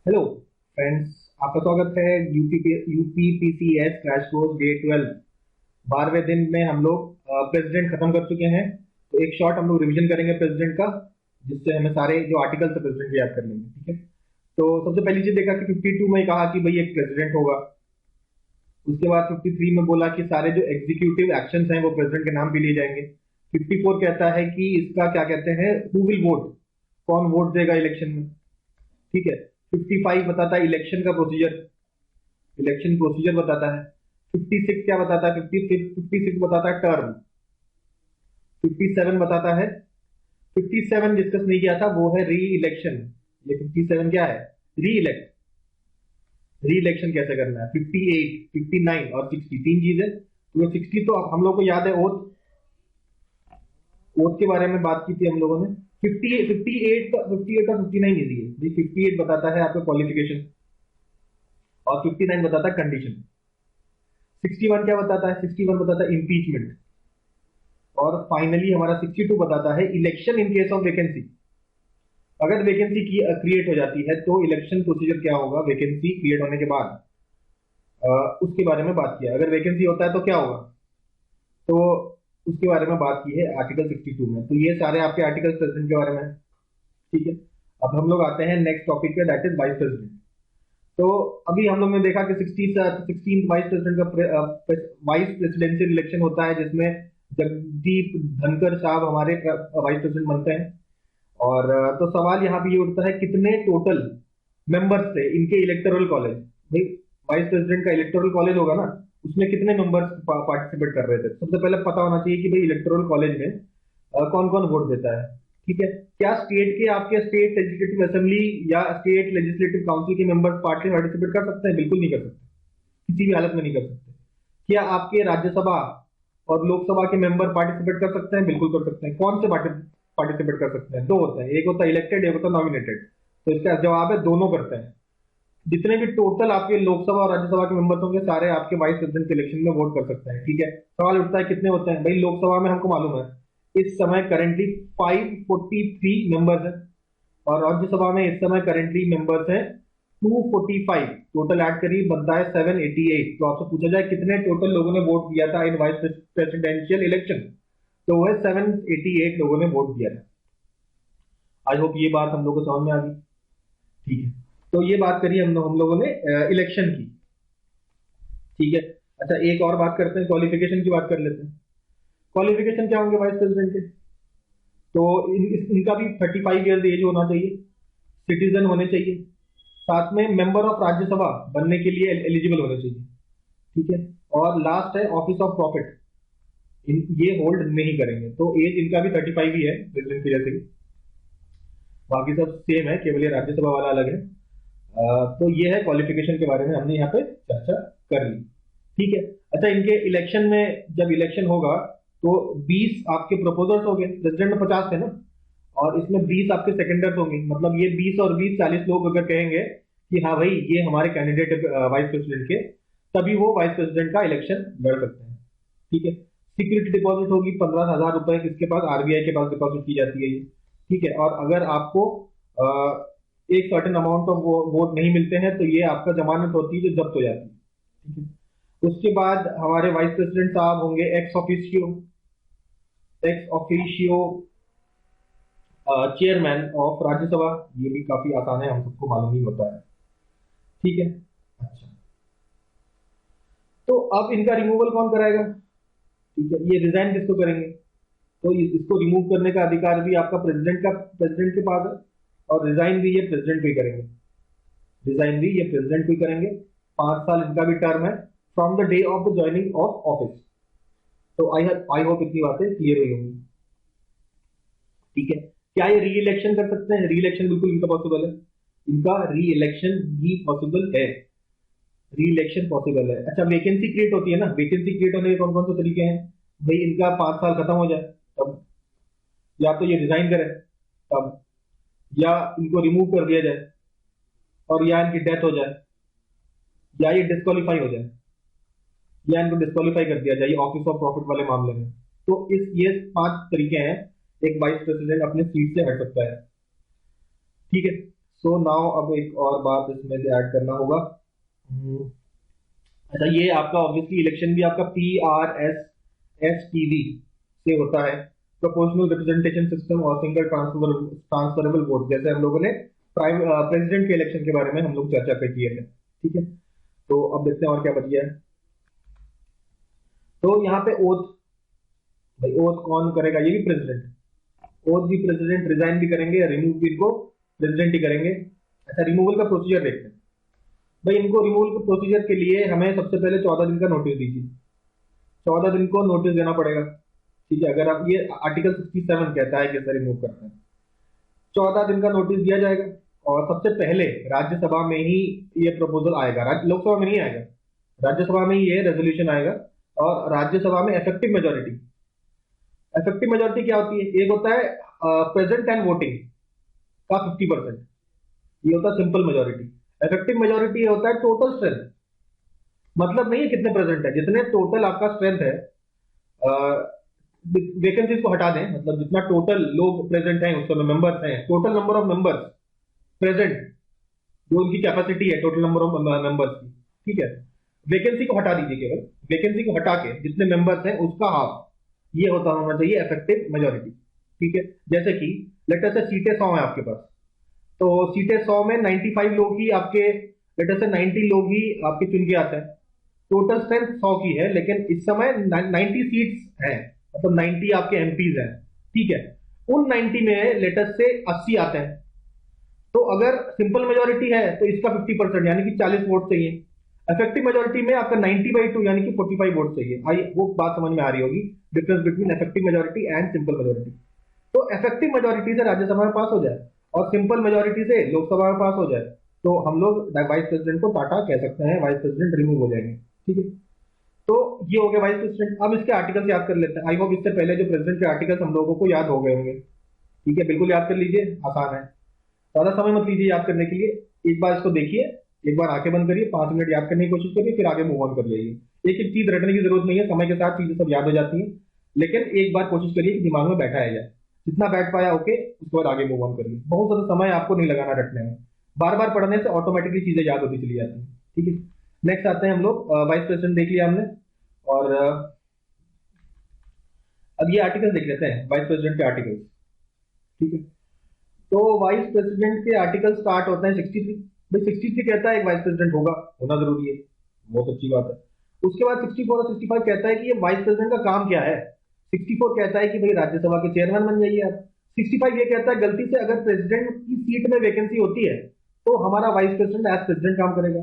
Hello friends, आपका स्वागत है यूपीपीसीएस क्रैश कोर्स डे 12। 12वें दिन में हम लोग प्रेसिडेंट खत्म कर चुके हैं। तो एक शॉर्ट हम लोग रिवीजन करेंगे प्रेसिडेंट का, जिससे हमें सारे जो आर्टिकल्स है प्रेसिडेंट के याद कर लेंगे। ठीक है, तो सबसे पहली चीज देखा कि 52 में कहा कि भाई एक प्रेसिडेंट होगा। उसके बाद 53 में बोला कि सारे जो एग्जीक्यूटिव एक्शंस हैं वो प्रेसिडेंट के नाम पे लिए जाएंगे। 54 कहता है कि इसका क्या कहते हैं, हु विल वोट, कौन वोट देगा इलेक्शन में। ठीक है। 55 बताता है इलेक्शन का प्रोसीजर, इलेक्शन प्रोसीजर बताता है। 56 क्या बताता है, 56 बताता है टर्म। 57 बताता है, 57 डिस्कस नहीं किया था, वो है री इलेक्शन। ये 57 क्या है, री इलेक्ट, री इलेक्शन कैसे करना है। 58, 59 और 60 तीन चीज है। तो 60 तो हम लोग को याद है, ओथ, ओथ के बारे में बात की थी हम लोगों ने। 58 और 59 इजी है। 58 बताता है आपका क्वालिफिकेशन और 59 बताता है कंडीशन। 61 क्या बताता है, 61 बताता है इम्पीचमेंट। और फाइनली हमारा 62 बताता है election in case of vacancy. अगर वैकेंसी की क्रिएट हो जाती है तो इलेक्शन प्रोसीजर क्या होगा वैकेंसी क्रिएट होने के बाद, उसके बारे में बात किया। अगर वैकेंसी होता है तो क्या होगा, तो उसके बारे में बात की है आर्टिकल 62 में। तो ये सारे आपके आर्टिकल प्रेसिडेंट के बारे में है। ठीक है, अब हम लोग आते हैं नेक्स्ट टॉपिक पे, दैट इज वाइस प्रेसिडेंट। तो अभी हम लोग ने देखा कि 16 वाइस प्रेसिडेंट का वाइस प्रेसिडेंशियल इलेक्शन होता है, जिसमें जगदीप धनखड़ साहब हमारे वाइस प्रेसिडेंट बनते हैं। और तो सवाल यहाँ पे ये उठता है, कितने टोटल मेंबर्स थे इनके इलेक्टोरल कॉलेज। भाई वाइस प्रेसिडेंट का इलेक्टोरल कॉलेज होगा ना, उसमें कितने मेंबर्स पार्टिसिपेट कर रहे थे। सबसे पहले पता होना चाहिए कि भाई इलेक्टोरल कॉलेज में कौन कौन वोट देता है। ठीक है, क्या स्टेट के आपके स्टेट लेजिस्लेटिव असेंबली या स्टेट लेजिस्लेटिव काउंसिल के मेंबर्स पार्टिसिपेट कर सकते हैं? बिल्कुल नहीं कर सकते, किसी भी हालत में नहीं कर सकते। क्या आपके राज्यसभा और लोकसभा के मेंबर पार्टिसिपेट कर सकते हैं? बिल्कुल कर सकते हैं। कौन से पार्टिसिपेट कर सकते हैं? दो होते हैं, एक होता है इलेक्टेड, एक होता है नॉमिनेटेड। तो इसका जवाब है दोनों करते हैं। जितने भी टोटल आपके लोकसभा और राज्यसभा के मेंबर्स होंगे सारे आपके वाइस प्रेसिडेंट के इलेक्शन में वोट कर सकते हैं। ठीक है, सवाल उठता है कितने होते हैं। भाई लोकसभा में हमको मालूम है इस समय करेंटली 543 मेंबर्स हैं, और राज्यसभा में इस समय करेंटली मेंबर्स हैं 245। टोटल ऐड करिए बनता है 788। तो आपसे पूछा जाए कितने टोटल लोगों ने वोट दिया था इन वाइस प्रेसिडेंशियल इलेक्शन, तो वह 788 लोगों ने वोट दिया था। आई होप ये बात हम लोगों को समझ में आ गई। ठीक है, तो ये बात करी हम लोगों ने इलेक्शन की। ठीक है, अच्छा एक और बात करते हैं, क्वालिफिकेशन की बात कर लेते हैं। क्वालिफिकेशन क्या होंगे वाइस प्रेसिडेंट के, तो इनका भी 35 ईयर्स एज होना चाहिए, सिटीजन होने चाहिए, साथ में मेंबर ऑफ राज्यसभा बनने के लिए एलिजिबल होने चाहिए। ठीक है, और लास्ट है ऑफिस ऑफ प्रॉफिट, ये होल्ड नहीं करेंगे। तो एज इनका भी 35 ही है प्रेसिडेंट के जैसे ही, बाकी सब सेम है, केवल ये राज्यसभा वाला अलग है। तो ये है क्वालिफिकेशन के बारे में हमने यहाँ पे चर्चा कर ली। ठीक है, अच्छा इनके इलेक्शन में जब इलेक्शन होगा तो 20 आपके प्रपोजर्स होंगे, प्रेसिडेंट में 50 थे ना, और इसमें 20 आपके सेकेंडर्स होंगे। मतलब ये 20 और 20 40 लोग अगर कहेंगे कि हाँ भाई ये हमारे कैंडिडेट वाइस प्रेसिडेंट के, तभी वो वाइस प्रेसिडेंट का इलेक्शन लड़ सकते हैं। ठीक है, सिक्योरिटी डिपॉजिट होगी 15,000 रुपए, किसके पास, आरबीआई के पास डिपॉजिट की जाती है ये। ठीक है, और अगर आपको एक सर्टेन अमाउंट ऑफ वोट नहीं मिलते हैं तो ये आपका जमानत होती है जो जब्त हो जाती है। ठीक है, उसके बाद हमारे वाइस प्रेसिडेंट साहब होंगे ex officio, x officio chairman of Rajya Sabha. ये भी काफी आसान है, हम सबको मालूम ही होता है। ठीक है, अच्छा तो अब इनका रिमूवल कौन कराएगा। ठीक है, ये रिजाइन किसको करेंगे, तो इसको रिमूव करने का अधिकार भी आपका प्रेसिडेंट के पास है, और रिजाइन भी ये प्रेसिडेंट को ही करेंगे। रिजाइन भी ये प्रेसिडेंट को ही करेंगे। 5 साल इनका भी टर्म है from the day of the joining of office. तो आई होप इतनी बातें क्लियर हुई होंगी। ठीक है, क्या ये री इलेक्शन कर सकते हैं? री इलेक्शन बिल्कुल इनका पॉसिबल है, इनका री इलेक्शन भी पॉसिबल है, री इलेक्शन पॉसिबल है। अच्छा वैकेंसी क्रिएट होती है ना, वैकेंसी क्रिएट होने के कौन कौन से तरीके हैं। भाई इनका 5 साल खत्म हो जाए तब, या तो ये रिजाइन करे तब, या इनको रिमूव कर दिया जाए, और या इनकी डेथ हो जाए, या ये डिस्क्वालीफाई हो जाए, या इनको डिस्क्वालीफाई कर दिया जाए ऑफिस ऑफ प्रॉफिट वाले मामले में। तो इस ये 5 तरीके हैं एक वाइस प्रेसिडेंट अपने सीट से हट सकता है। ठीक है, सो नाउ अब एक और बात इसमें ऐड करना होगा। अच्छा, ये आपका ऑब्वियसली इलेक्शन भी आपका PRSSTV से होता है, प्रोपोर्शनल रिप्रेजेंटेशन सिस्टम और सिंगल ट्रांसफरेबल वोट, जैसे हम लोगों ने प्रेसिडेंट के इलेक्शन के बारे में हम लोग चर्चा पे किए थे। ठीक है, तो अब देखते हैं और क्या बच गया है। तो यहाँ पे ओथ, भाई ओथ कौन करेगा? ये भी प्रेसिडेंट, ओथ भी प्रेसिडेंट रिजाइन भी करेंगे, रिमूव भी इनको प्रेसिडेंट ही करेंगे। अच्छा, रिमूवल का प्रोसीजर देखते हैं। भाई इनको रिमूवल के प्रोसीजर के लिए हमें सबसे पहले 14 दिन का नोटिस दीजिए, 14 दिन को नोटिस देना पड़ेगा। ठीक है, अगर आप ये आर्टिकल 67 कहता है कि सर रिमूव करते हैं, 14 दिन का नोटिस दिया जाएगा और सबसे पहले राज्यसभा में ही ये प्रपोजल आएगा, लोकसभा में नहीं आएगा, राज्यसभा में ही ये रेजोल्यूशन आएगा। और राज्यसभा में इफेक्टिव मेजोरिटी, इफेक्टिव मेजोरिटी क्या होती है? एक होता है प्रेजेंट एंड वोटिंग का 50%, ये होता है सिंपल मेजोरिटी। इफेक्टिव मेजोरिटी ये होता है टोटल स्ट्रेंथ, मतलब नहीं है कितने प्रेजेंट है, जितने टोटल आपका स्ट्रेंथ है, वैकेंसीज को हटा दें, मतलब जितना टोटल लोग प्रेजेंट हैं उस समय मेंबर्स हैं, total number of members present, जो उनकी कैपेसिटी है टोटल नंबर ऑफ मेंबर्स की। ठीक है, वैकेंसी को हटा दीजिए, केवल वैकेंसी को हटा के जितने मेंबर्स हैं उसका हाफ, ये होना चाहिए इफेक्टिव मेजोरिटी। ठीक है, जैसे कि लेट अस से सीटें 100 है आपके पास, तो सीटें 100 में 95 लोग ही आपके, लेट अस से 90 लोग ही आपके चुन के आते हैं। टोटल स्ट्रेंथ 100 की है, लेकिन इस समय 90 सीट्स हैं, मतलब 90 आपके एमपीज हैं। ठीक है, उन 90 में लेट अस से 80 आते हैं, तो अगर सिंपल मेजोरिटी है तो इसका 50% यानी कि 40 वोट चाहिए। इफेक्टिव मेजोरिटी में आपका 90/2 यानी कि 45 वोट चाहिए। आई वो बात समझ में आ रही होगी, difference between effective majority and simple majority. तो इफेक्टिव मेजोरिटी से राज्यसभा में पास हो जाए और सिंपल मेजोरिटी से लोकसभा में पास हो जाए, तो हम लोग वाइस प्रेसिडेंट को टाटा कह सकते हैं, वाइस प्रेसिडेंट रिमूव हो जाएंगे। ठीक है, तो ये हो गया वाइस प्रेसिडेंट। अब इसके आर्टिकल्स याद कर लेते हैं। आई होप इससे पहले जो प्रेसिडेंट के आर्टिकल्स हम लोगों को याद हो गए होंगे। ठीक है, बिल्कुल याद कर लीजिए, आसान है, ज्यादा समय मत लीजिए याद करने के लिए। एक बार इसको देखिए, एक बार आंखें बंद करिए, 5 मिनट याद करने की कोशिश करिए, फिर आगे मूव ऑन कर जाइए। एक एक चीज रटने की जरूरत नहीं है, समय के साथ चीजें सब याद हो जाती हैं, लेकिन एक बार कोशिश करिए कि दिमाग में बैठा है जाए, जितना बैठ पाया ओके, उसके बाद आगे मूव ऑन करिए। बहुत ज्यादा समय आपको नहीं लगाना रटने में, बार बार पढ़ने से ऑटोमेटिकली चीजें याद होती चली जाती हैं। ठीक है, नेक्स्ट आते हैं हम लोग, वाइस प्रेसिडेंट देख लिया हमने, और अब ये आर्टिकल देख लेते हैं, वाइस प्रेसिडेंट के आर्टिकल। ठीक है, तो वाइस प्रेसिडेंट के आर्टिकल स्टार्ट होते हैं 63। भाई 63 कहता है एक वाइस प्रेसिडेंट होगा, होना जरूरी है, बहुत अच्छी बात है। उसके बाद 64 और 65 कहता है कि ये वाइस प्रेसिडेंट का काम क्या है। 64 कहता है कि भाई राज्यसभा के चेयरमैन बन जाइए आप। 65 ये कहता है गलती से अगर प्रेसिडेंट की सीट में वैकेंसी होती है तो हमारा वाइस प्रेसिडेंट एज प्रेसिडेंट काम करेगा,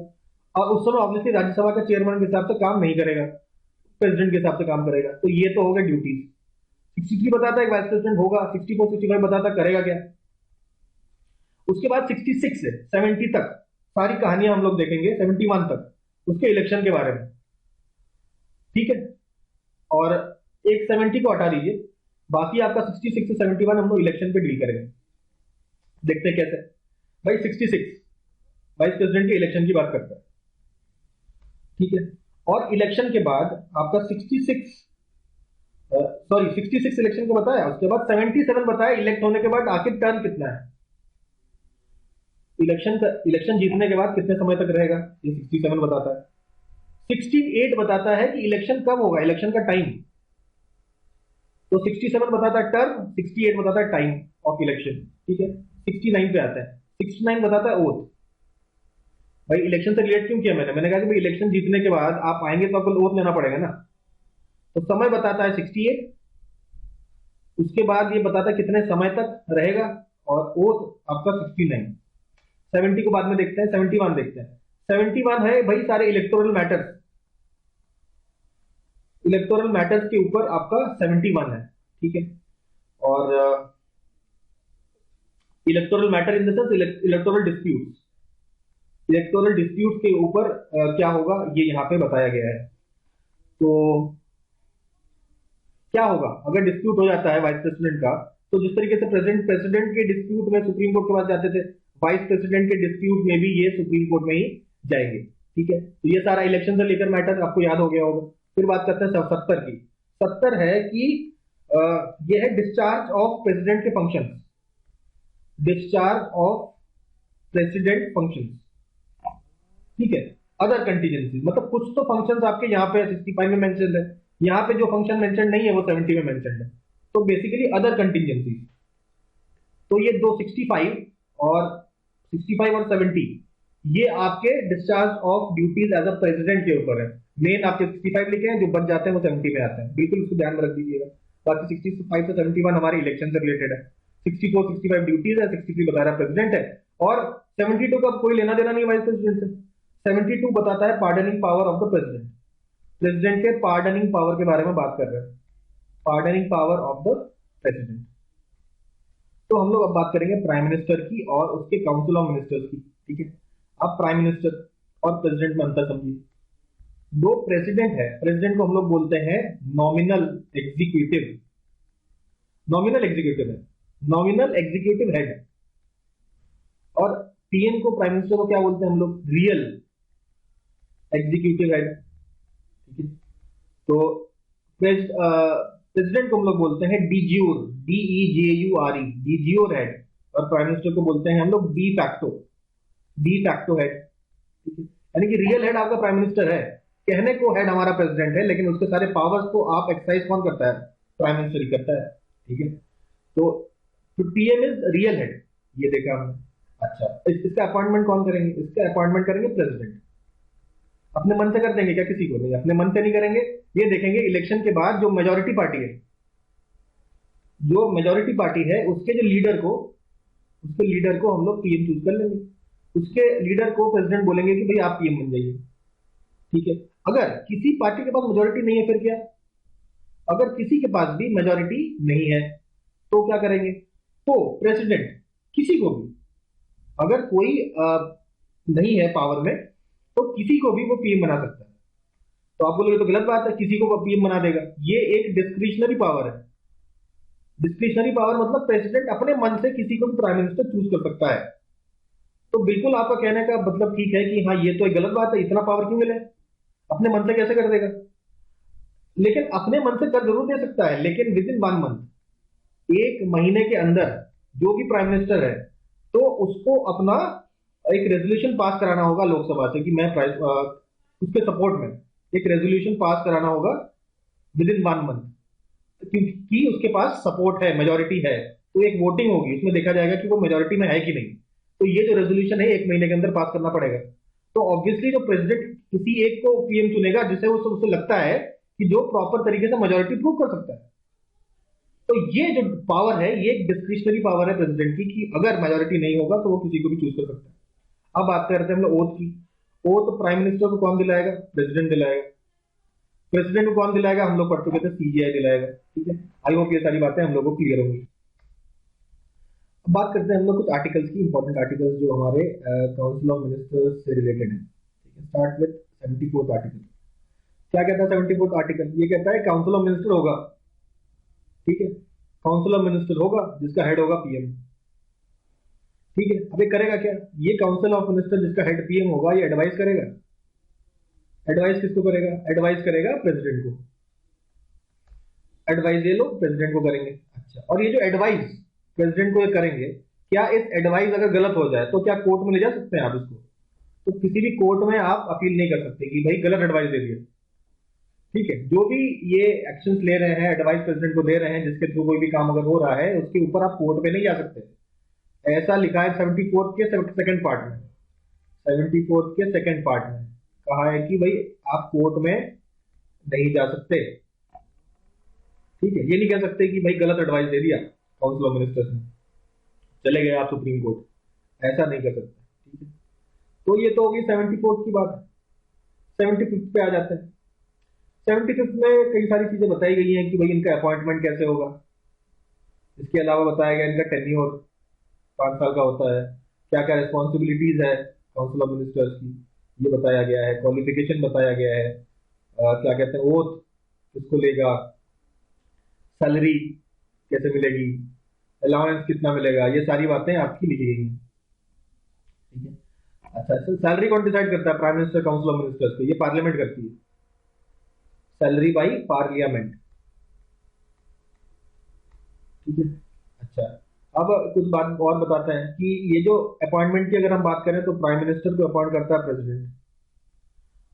और उस समय ऑब्वियसली राज्यसभा के चेयरमैन के हिसाब से काम नहीं करेगा, प्रेसिडेंट के हिसाब से काम करेगा। तो ये तो हो गया ड्यूटीज। 63 बताता है वाइस प्रेसिडेंट होगा, 64 65 बताता है करेगा क्या। उसके बाद 66 से 70 तक सारी कहानियां हम लोग देखेंगे, 71 तक उसके इलेक्शन के बारे में। ठीक है, और एक 70 को हटा दीजिए, बाकी आपका 66 से 71 हम लोग इलेक्शन पे डील करेंगे। देखते हैं कैसे। भाई 66 वाइस प्रेसिडेंट के इलेक्शन की बात करता है। ठीक है, और इलेक्शन के बाद आपका 66 इलेक्शन को बताया, उसके बाद 77 बताया इलेक्ट होने के बाद आखिर टर्म कितना है, इलेक्शन जीतने के बाद कितने समय तक रहेगा, ये 67 बताता है। 68 बताता है कि इलेक्शन कब होगा, इलेक्शन का टाइम। तो 67 बताता है टर्म, 68 बताता है टाइम ऑफ इलेक्शन। ठीक है, 69 पे आता है, 69 बताता है ओथ। भाई इलेक्शन से रिलेट क्यों किया मैंने कहा कि भाई इलेक्शन जीतने के बाद आप आएंगे तो आपको ओथ लेना पड़ेगा ना। तो समय बताता है 68, उसके बाद ये बताता है कितने समय तक रहेगा, और ओथ आपका 69। 70 को बाद में देखते हैं, 71 देखते हैं। 71 है भाई सारे इलेक्टोरल मैटर्स के ऊपर आपका 71 है। ठीक है, और electoral matter in the sense electoral dispute के ऊपर क्या होगा ये यहां पे बताया गया है। तो क्या होगा अगर डिस्प्यूट हो जाता है वाइस प्रेसिडेंट का, तो जिस तरीके से प्रेसिडेंट के डिस्प्यूट में सुप्रीम कोर्ट के पास जाते थे, वाइस प्रेसिडेंट के डिस्प्यूट में भी ये सुप्रीम कोर्ट में ही जाएंगे। ठीक है, तो ये सारा इलेक्शन से लेकर मैटर आपको याद हो गया होगा। फिर बात करते हैं 70 की। 70 है कि ये है डिस्चार्ज ऑफ प्रेसिडेंट के function, discharge of president functions, ठीक है। अदर कंटीजेंसी मतलब कुछ तो फंक्शंस आपके यहाँ पे 65 में मेंशन है, यहाँ पे जो फंक्शन मेंशन नहीं है वो 70 में मेंशन है, तो बेसिकली अदर कंटीजेंसी। तो ये दो 65 और 65 और 70 ये आपके discharge of duties as a president के ऊपर है। मेन आपके 65 लिखे हैं, जो बच जाते हैं वो 70 में आते हैं, बिल्कुल इसको ध्यान में रख दीजिएगा। बाकी 65 से 71 हमारे इलेक्शन से रिलेटेड है, 64 65 ड्यूटीज है, 63 बता रहा प्रेसिडेंट है, और 72 का कोई लेना देना नहीं वाइस प्रेसिडेंट से। 72 बताता है pardoning power of the president, president के पार्डनिंग पावर के बारे में बात कर रहे हैं, pardoning power of the president. तो हम लोग अब बात करेंगे प्राइम मिनिस्टर की और उसके काउंसिल ऑफ मिनिस्टर्स की, ठीक है। अब प्राइम मिनिस्टर और प्रेसिडेंट में अंतर समझिए। दो प्रेसिडेंट है, प्रेसिडेंट को हम लोग बोलते हैं नॉमिनल एग्जीक्यूटिव, नॉमिनल एग्जीक्यूटिव है, नॉमिनल एग्जीक्यूटिव हेड, और पीएम को, प्राइम मिनिस्टर को क्या बोलते हैं हम लोग, रियल एग्जीक्यूटिव हेड, ठीक है। तो प्रेसिडेंट को हम लोग बोलते हैं डीज्यूर, DEJURE, डीज्यूर हेड, और प्राइम मिनिस्टर को बोलते हैं हम लोग de facto, de facto head, ठीक है। यानी कि रियल हेड आपका प्राइम मिनिस्टर है, कहने को हेड हमारा प्रेसिडेंट है, लेकिन उसके सारे पावर्स को आप एक्सरसाइज कौन करता है, प्राइम मिनिस्टर ही करता है, ठीक है। तो पीएम इज रियल हेड, ये देखा हमने। अच्छा, इसका अपॉइंटमेंट कौन करेंगे, इसका अपॉइंटमेंट करेंगे प्रेसिडेंट। अपने मन से कर देंगे क्या, किसी को नहीं, अपने मन से नहीं करेंगे, ये देखेंगे इलेक्शन के बाद जो मेजोरिटी पार्टी है, जो मेजोरिटी पार्टी है उसके जो लीडर को, उसके लीडर को हम लोग पीएम चूज कर लेंगे, उसके लीडर को प्रेसिडेंट बोलेंगे कि भाई आप पीएम बन जाइए, ठीक है। अगर किसी पार्टी के पास मेजोरिटी नहीं है फिर क्या, अगर किसी के पास भी मेजोरिटी नहीं है तो क्या करेंगे, तो प्रेसिडेंट किसी को भी, अगर कोई नहीं है पावर में, तो किसी को भी वो पीएम बना सकता है। तो आप बोलोगे तो गलत बात है, किसी को वो पीएम बना देगा, ये एक डिस्क्रिशनरी पावर है। डिस्क्रिशनरी पावर मतलब प्रेसिडेंट अपने मन से किसी को भी प्राइम मिनिस्टर चूज कर सकता है। तो बिल्कुल आपका कहने का मतलब ठीक है कि हाँ ये तो एक गलत बात है, इतना पावर क्यों मिले, अपने मन से कैसे कर देगा। लेकिन अपने मन से कर जरूर दे सकता है, लेकिन विद इन 1 मंथ, एक महीने के अंदर जो भी प्राइम मिनिस्टर है, तो उसको अपना एक रेजोल्यूशन पास कराना होगा लोकसभा से कि मैं उसके सपोर्ट में एक रेजोल्यूशन पास कराना होगा विद इन 1 मंथ, क्योंकि उसके पास सपोर्ट है, मेजोरिटी है। तो एक वोटिंग होगी, उसमें देखा जाएगा कि वो मेजोरिटी में है कि नहीं। तो ये जो रेजोल्यूशन है 1 महीने के अंदर पास करना पड़ेगा। तो ऑब्वियसली जो प्रेसिडेंट किसी एक को पीएम चुनेगा जिसे उससे लगता है कि जो प्रॉपर तरीके से मेजोरिटी प्रूव कर सकता है। तो ये जो पावर है ये एक डिस्क्रिशनरी पावर है प्रेसिडेंट की, कि अगर मेजोरिटी नहीं होगा तो वो किसी को भी चूज कर सकता है। अब बात करते हैं हम लोग ओथ की। ओथ प्राइम मिनिस्टर को कौन दिलाएगा, प्रेसिडेंट दिलाएगा। प्रेसिडेंट को कौन दिलाएगा, हम लोग पढ़ चुके थे, सीजीआई दिलाएगा, ठीक है। आई होप ये सारी बातें हम लोग को क्लियर होंगी। अब बात करते हैं हम लोग कुछ आर्टिकल्स की, इंपॉर्टेंट आर्टिकल्स जो हमारे काउंसिल ऑफ मिनिस्टर्स से रिलेटेड है, ठीक है। Start with 74th article. क्या कहता है 74th आर्टिकल, ये कहता है काउंसिल ऑफ मिनिस्टर होगा, ठीक है। काउंसिल ऑफ मिनिस्टर होगा जिसका हेड होगा पीएम, ठीक है। अब ये करेगा क्या, ये काउंसिल ऑफ मिनिस्टर जिसका हेड पीएम होगा ये एडवाइस करेगा। एडवाइस किसको करेगा, एडवाइस करेगा प्रेसिडेंट को। एडवाइस ये लोग प्रेसिडेंट को करेंगे। अच्छा, और ये जो एडवाइस प्रेसिडेंट को ये करेंगे, क्या इस एडवाइस अगर गलत हो जाए तो क्या कोर्ट में ले जा सकते हैं आप इसको, तो किसी भी कोर्ट में आप अपील नहीं कर सकते कि भाई गलत एडवाइस दे दिया, ठीक है। जो भी ये एक्शंस ले रहे हैं, एडवाइस प्रेसिडेंट को दे रहे हैं, जिसके थ्रू कोई भी काम अगर हो रहा है उसके ऊपर आप कोर्ट में नहीं जा सकते। ऐसा लिखा है 74th के सेकंड पार्ट में, 74th के सेकंड पार्ट में कहा है कि भाई आप कोर्ट में नहीं जा सकते, ठीक है। ये नहीं कह सकते कि भाई गलत एडवाइस दे दिया काउंसिल ऑफ मिनिस्टर्स ने, चले गए आप सुप्रीम कोर्ट, ऐसा नहीं कर सकते, ठीक है। तो ये तो होगी 74th की बात। 75th पे आ जाते हैं। 75th में कई सारी चीजें बताई गई हैं कि भाई इनका अपॉइंटमेंट कैसे होगा। इसके अलावा बताया गया इनका टेन्योर 5 साल का होता है, क्या क्या रिस्पॉन्सिबिलिटीज है काउंसिल ऑफ मिनिस्टर्स की ये बताया गया है, क्वालिफिकेशन बताया गया है, क्या कहते हैं ओथ किसको लेगा, सैलरी कैसे मिलेगी, अलाउंस कितना मिलेगा, ये सारी बातें आपकी लिखी गई हैं, ठीक है। अच्छा, सैलरी कौन डिसाइड करता है, prime minister council of ministers को, ये पार्लियामेंट करती है, सैलरी बाई पार्लियामेंट, ठीक है। अच्छा, अब कुछ बात और बताते हैं कि ये जो अपॉइंटमेंट की अगर हम बात करें तो प्राइम मिनिस्टर को अपॉइंट करता है प्रेसिडेंट,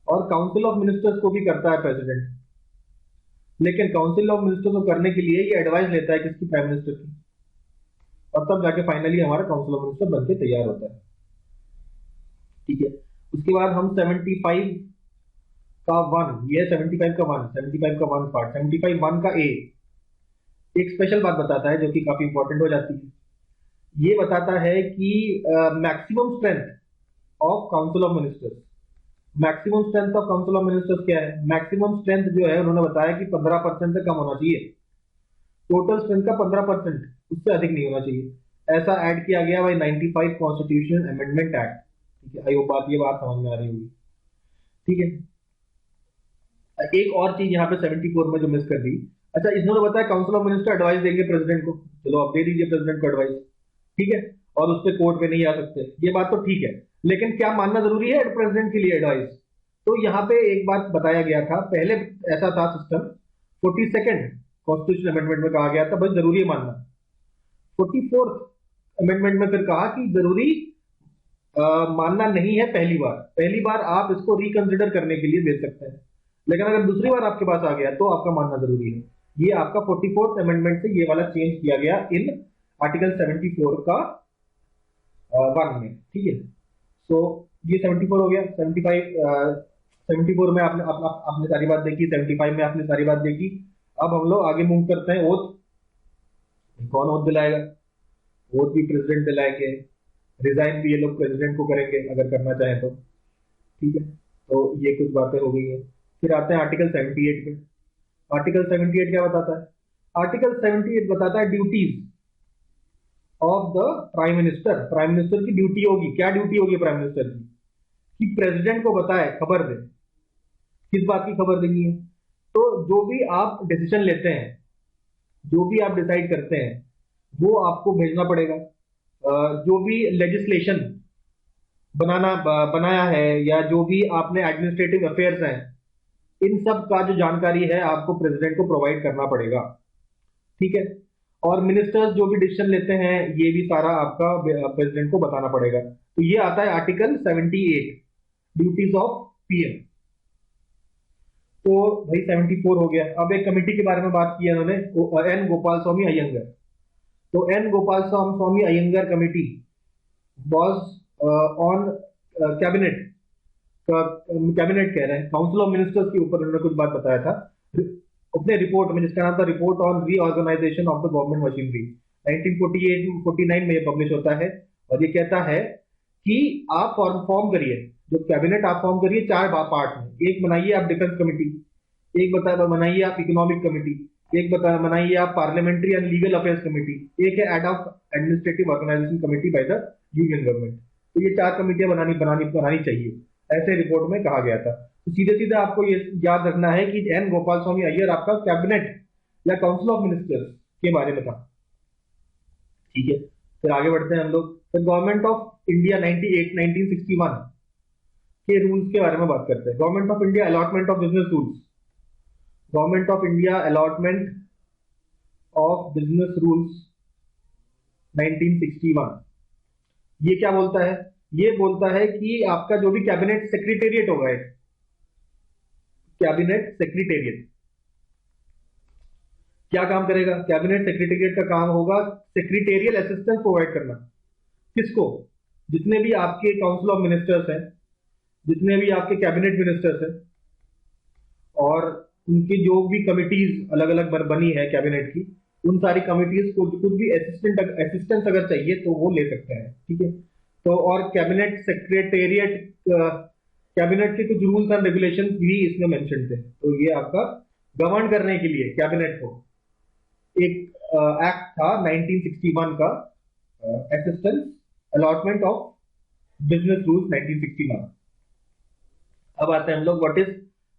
और काउंसिल ऑफ मिनिस्टर्स को भी करता है प्रेसिडेंट। लेकिन काउंसिल ऑफ मिनिस्टर्स को करने के लिए ये एडवाइस लेता है किसकी, प्राइम मिनिस्टर की, और तब जाके फाइनली हमारा काउंसिल ऑफ मिनिस्टर बनके तैयार होता है। ठीक है, उसके बाद हम 75 का वन, ये 75 का वन, 75 का वन पार्ट, 75 वन का ए एक स्पेशल बात बताता है जो कि काफी इंपॉर्टेंट हो जाती है। ये बताता है कि maximum strength of council of ministers, maximum strength of council of ministers क्या है, मैक्सिमम स्ट्रेंथ जो है उन्होंने बताया कि 15% से कम होना चाहिए, टोटल स्ट्रेंथ का 15%, उससे अधिक नहीं होना चाहिए। ऐसा ऐड किया गया बाई 95 कॉन्स्टिट्यूशन अमेंडमेंट एक्ट। ठीक है, आई होप बात, ये बात समझ में आ रही होगी। ठीक है, एक और चीज यहाँ पे 74 में जो मिस कर दी, अच्छा इन्होंने बताया काउंसिल ऑफ मिनिस्टर एडवाइस देंगे प्रेसिडेंट को, चलो आप दे दीजिए प्रेसिडेंट को एडवाइस, ठीक है, और उस पर कोर्ट में नहीं आ सकते, ये बात तो ठीक है, लेकिन क्या मानना जरूरी है प्रेसिडेंट के लिए एडवाइस? तो यहाँ पे एक बात बताया गया था, पहले ऐसा था सिस्टम, 42nd कॉन्स्टिट्यूशन अमेंडमेंट में कहा गया था बस जरूरी है मानना, 44th अमेंडमेंट में फिर कहा कि जरूरी मानना नहीं है, पहली बार आप इसको रिकंसिडर करने के लिए दे सकते हैं, लेकिन अगर दूसरी बार आपके पास आ गया तो आपका मानना जरूरी है। ये आपका 44th अमेंडमेंट से ये वाला चेंज किया गया इन आर्टिकल 74 का वन में। ठीक है, सो ये 74 हो गया, 74 में आपने सारी बात देखी, 75 में आपने सारी बात देखी। अब हम लोग आगे मूव करते हैं, ओथ, कौन ओथ दिलाएगा? ओथ भी प्रेसिडेंट दिलाएंगे, रिजाइन भी ये लोग प्रेसिडेंट को करेंगे अगर करना चाहें तो। ठीक है, तो ये कुछ बातें हो गई है। फिर आते हैं आर्टिकल 78 पे। आर्टिकल 78 क्या बताता है? आर्टिकल 78 बताता है duties of the prime minister. Prime minister की ड्यूटी होगी, क्या ड्यूटी होगी प्राइम मिनिस्टर की? कि प्रेसिडेंट को बताए, खबर दे। किस बात की खबर देनी है? तो जो भी आप डिसीजन लेते हैं, जो भी आप डिसाइड करते हैं, वो आपको भेजना पड़ेगा। जो भी लेजिस्लेशन बनाया है, या जो भी आपने एडमिनिस्ट्रेटिव अफेयर्स हैं, इन सब का जो जानकारी है आपको प्रेसिडेंट को प्रोवाइड करना पड़ेगा। ठीक है, और मिनिस्टर्स जो भी डिसीजन लेते हैं ये भी सारा आपका प्रेसिडेंट को बताना पड़ेगा। तो ये आता है आर्टिकल 78, ड्यूटीज ऑफ पीएम। तो भाई 74 हो गया। अब एक कमेटी के बारे में बात की है उन्होंने, एन गोपाल स्वामी अयंगर। तो N Gopalaswami Ayyangar committee was on cabinet, cabinet कह रहे हैं, काउंसिल ऑफ मिनिस्टर्स के ऊपर उन्होंने कुछ बात बताया था अपने रिपोर्ट में, जिसका नाम था report on reorganisation of the government machinery. 1948-49 में ये पब्लिश होता है, और ये कहता है कि आप फॉर्म करिए, जो कैबिनेट आप फॉर्म करिए 4 पार्ट में। एक बनाइए आप डिफेंस कमेटी, एक बनाइए आप इकोनॉमिक कमेटी, एक बनाइए आप parliamentary and legal affairs committee, एक है ad of administrative organisation committee by the union government. तो ये 4 कमेटियां बनानी चाहिए, ऐसे रिपोर्ट में कहा गया था। तो सीधे सीधे आपको ये याद रखना है कि एन गोपाल स्वामी अय्यर आपका कैबिनेट या काउंसिल ऑफ मिनिस्टर्स के बारे में था। ठीक है, फिर आगे बढ़ते हैं हम लोग। फिर गवर्नमेंट ऑफ इंडिया 1961 के रूल्स के बारे में बात करते हैं। Government of India allotment of business rules, government of India allotment of business rules 1961। ये क्या बोलता है? ये बोलता है कि आपका जो भी कैबिनेट सेक्रेटेरिएट होगा, कैबिनेट सेक्रेटेरिएट क्या काम करेगा? कैबिनेट सेक्रेटेरिएट का काम होगा सेक्रेटेरियल असिस्टेंस प्रोवाइड करना। किसको? जितने भी आपके काउंसिल ऑफ मिनिस्टर्स हैं, जितने भी आपके कैबिनेट मिनिस्टर्स हैं, और उनकी जो भी कमिटीज अलग अलग बनी है कैबिनेट की, उन सारी कमिटीज को कुछ भी असिस्टेंस अगर चाहिए तो वो ले सकते हैं। ठीक है, तो और कैबिनेट सेक्रेटेरिएट, कैबिनेट के कुछ रूल्स एंड रेगुलेशन भी इसमें मेंशन थे। तो ये आपका गवर्न करने के लिए कैबिनेट को एक एक्ट था 1961 का, assistance allotment of business rules 1961। अब आते हैं हम लोग व्हाट इज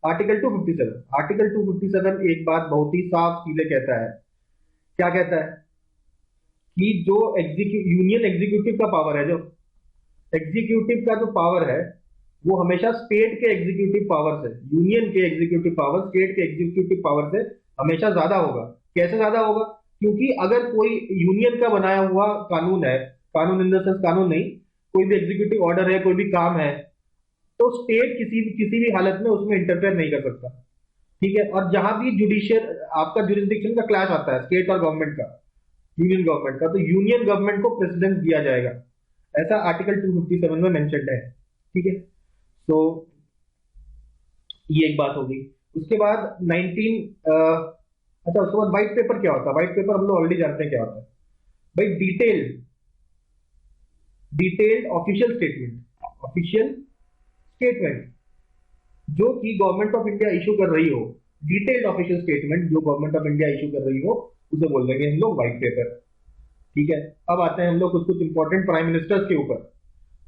आर्टिकल 257। आर्टिकल 257 एक बात बहुत ही साफ सीधे कहता है। क्या कहता है? कि जो यूनियन एग्जीक्यूटिव का पावर है, जो एग्जीक्यूटिव का जो पावर है, वो हमेशा स्टेट के एग्जीक्यूटिव पावर से, यूनियन के एग्जीक्यूटिव पावर स्टेट के एग्जीक्यूटिव पावर से हमेशा ज्यादा होगा। कैसे ज्यादा होगा? क्योंकि अगर कोई यूनियन का बनाया हुआ कानून है, कानून इन द सेंस कानून नहीं, कोई भी एग्जीक्यूटिव ऑर्डर है, कोई भी काम है, तो स्टेट किसी भी हालत में उसमें इंटरफेयर नहीं कर सकता। ठीक है, और जहां भी जुडिशियल आपका जुरिस्डिक्शन का क्लैश आता है स्टेट और गवर्नमेंट का, यूनियन गवर्नमेंट का, तो यूनियन गवर्नमेंट को प्रेसिडेंस दिया जाएगा, ऐसा आर्टिकल 257 में मेंशन्ड है। ठीक है, तो ये एक बात होगी। उसके बाद 19 अच्छा, उसके बाद व्हाइट पेपर क्या होता है? व्हाइट पेपर हम लोग ऑलरेडी जानते हैं क्या होता है भाई। डिटेल्ड ऑफिशियल स्टेटमेंट जो कि गवर्नमेंट ऑफ इंडिया इशू कर रही हो, डिटेल्ड ऑफिशियल स्टेटमेंट जो गवर्नमेंट ऑफ इंडिया इशू कर रही हो, उसे बोल देंगे हम लोग व्हाइट पेपर। ठीक है, अब आते हैं हम लोग कुछ कुछ इंपॉर्टेंट प्राइम मिनिस्टर्स के ऊपर,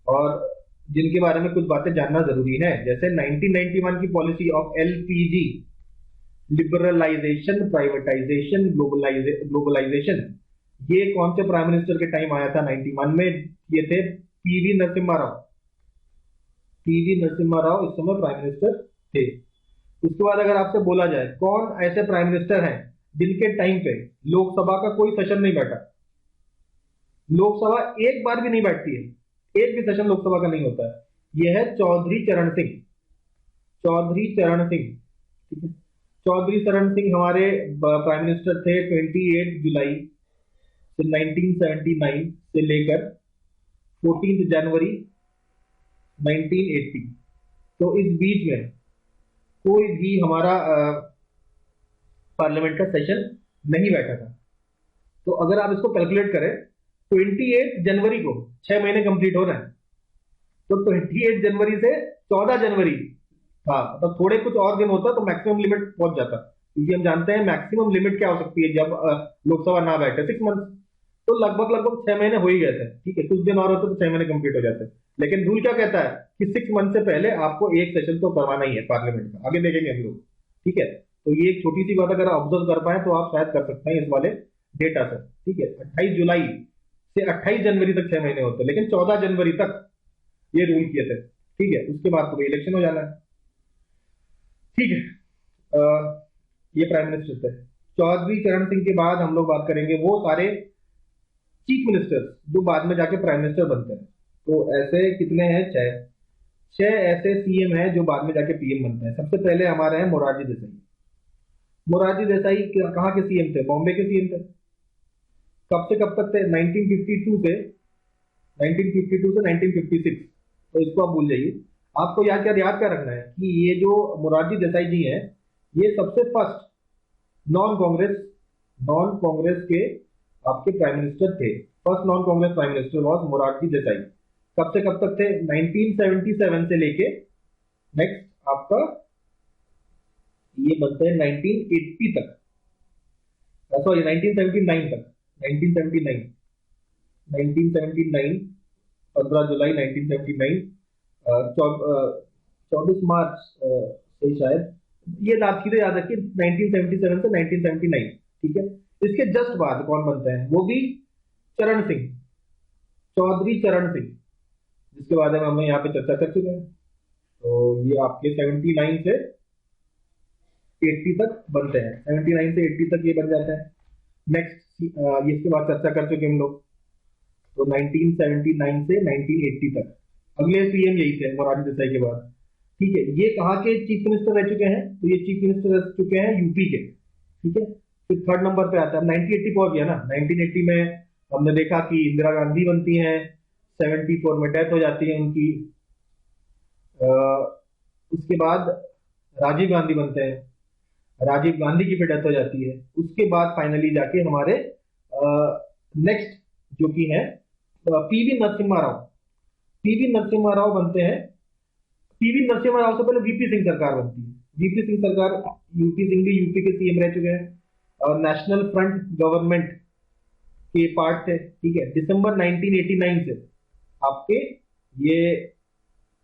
और जिनके बारे में कुछ बातें जानना जरूरी है। जैसे 1991 की policy of LPG, liberalisation, privatisation, globalisation, ये कौन से प्राइम मिनिस्टर के टाइम आया था 91 में? ये थे पीवी नरसिम्हा राव। पीवी नरसिम्हा राव इस समय प्राइम मिनिस्टर थे। उसके बाद अगर आपसे बोला जाए कौन ऐसे प्राइम मिनिस्टर हैं जिनके टाइम पे लोकसभा का कोई सेशन नहीं बैठा, लोकसभा एक बार भी नहीं बैठती है, एक भी सेशन लोकसभा का नहीं होता है, यह है चौधरी चरण सिंह। चौधरी चरण सिंह, ठीक है, चौधरी चरण सिंह हमारे प्राइम मिनिस्टर थे 28 जुलाई से 1979 से लेकर 14 जनवरी 1980। तो इस बीच में कोई भी हमारा पार्लियामेंट का सेशन नहीं बैठा था। तो अगर आप इसको कैलकुलेट करें, 28 जनवरी को 6 महीने कंप्लीट हो रहे हैं, तो 28 जनवरी से 14 जनवरी, हाँ तो थोड़े कुछ और दिन होता तो मैक्सिमम लिमिट पहुंच जाता, क्योंकि हम जानते हैं मैक्सिमम लिमिट क्या हो सकती है जब लोकसभा ना बैठे, 6 मंथ। तो लगभग 6 महीने हो ही गए थे। ठीक है, कुछ दिन और होते तो 6 महीने कंप्लीट हो जाते। लेकिन रूल क्या कहता है कि 6 मंथ से पहले आपको एक सेशन तो करवाना ही है पार्लियामेंट का। आगे देखेंगे हम लोग। ठीक है, तो ये एक छोटी सी बात अगर ऑब्जर्व कर पाए तो आप शायद कर सकते हैं इस वाले डेटा से। ठीक है, 28 जुलाई से 28 जनवरी तक 6 महीने होते हैं, लेकिन 14 जनवरी तक ये रूल किए थे। ठीक है, उसके बाद तो इलेक्शन हो जाना है। ठीक है, ये प्राइम मिनिस्टर थे। चौधरी चरण सिंह के बाद हम लोग बात करेंगे वो सारे चीफ मिनिस्टर जो बाद में जाके प्राइम मिनिस्टर बनते हैं। तो ऐसे कितने हैं? 6 ऐसे सीएम हैं जो बाद में जाके पीएम बनते हैं। सबसे पहले हमारे हैं मोरारजी देसाई। मोरारजी देसाई कहाँ के सीएम थे? बॉम्बे के सीएम थे। कब से कब तक थे? 1952 से 1956। तो इसको आप भूल जाइए। आपको याद क्या रखना है कि ये जो मोरारजी देसाई जी हैं, ये सबसे फर्स्ट नॉन कांग्रेस के आपके प्राइम मिनिस्टर थे। First non Congress prime minister was Morarji Desai. कब से कब तक थे? 1977 से लेके नेक्स्ट आपका ये बनते हैं 1980 तक, सॉरी 1979 तक। 1979 15 जुलाई 1979, 24 मार्च से शायद, ये सीधे याद रखिए 1977 से 1979। ठीक है, इसके जस्ट बाद कौन बनते हैं? वो भी चरण सिंह, चौधरी चरण सिंह, जिसके बारे में हम यहाँ पे चर्चा कर चुके हैं। तो ये आपके 79 से 80 तक बनते हैं। 79 से 80 तक ये बन जाता है। नेक्स्ट ये इसके बाद चर्चा कर चुके हम लोग। तो 1979 से 1980 तक अगले सीएम यही थे मोरारजी देसाई के बाद। ठीक है, ये कहाँ के चीफ मिनिस्टर रह चुके हैं? तो ये चीफ मिनिस्टर रह चुके हैं यूपी के। ठीक है, फिर थर्ड नंबर पे आता है। 1980 पहुंच गया ना। 1980 में हमने देखा कि इंदिरा गांधी बनती हैं, 74 में डेथ हो जाती है उनकी। उसके बाद राजीव गांधी बनते हैं, राजीव गांधी की भी डेथ हो जाती है। उसके बाद फाइनली जाके हमारे नेक्स्ट जो कि है पीवी नरसिम्हा राव। पीवी नरसिम्हा राव बनते हैं। पीवी नरसिम्हा राव से पहले वीपी सिंह सरकार बनती है। वीपी सिंह सरकार, यूपी सिंह भी यूपी के सीएम रह चुके हैं और नेशनल फ्रंट गवर्नमेंट के पार्ट थे। ठीक है, दिसंबर 1989 से आपके ये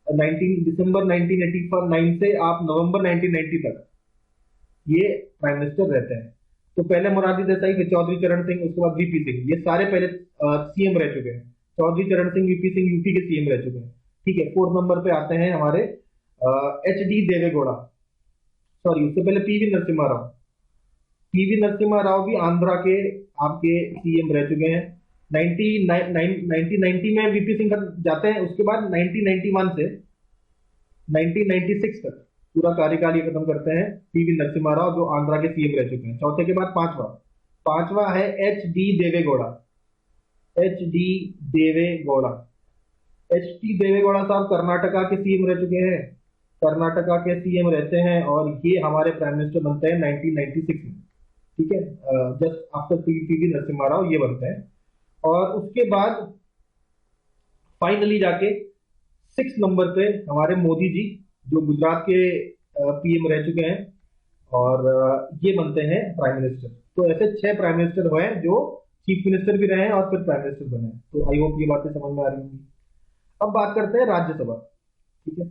दिसंबर 1989 से आप नवंबर 1990 तक ये प्राइम मिनिस्टर रहते हैं। तो पहले मोरारजी देसाई, फिर चौधरी चरण सिंह, उसके बाद वीपी सिंह, ये सारे पहले सीएम रह चुके हैं। चौधरी चरण सिंह, वीपी सिंह यूपी के सीएम रह चुके हैं। ठीक है, फोर्थ नंबर पे आते हैं हमारे एच.डी. देवेगौड़ा। सॉरी, उससे पहले पीवी नरसिम्हा राव। पीवी नरसिम्हा राव भी आंध्रा के आपके सीएम रह चुके हैं। 1990 में वीपी सिंह जाते हैं, उसके बाद 1991 से 1996 तक पूरा कार्यकाल ये खत्म करते हैं पीवी नरसिम्हा राव, जो आंध्रा के सीएम रह चुके हैं। चौथे के बाद पांचवा है H D Deve Gowda. H D Deve Gowda साहब कर्नाटका के सीएम रह चुके हैं, कर्नाटका के सीएम रहते हैं, और ये हमारे प्राइम मिनिस्टर बनते हैं 1996 में, ठीक है, just after PV Narasimha Rao ये बनते हैं। और उसके बाद फाइनली जाके 6 नंबर पे हमारे मोदी जी, जो गुजरात के पीएम रह चुके हैं, और ये बनते हैं प्राइम मिनिस्टर। तो ऐसे 6 प्राइम मिनिस्टर हुए हैं जो चीफ मिनिस्टर भी रहे हैं और फिर प्राइम मिनिस्टर बने। तो आई होप ये बातें समझ में आ रही होंगी। अब बात करते हैं राज्यसभा, ठीक है।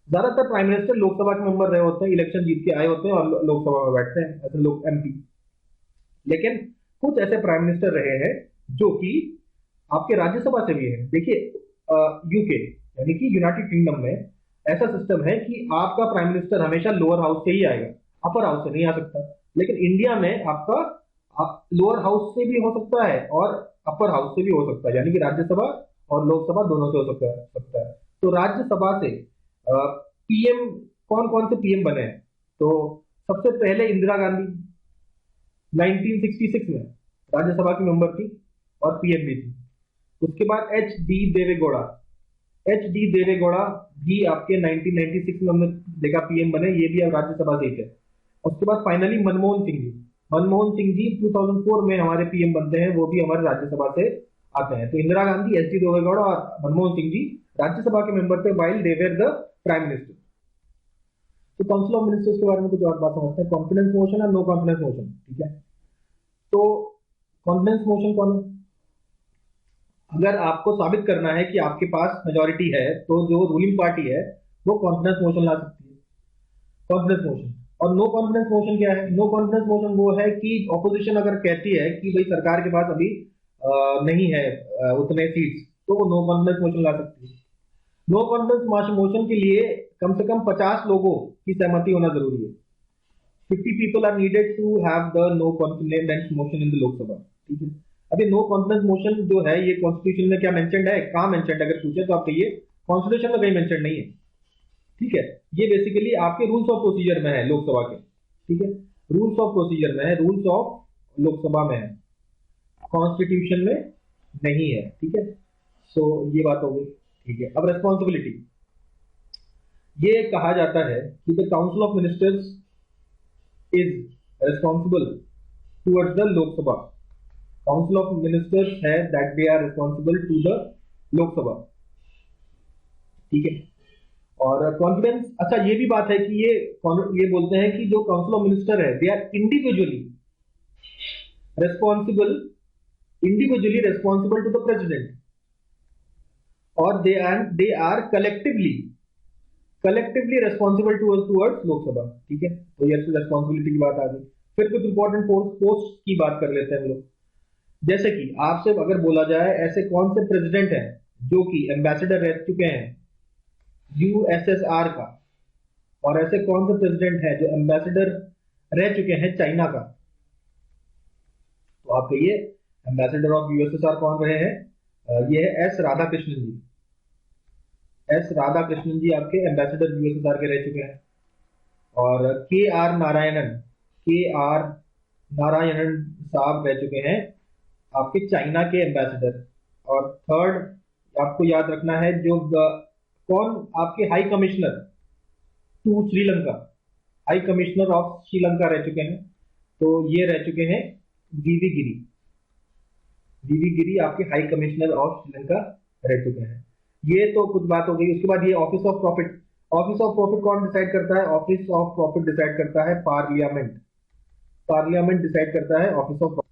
ज्यादातर प्राइम मिनिस्टर लोकसभा के मेंबर रहे होते हैं, इलेक्शन जीत के आए होते हैं और लोकसभा में बैठते हैं, ऐसे लोग एमपी। लेकिन कुछ ऐसे प्राइम मिनिस्टर रहे हैं जो कि आपके राज्यसभा से भी हैं। देखिए यूके यानी कि यूनाइटेड किंगडम में ऐसा सिस्टम है कि आपका प्राइम मिनिस्टर हमेशा लोअर हाउस से ही आएगा, अपर हाउस से नहीं आ सकता। लेकिन इंडिया में आपका लोअर हाउस से भी हो सकता है और अपर हाउस से भी हो सकता है, यानी कि राज्यसभा और लोकसभा दोनों से हो सकता है। तो राज्यसभा से पीएम कौन कौन से पीएम बने हैं? तो सबसे पहले इंदिरा गांधी 1966 में राज्यसभा की मेंबर थी और पीएम भी थी। उसके बाद एच डी देवेगौड़ा भी आपके 1996 में हमने देखा पीएम बने, ये भी अब राज्यसभा से थे। उसके बाद फाइनली मनमोहन सिंह जी 2004 में हमारे पीएम बनते हैं, वो भी हमारे राज्यसभा से आते हैं। तो इंदिरा गांधी, एच डी देवेगौड़ा और मनमोहन सिंह जी राज्यसभा के मेंबर थे while they were the prime minister. तो काउंसिल ऑफ मिनिस्टर्स के बारे में कुछ और बात समझते हैं। कॉन्फिडेंस मोशन और नो कॉन्फिडेंस मोशन, ठीक है। तो कॉन्फिडेंस मोशन कौन है? अगर आपको साबित करना है कि आपके पास मेजॉरिटी है, तो जो रूलिंग पार्टी है वो कॉन्फिडेंस मोशन ला सकती है, कॉन्फिडेंस मोशन। और नो कॉन्फिडेंस मोशन क्या है? नो कॉन्फिडेंस मोशन वो है कि ऑपोजिशन अगर कहती है कि भाई सरकार के पास अभी नहीं है उतने सीट्स, तो वो नो कॉन्फिडेंस मोशन ला सकती है। नो कॉन्फिडेंस मोशन के लिए कम से कम 50 लोगों की सहमति होना जरूरी है। 50 people are needed to have the no confidence motion in the Lok Sabha, ठीक है। अभी नो कॉन्फिडेंस मोशन जो है ये कॉन्स्टिट्यूशन में क्या मेंशन्ड है? कहां मेंशन्ड? अगर पूछे तो आप कहिए कॉन्स्टिट्यूशन में कहीं मेंशन नहीं है, ठीक है। ये बेसिकली आपके रूल्स ऑफ प्रोसीजर में है लोकसभा के, ठीक है। रूल्स ऑफ प्रोसीजर में है, रूल्स ऑफ लोकसभा में है, कॉन्स्टिट्यूशन में नहीं है, ठीक है। सो ये बात हो गई, ठीक है। अब रेस्पॉन्सिबिलिटी, ये कहा जाता है कि the council of ministers is responsible towards the Lok Sabha. Council of ministers है that they are responsible to the Lok Sabha, ठीक है। और कॉन्फिडेंस, अच्छा ये भी बात है कि ये बोलते हैं कि जो काउंसिल ऑफ मिनिस्टर है they are individually responsible to the president, और they are collectively responsible towards Lok Sabha, ठीक है। तो ये रिस्पॉन्सिबिलिटी की बात आ गई। फिर कुछ इंपॉर्टेंट पोस्ट की बात कर लेते हैं हम लोग। जैसे कि आपसे अगर बोला जाए ऐसे कौन से प्रेसिडेंट हैं जो कि एम्बेसडर रह चुके हैं यूएसएसआर का, और ऐसे कौन से प्रेसिडेंट हैं जो एम्बेसडर रह चुके हैं चाइना का? तो आप कहिए एम्बेसडर ऑफ यूएसएसआर कौन रहे हैं? ये है एस राधाकृष्णन जी। एस राधाकृष्णन जी आपके एम्बेसडर यूएसएसआर के रह चुके हैं। और के आर नारायणन साहब रह चुके हैं आपके चाइना के एम्बेसडर। और थर्ड आपको याद रखना है जो कौन आपके high commissioner to Sri Lanka, high commissioner of Sri Lanka रह चुके हैं, तो ये रह चुके हैं वीवी गिरी आपके हाई कमिश्नर ऑफ श्रीलंका रह चुके हैं। ये तो कुछ बात हो गई। उसके बाद ये ऑफिस ऑफ प्रॉफिट कौन डिसाइड करता है? ऑफिस ऑफ प्रॉफिट डिसाइड करता है पार्लियामेंट डिसाइड करता है ऑफिस ऑफ प्रॉफिट।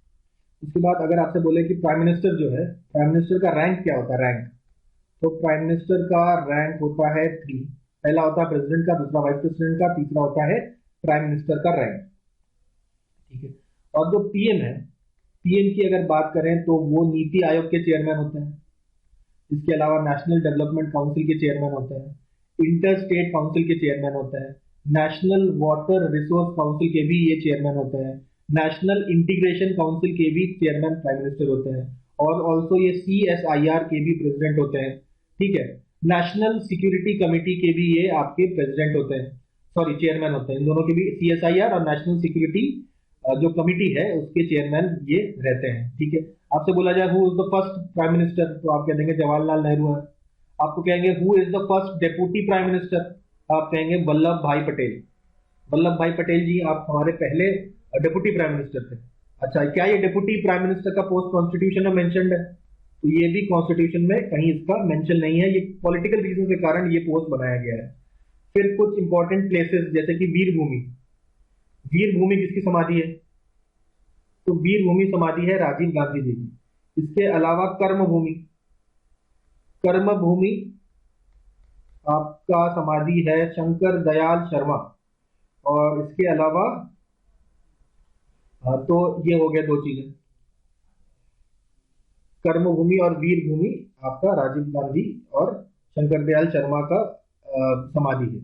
उसके बाद अगर आपसे बोले कि प्राइम मिनिस्टर जो है, प्राइम मिनिस्टर का रैंक क्या होता है? रैंक, तो प्राइम मिनिस्टर का रैंक होता है 3। पहला होता है प्रेसिडेंट का, दूसरा वाइस प्रेसिडेंट का, तीसरा होता है प्राइम मिनिस्टर का रैंक, ठीक है। और जो पीएम है, पीएम की अगर बात करें तो वो नीति आयोग के चेयरमैन होते हैं। इसके अलावा नेशनल डेवलपमेंट काउंसिल के चेयरमैन होते हैं, इंटर स्टेट काउंसिल के चेयरमैन होते हैं, नेशनल वाटर रिसोर्स काउंसिल के भी ये चेयरमैन होते हैं, नेशनल इंटीग्रेशन काउंसिल के भी चेयरमैन प्राइम मिनिस्टर होते हैं, और ऑल्सो ये CSIR के भी प्रेसिडेंट होते हैं, ठीक है। नेशनल सिक्योरिटी कमेटी के भी ये आपके प्रेसिडेंट होते हैं, सॉरी चेयरमैन होते हैं, इन दोनों के भी, CSIR और नेशनल सिक्योरिटी जो कमिटी है उसके चेयरमैन ये रहते हैं, ठीक है। आपसे बोला जाए who is the first prime minister, तो आप कह देंगे जवाहरलाल नेहरू है। आपको कहेंगे who is the first deputy prime minister, आप कहेंगे वल्लभ भाई पटेल। वल्लभ भाई पटेल जी आप हमारे पहले डेप्यूटी प्राइम मिनिस्टर थे। अच्छा, क्या ये डेप्यूटी प्राइम मिनिस्टर का पोस्ट कॉन्स्टिट्यूशन में मेंशन्ड है? तो ये भी कॉन्स्टिट्यूशन में कहीं इसका मेंशन नहीं है, ये पॉलिटिकल रीजन के कारण ये पोस्ट बनाया गया है। फिर कुछ इंपॉर्टेंट प्लेसेस जैसे कि वीर भूमि। वीर भूमि किसकी समाधि है? तो वीर भूमि समाधि है राजीव गांधी जी की। इसके अलावा कर्म भूमि, कर्म भूमि आपका समाधि है शंकर दयाल शर्मा। और इसके अलावा तो ये हो गया दो चीजें, कर्म भूमि और वीर भूमि आपका राजीव गांधी और शंकर दयाल शर्मा का समाधि है।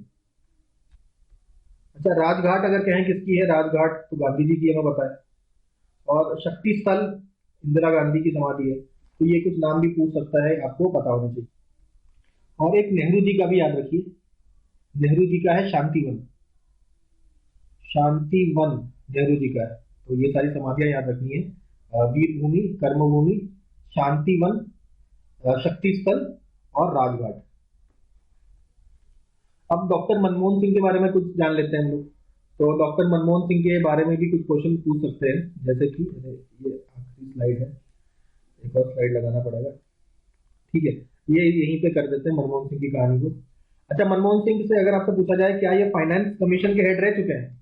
अच्छा, राजघाट अगर कहें किसकी है, राजघाट तो गांधी जी की है, मैं बताया। और शक्ति स्थल इंदिरा गांधी की समाधि है। तो ये कुछ नाम भी पूछ सकता है, आपको पता होना चाहिए। और एक नेहरू जी का भी याद रखिए, नेहरू जी का है शांतिवन। शांतिवन नेहरू जी का है। तो ये सारी समाधियां याद रखनी है, वीर भूमि, कर्मभूमि, शांतिवन, शक्ति स्थल और राजघाट। अब डॉक्टर मनमोहन सिंह के बारे में कुछ जान लेते हैं हम लोग। तो डॉक्टर मनमोहन सिंह के बारे में भी कुछ क्वेश्चन पूछ सकते हैं, जैसे कि ये आखिरी स्लाइड है, एक और स्लाइड लगाना पड़ेगा, ठीक है। ये यहीं पे कर देते हैं मनमोहन सिंह की कहानी को। अच्छा, मनमोहन सिंह से अगर आपसे पूछा जाए क्या ये फाइनेंस कमीशन के हेड रह चुके हैं?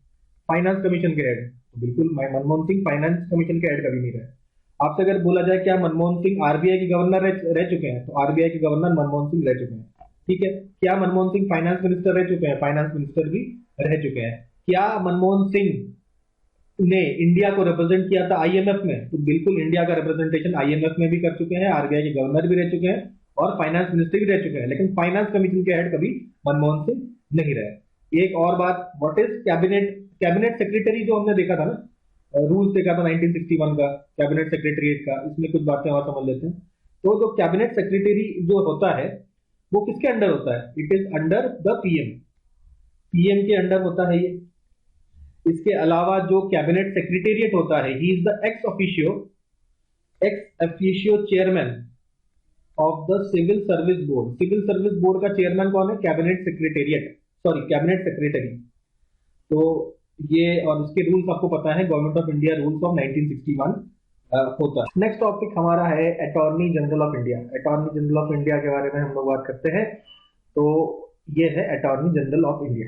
फाइनेंस कमीशन के हेड, तो बिल्कुल मनमोहन सिंह फाइनेंस कमीशन के हेड कभी नहीं रहे। आपसे अगर बोला जाए क्या मनमोहन सिंह आरबीआई के गवर्नर रह चुके हैं, तो आरबीआई के गवर्नर मनमोहन सिंह रह चुके हैं, ठीक है। क्या मनमोहन सिंह फाइनेंस मिनिस्टर रह चुके हैं? फाइनेंस मिनिस्टर भी रह चुके हैं। क्या मनमोहन सिंह ने इंडिया को रिप्रेजेंट किया था आईएमएफ में? तो बिल्कुल इंडिया का रिप्रेजेंटेशन आईएमएफ में भी कर चुके हैं, आरबीआई के गवर्नर भी रह चुके हैं और फाइनेंस मिनिस्टर भी रह चुके हैं, लेकिन फाइनेंस कमीशन के हेड कभी मनमोहन सिंह नहीं रहे। एक और बात, what is cabinet? Cabinet secretary जो हमने देखा था ना, रूल्स देखा था 1961 का कैबिनेट सेक्रेटरीट का, इसमें कुछ बातें और समझ लेते हैं। तो जो कैबिनेट सेक्रेटरी जो होता है वो किसके अंडर होता है? It is under the PM. PM के अंडर होता है ये। इसके अलावा जो कैबिनेट सेक्रेटेरिएट होता है, he is the ex officio chairman of the civil service board. Civil service board का चेयरमैन कौन है? Cabinet secretariat, sorry cabinet secretary. तो ये, और इसके रूल्स आपको पता है, government of India rules of 1961 होता है। नेक्स्ट टॉपिक हमारा है attorney general of India. Attorney general of India के बारे में हम लोग बात करते हैं। तो ये है attorney general of India.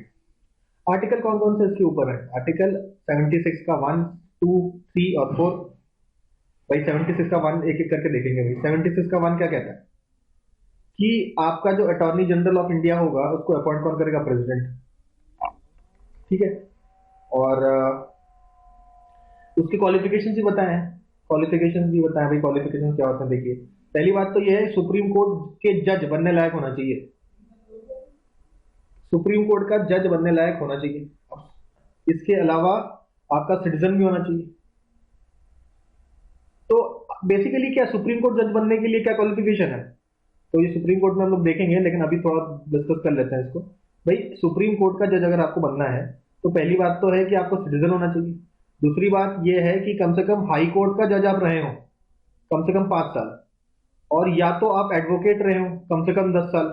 Article कौन कौन से इसके ऊपर है? आर्टिकल 76 का 1, 2, 3 और 4। भाई 76 का 1 एक एक करके देखेंगे। भाई 76 का 1 क्या कहता है कि आपका जो अटॉर्नी जनरल ऑफ इंडिया होगा उसको अपॉइंट कौन करेगा? प्रेसिडेंट, ठीक है। और उसकी क्वालिफिकेशन भी बताएं, क्वालिफिकेशन भी बताएं। भाई क्वालिफिकेशन क्या होता है? देखिए, पहली बात तो यह है सुप्रीम कोर्ट के जज बनने लायक होना चाहिए। सुप्रीम कोर्ट का जज बनने लायक होना चाहिए। इसके अलावा आपका सिटीजन भी होना चाहिए। तो बेसिकली क्या सुप्रीम कोर्ट जज बनने के लिए क्या क्वालिफिकेशन है? तो ये सुप्रीम कोर्ट में हम लोग देखेंगे, लेकिन अभी थोड़ा डिस्कस कर लेते हैं इसको। भाई सुप्रीम कोर्ट का जज अगर आपको बनना है तो पहली बात तो है कि आपको सिटीजन होना चाहिए। दूसरी बात यह है कि कम से कम हाई कोर्ट का जज आप रहे हो कम से कम 5 साल, और या तो आप एडवोकेट रहे हो कम से कम 10 साल,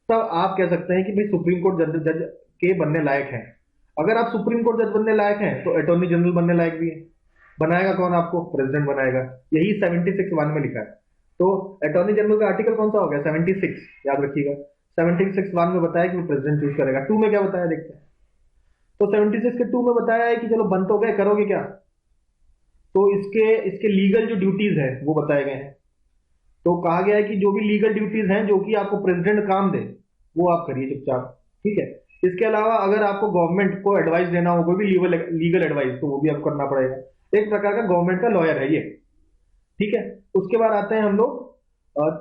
तब आप कह सकते हैं कि भाई सुप्रीम कोर्ट जज के बनने लायक हैं। अगर आप सुप्रीम कोर्ट जज बनने लायक हैं तो अटॉर्नी जनरल बनने लायक भी है। बनाएगा कौन आपको? प्रेसिडेंट बनाएगा। यही 76(1) में लिखा है। तो अटॉर्नी जनरल का आर्टिकल कौन सा हो गया? 76, याद रखिएगा। 76(1) में बताया कि प्रेसिडेंट चूज करेगा। 2 में क्या बताया देखते हैं। तो 76 के 2 में बताया है कि चलो बन तो गए, करोगे क्या? तो इसके लीगल जो ड्यूटीज है वो बताए गए हैं। तो कहा गया है कि जो भी लीगल ड्यूटीज हैं जो कि आपको प्रेसिडेंट काम दे वो आप करिए चुपचाप, ठीक है। इसके अलावा अगर आपको गवर्नमेंट को एडवाइस देना हो, कोई भी लीगल एडवाइस, तो वो भी आपको करना पड़ेगा। एक प्रकार का गवर्नमेंट का लॉयर है ये, ठीक है। उसके बाद आते हैं हम लोग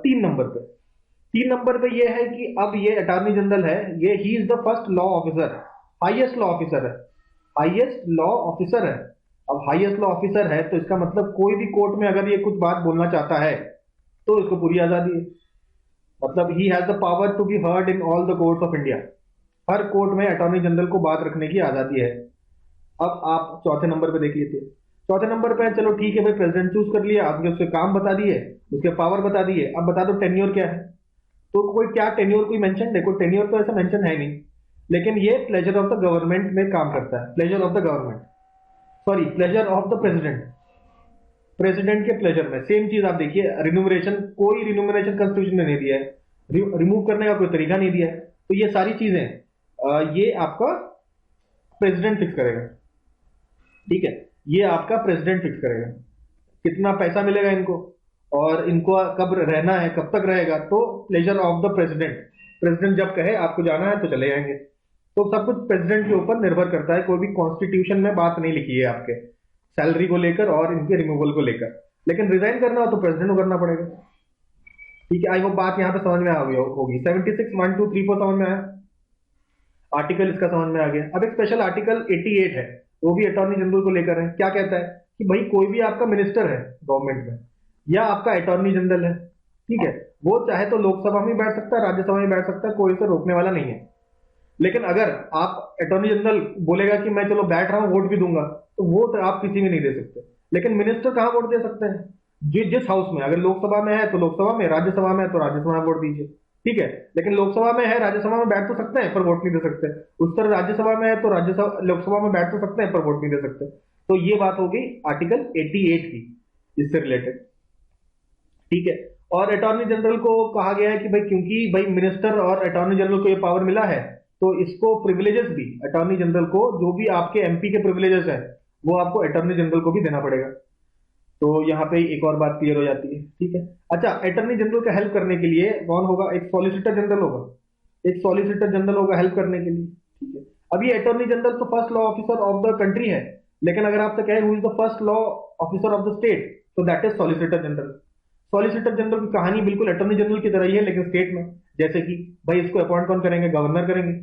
3 नंबर पे। 3 नंबर पे ये है कि अब ये अटॉर्नी जनरल है, ये ही is the first law officer, highest law officer है, हाईएस्ट लॉ ऑफिसर है अब हाईएस्ट लॉ ऑफिसर है तो इसका मतलब कोई भी कोर्ट में अगर ये कुछ बात बोलना चाहता है तो इसको पूरी आजादी है। मतलब he has the power to be heard in all the courts of India. हर कोर्ट में अटॉर्नी जनरल को बात रखने की आजादी है। अब आप चौथे नंबर पे देख लेते हैं। चौथे नंबर पे चलो ठीक है भाई, प्रेसिडेंट चूज कर लिया आपने, उसके काम बता दिए, उसके पावर बता दिए, अब बता दो टेन्योर क्या है। तो कोई क्या टेन्योर कोई मेंशन, देखो टेन्योर तो ऐसा मेंशन है नहीं, लेकिन ये प्लेजर ऑफ द गवर्नमेंट में काम करता है। Pleasure of the government, sorry pleasure of the president, president के प्लेजर में। सेम चीज आप देखिए, रिन्यूमरेशन, कोई रिन्यूमरेशन कॉन्स्टिट्यूशन ने नहीं दिया है, रिमूव करने का कोई तरीका नहीं दिया है। तो ये सारी चीजें ये आपका प्रेसिडेंट फिक्स करेगा। ठीक है, ये आपका प्रेसिडेंट फिक्स करेगा कितना पैसा मिलेगा इनको और इनको कब रहना है, कब तक रहेगा, तो pleasure of the president. President जब कहे आपको जाना है तो चले जाएंगे। तो सब कुछ प्रेसिडेंट के ऊपर निर्भर करता है। कोई भी कॉन्स्टिट्यूशन में बात नहीं लिखी है आपके सैलरी को लेकर और इनके रिमूवल को लेकर, लेकिन रिजाइन करना हो तो प्रेसिडेंट को करना पड़ेगा। ठीक है, आई वो बात यहाँ पे समझ में आ गई होगी। 76 1 2 3 4 समझ में आया, आर्टिकल इसका समझ में आ गया। अब एक स्पेशल आर्टिकल 88 है, वो भी अटॉर्नी जनरल को लेकर है। क्या कहता है कि भाई कोई भी आपका मिनिस्टर है गवर्नमेंट में या आपका अटॉर्नी जनरल है, ठीक है, वो चाहे तो लोकसभा में बैठ सकता है, राज्यसभा में बैठ सकता है, कोई उसे रोकने वाला नहीं है। लेकिन अगर आप अटॉर्नी जनरल बोलेगा कि मैं चलो बैठ रहा हूं, वोट भी दूंगा, तो वोट आप किसी में नहीं दे सकते। लेकिन मिनिस्टर कहां वोट दे सकते हैं? जिस हाउस में, अगर लोकसभा में है तो लोकसभा में, राज्यसभा में है तो राज्यसभा में वोट दीजिए। ठीक है, लेकिन लोकसभा में है, राज्यसभा में बैठ तो सकते हैं पर वोट नहीं दे सकते। उस तरह राज्यसभा में है तो राज्यसभा लोकसभा में बैठ तो सकते हैं पर वोट नहीं दे सकते। तो ये बात हो गई आर्टिकल 88 की, इससे रिलेटेड। ठीक है, और अटॉर्नी जनरल को कहा गया है कि भाई क्योंकि भाई मिनिस्टर और अटॉर्नी जनरल को ये पावर मिला है, तो इसको प्रिविलेजेस भी, अटॉर्नी जनरल को जो भी आपके एमपी के प्रिविलेजेस है वो आपको अटॉर्नी जनरल को भी देना पड़ेगा। तो यहाँ पे एक और बात क्लियर हो जाती है। ठीक है, अच्छा, अटॉर्नी जनरल का हेल्प करने के लिए कौन होगा? एक सॉलिसिटर जनरल होगा, एक सॉलिसिटर जनरल होगा हेल्प करने के लिए। ठीक है, अब ये अटॉर्नी जनरल तो first law officer of the country है, लेकिन अगर आपसे कहे who is the first law officer of the state, तो that is solicitor general. Solicitor general की कहानी बिल्कुल अटॉर्नी जनरल की तरह ही है, लेकिन स्टेट में। जैसे कि भाई इसको अपॉइंट कौन करेंगे? गवर्नर करेंगे।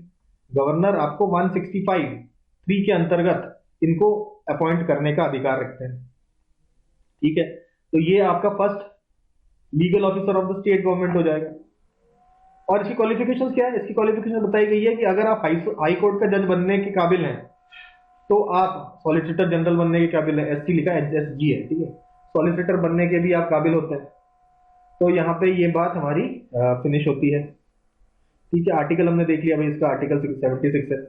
गवर्नर आपको 165(3) के अंतर्गत इनको अपॉइंट करने का अधिकार रखते हैं। ठीक है, तो ये आपका first legal officer of the state government हो जाएगा। और इसकी क्वालिफिकेशन क्या है? इसकी क्वालिफिकेशन बताई गई है कि अगर आप हाई कोर्ट का जज बनने के काबिल हैं तो आप सॉलिसिटर जनरल बनने के काबिल है। एससी लिखा है, एसजी है। ठीक है, सॉलिसिटर बनने के भी आप काबिल होते हैं। तो यहाँ पे ये बात हमारी फिनिश होती है। ठीक है, आर्टिकल हमने देख लिया भाई, इसका आर्टिकल 76 है।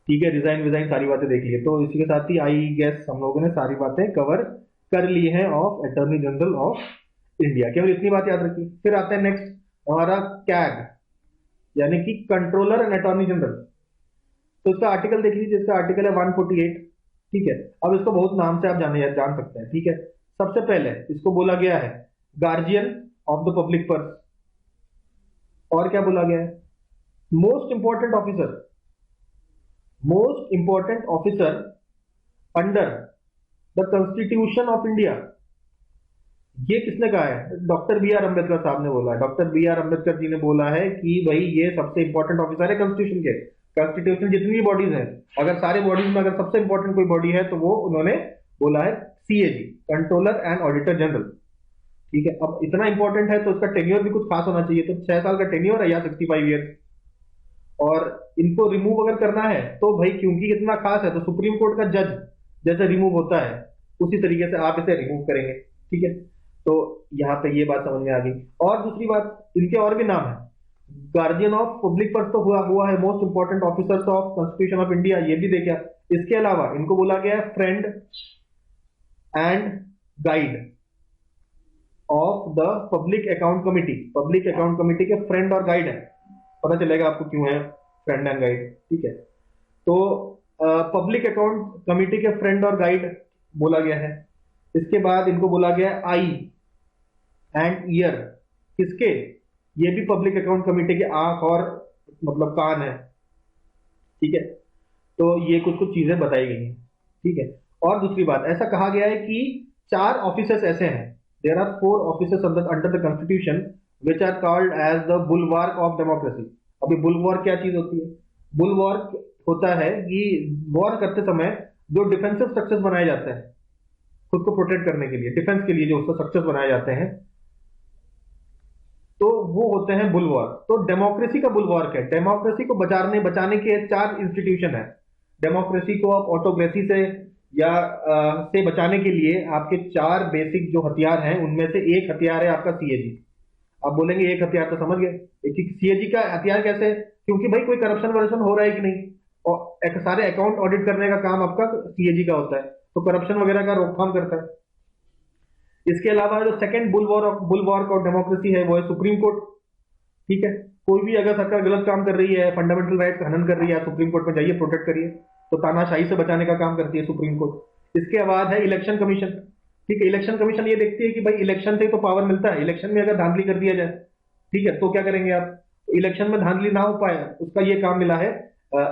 ठीक है, डिजाइन विजाइन सारी बातें देख लिए। तो इसी के साथ ही आई गेस हम लोगों ने सारी बातें कवर कर ली हैं of attorney general of India. केवल इतनी बात याद रखिए। फिर आता है नेक्स्ट हमारा कैग, यानी कि कंट्रोलर एंड अटॉर्नी जनरल। तो इसका आर्टिकल देख लीजिए, इसका आर्टिकल है 148। ठीक है, अब इसको बहुत नाम से आप जान सकते हैं। ठीक है, सबसे पहले इसको बोला गया है guardian of the public purse. और क्या बोला गया है? Most important officer, most important officer under the constitution of India. ये किसने कहा है? डॉक्टर बी आर अम्बेडकर साहब ने बोला है। Doctor B are Ambedkar ji ने बोला है कि भाई ये सबसे इंपॉर्टेंट ऑफिसर है कॉन्स्टिट्यूशन के। कॉन्स्टिट्यूशन जितनी भी बॉडीज हैं, अगर सारे बॉडीज में अगर सबसे इंपॉर्टेंट कोई बॉडी है तो वो उन्होंने बोला है CAG, controller and auditor general. ठीक है, अब इतना इंपॉर्टेंट है तो उसका टेन्योर भी कुछ खास होना चाहिए। तो 6 साल का टेन्योर है या 65 ईयर। और इनको रिमूव अगर करना है तो भाई क्योंकि इतना खास है तो सुप्रीम कोर्ट का जज जैसे रिमूव होता है उसी तरीके से आप इसे रिमूव करेंगे। ठीक है, तो यहाँ पे ये बात समझ में आ गई। और दूसरी बात, इनके और भी नाम है। गार्जियन ऑफ पब्लिक पर्स तो हुआ है, most important officers of constitution of India, ये भी देखा। इसके अलावा इनको बोला गया है friend and guide of the public account committee. Public account committee के फ्रेंड और गाइड है, पता चलेगा आपको क्यों है फ्रेंड एंड गाइड। ठीक है, तो पब्लिक अकाउंट कमिटी के फ्रेंड और गाइड बोला गया है। इसके बाद इनको बोला गया है आई एंड ईयर। किसके? ये भी पब्लिक अकाउंट कमिटी के आंख और मतलब कान है। ठीक है, तो ये कुछ कुछ चीजें बताई गई हैं। ठीक है, और दूसरी बात, ऐसा कहा गया है कि 4 ऑफिसर्स ऐसे हैं, there are 4 officers under the constitution which are called as the bulwark of democracy. अभी बुलवार्क क्या चीज होती है? बुलवार्क होता है कि वॉर करते समय जो डिफेंसिव स्ट्रक्चर्स बनाए जाते हैं खुद को प्रोटेक्ट करने के लिए, डिफेंस के लिए जो स्ट्रक्चर्स बनाए जाते हैं, तो वो होते हैं बुलवार। तो डेमोक्रेसी का बुलवार क्या है? डेमोक्रेसी को बचाने के चार इंस्टीट्यूशन है। डेमोक्रेसी को आप ऑटोक्रेसी से या से बचाने के लिए आपके चार बेसिक जो हथियार हैं, उनमें से एक हथियार है आपका सीएजी। आप बोलेंगे एक हथियार तो समझ गए, सीएजी का हथियार कैसे? क्योंकि भाई कोई करप्शन वरप्शन हो रहा है कि नहीं, और सारे अकाउंट ऑडिट करने का काम आपका सीएजी का होता है, तो करप्शन वगैरह का रोकथाम करता है। इसके अलावा जो सेकंड बुलवॉर्क ऑफ डेमोक्रेसी है वो है सुप्रीम कोर्ट। ठीक है, कोई भी अगर सरकार गलत काम कर रही है, फंडामेंटल राइट का हनन कर रही है, सुप्रीम कोर्ट में जाइए, प्रोटेक्ट करिए। तो तानाशाही से बचाने का काम करती है सुप्रीम कोर्ट। इसके बाद है इलेक्शन कमीशन। ठीक है, इलेक्शन कमीशन ये देखती है कि भाई इलेक्शन से तो पावर मिलता है, इलेक्शन में अगर धांधली कर दिया जाए, ठीक है, तो क्या करेंगे आप? इलेक्शन में धांधली ना हो पाए, उसका ये काम मिला है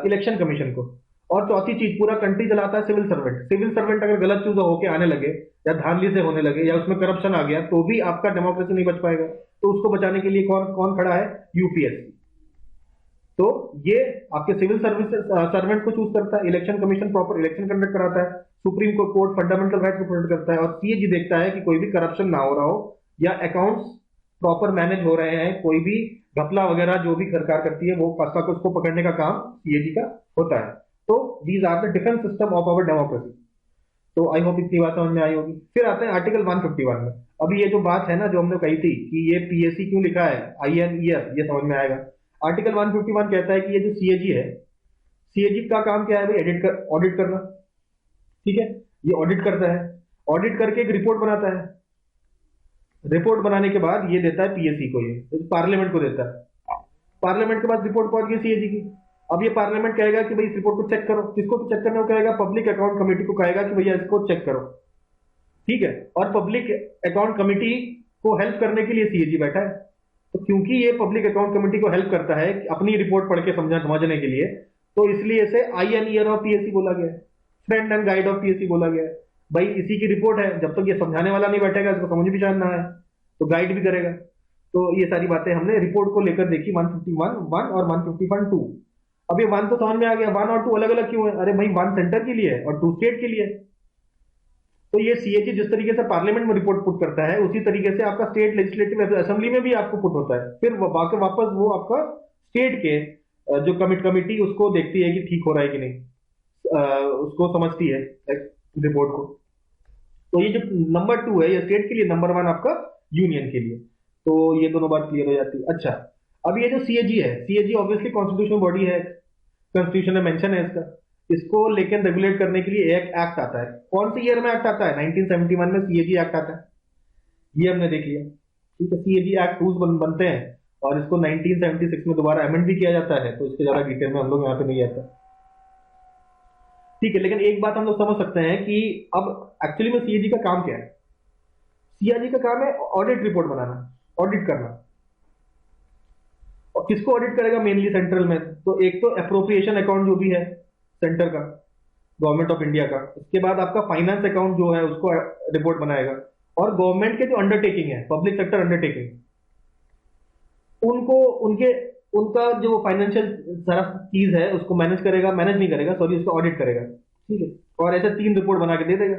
इलेक्शन कमीशन को। और चौथी चीज, पूरा कंट्री चलाता है सिविल सर्वेंट। सिविल सर्वेंट अगर गलत चीज होके आने लगे या धांधली से होने लगे या उसमें करप्शन आ गया, तो भी आपका डेमोक्रेसी नहीं बच पाएगा। तो उसको बचाने के लिए कौन कौन खड़ा है? यूपीएससी। तो ये आपके सिविल सर्विस सर्वेंट को चूज करता है, election commission proper election conduct कराता है, सुप्रीम कोर्ट फंडामेंटल राइट को प्रोटेक्ट करता है, और सीएजी देखता है कि कोई भी करप्शन ना हो रहा हो या अकाउंट्स प्रॉपर मैनेज हो रहे हैं, कोई भी घपला वगैरह जो भी सरकार करती है वो उसको पकड़ने का काम सीएजी का होता है। तो these are the defence system of our democracy. तो आई होप इतनी बात समझ में आई होगी। फिर आते हैं आर्टिकल 151 में। अभी ये जो बात है ना, जो हमने कही थी कि ये पीएससी क्यों लिखा है, INER, ये समझ में आएगा। आर्टिकल 151 कहता है कि ये जो सीएजी है, सीएजी का काम क्या है भाई? ऑडिट करना। ठीक है, ये ऑडिट करता है, ऑडिट करके एक रिपोर्ट बनाता है, रिपोर्ट बनाने के बाद ये देता है पीएससी को, ये पार्लियामेंट को देता है। पार्लियामेंट के पास रिपोर्ट पहुंच गई सीएजी की। अब ये पार्लियामेंट कहेगा कि भाई इस रिपोर्ट को चेक करो। किसको चेक करने को कहेगा? पब्लिक अकाउंट कमेटी को कहेगा कि भैया इसको चेक करो। ठीक है, और पब्लिक अकाउंट कमेटी को हेल्प करने के लिए सीएजी बैठा है। तो क्योंकि ये पब्लिक अकाउंट कमेटी को हेल्प करता है अपनी रिपोर्ट पढ़ के समझने के लिए, तो इसलिए इसे INER ऑफ पीएससी बोला गया है, friend and guide of PSC बोला गया है। भाई इसी की रिपोर्ट है, जब तक ये समझाने वाला नहीं बैठेगा, इसको समझ भी जानना है, तो गाइड भी करेगा। तो ये सारी बातें हमने रिपोर्ट को लेकर देखी, 151(1) और 151(2). अब ये 1 तो समझ में आ गया, 1 और 2 अलग अलग क्यों है? अरे भाई 1 सेंटर के लिए है और 2 स्टेट के लिए है। तो ये सीएजी जिस तरीके से पार्लियामेंट में रिपोर्ट पुट करता है, उसी तरीके से आपका स्टेट लेजिस्लेटिव असेंबली में भी आपको पुट होता है। फिर वापस वो आपका स्टेट के जो कमिटी उसको देखती है कि ठीक हो रहा है कि नहीं, उसको समझती है रिपोर्ट को। तो ये जो नंबर 2 है, ये स्टेट के लिए, नंबर 1 आपका यूनियन के लिए। तो ये दोनों बात क्लियर हो जाती है। अच्छा, अब ये जो सीएजी है, सीएजी ऑब्वियसली कॉन्स्टिट्यूशनल बॉडी है, कॉन्स्टिट्यूशन में मेंशन है इसका। इसको लेकर रेगुलेट करने के लिए एक एक्ट आता है। कौन सी ईयर में एक्ट आता है? 1971 में सीएजी एक्ट आता है, ये हमने देख लिया। ठीक है, सीएजी एक्ट रूल्स बनते हैं और इसको 1976 में दोबारा अमेंड भी किया जाता है, तो इसके ज्यादा डिटेल में हम लोग यहाँ पे नहीं जाते। ठीक है, लेकिन एक बात हम लोग समझ सकते हैं कि अब एक्चुअली में सीएजी का काम क्या है। सीएजी का काम है ऑडिट रिपोर्ट बनाना, ऑडिट करना। और किसको ऑडिट करेगा? मेनली सेंट्रल में। तो एक तो अप्रोप्रिएशन अकाउंट जो भी है सेंटर का, गवर्नमेंट ऑफ इंडिया का, उसके बाद आपका फाइनेंस अकाउंट जो है उसको रिपोर्ट बनाएगा, और गवर्नमेंट के जो अंडरटेकिंग है, पब्लिक सेक्टर अंडरटेकिंग, उनका जो फाइनेंशियल सारा चीज है उसको मैनेज नहीं करेगा, सॉरी, उसको ऑडिट करेगा। ठीक है, और ऐसे 3 रिपोर्ट बना के दे देगा।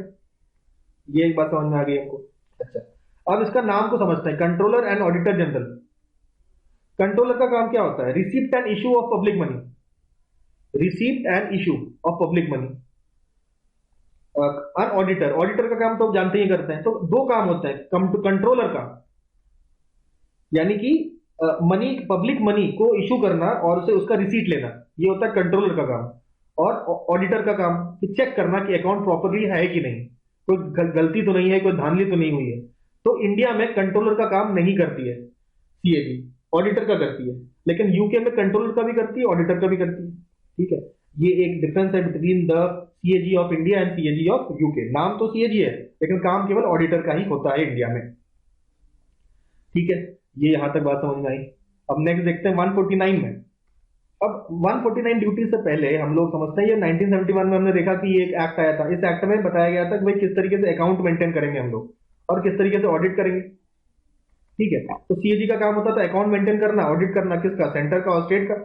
ये एक बात समझ में आ गई हमको। अच्छा, अब इसका नाम को समझते हैं, controller and auditor general. Controller का काम क्या होता है? Receipt and issue of public money, receipt and issue of public money. Auditor का काम तो आप जानते ही करते हैं। तो 2 काम होते हैं कंट्रोलर का, यानी कि मनी, पब्लिक मनी को इशू करना और उसे उसका रिसीट लेना, ये होता है कंट्रोलर का काम। और ऑडिटर का काम कि चेक करना कि अकाउंट प्रॉपरली है कि नहीं, कोई गलती तो नहीं है, कोई धांधली तो नहीं हुई है। तो इंडिया में कंट्रोलर का काम नहीं करती है सीएजी, ऑडिटर का करती है। लेकिन यूके में कंट्रोलर का भी करती है, ऑडिटर का भी करती है। ठीक है, ये एक डिफरेंस है between the CAG of India and CAG of UK. नाम तो सीएजी है, लेकिन काम केवल ऑडिटर का ही होता है इंडिया में। ठीक है, ये यहां तक बात समझ में आई। अब नेक्स्ट देखते हैं 149 में। अब 149 ड्यूटी से पहले हम लोग समझते हैं, ये 1971 में हमने देखा कि ये एक एक्ट आया था। इस एक्ट में बताया गया था कि भाई किस तरीके से अकाउंट मेंटेन करेंगे हम लोग और किस तरीके से ऑडिट करेंगे। ठीक है, तो सीएजी का काम होता था अकाउंट मेंटेन करना, ऑडिट करना, किसका? सेंटर का और स्टेट का।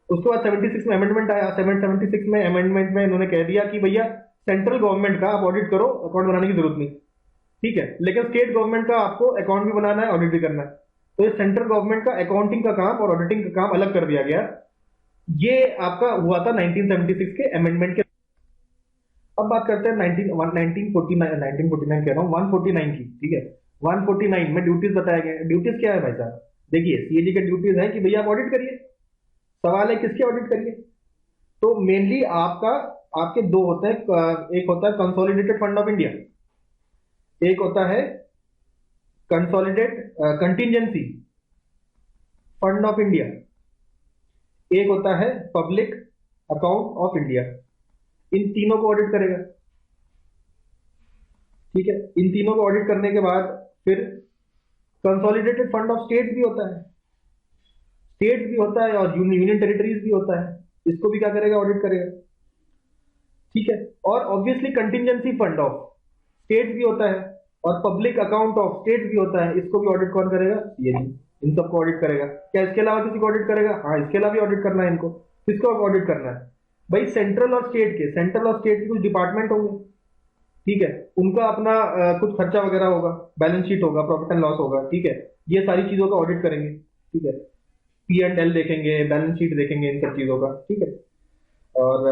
उसके बाद 76 में अमेंडमेंट आया। 76 में अमेंडमेंट में इन्होंने कह दिया कि भैया सेंट्रल गवर्नमेंट का आप ऑडिट करो, अकाउंट बनाने की जरूरत नहीं, ठीक है। लेकिन स्टेट गवर्नमेंट का आपको अकाउंट भी बनाना है, ऑडिट भी करना है। तो ये सेंट्रल गवर्नमेंट का अकाउंटिंग का काम और ऑडिटिंग का काम अलग कर दिया गया। ये आपका हुआ था 1976 के अमेंडमेंट के। अब बात करते हैं 1949 कह रहा हूँ, 149 की, ठीक है। 149 में ड्यूटीज बताए गए। ड्यूटीज क्या है भाई साहब? देखिए, सीएजी के ड्यूटीज है कि भैया आप ऑडिट करिए। सवाल है किसके ऑडिट करिए? तो मेनली आपका, आपके दो होते हैं, एक होता है कंसोलिडेटेड फंड ऑफ इंडिया, एक होता है consolidate contingency fund of India, एक होता है पब्लिक अकाउंट ऑफ इंडिया। इन तीनों को ऑडिट करेगा, ठीक है। इन तीनों को ऑडिट करने के बाद फिर कंसोलिडेटेड फंड ऑफ स्टेट भी होता है, स्टेट भी होता है और यूनियन टेरिटरीज भी होता है, इसको भी क्या करेगा? ऑडिट करेगा, ठीक है। और obviously contingency fund of state भी होता है और पब्लिक अकाउंट ऑफ स्टेट भी होता है, इसको भी ऑडिट कौन करेगा? ये नहीं, इन सबको ऑडिट करेगा। क्या इसके अलावा किसी को ऑडिट करेगा? हाँ, इसके अलावा भी ऑडिट करना है इनको। किसको ऑडिट करना है भाई? सेंट्रल और स्टेट के, सेंट्रल और स्टेट के कुछ डिपार्टमेंट होंगे, ठीक है, उनका अपना कुछ खर्चा वगैरह होगा, बैलेंस शीट होगा, प्रॉफिट एंड लॉस होगा, ठीक है। ये सारी चीजों का ऑडिट करेंगे, ठीक है। पी एंड एल देखेंगे, बैलेंस शीट देखेंगे, इन सब चीजों का, ठीक है। और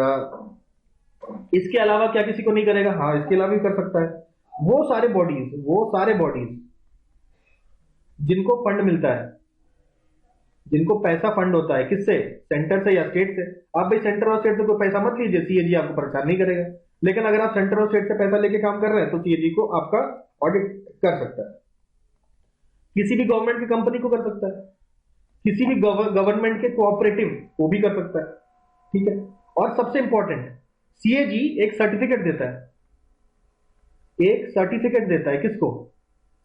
इसके अलावा क्या किसी को नहीं करेगा? हाँ, इसके अलावा भी कर सकता है। वो सारे बॉडीज जिनको फंड मिलता है, जिनको पैसा फंड होता है, किससे? सेंटर से या स्टेट से। आप भाई सेंटर और स्टेट से कोई पैसा मत लीजिए, सीएजी आपको परेशान नहीं करेगा। लेकिन अगर आप सेंटर और स्टेट से पैसा लेके काम कर रहे हैं तो सीएजी को आपका ऑडिट कर सकता है। किसी भी गवर्नमेंट की कंपनी को कर सकता है, किसी भी गवर्नमेंट के कोऑपरेटिव को भी कर सकता है, ठीक है। और सबसे इंपॉर्टेंट, सीएजी एक सर्टिफिकेट देता है, एक सर्टिफिकेट देता है। किसको?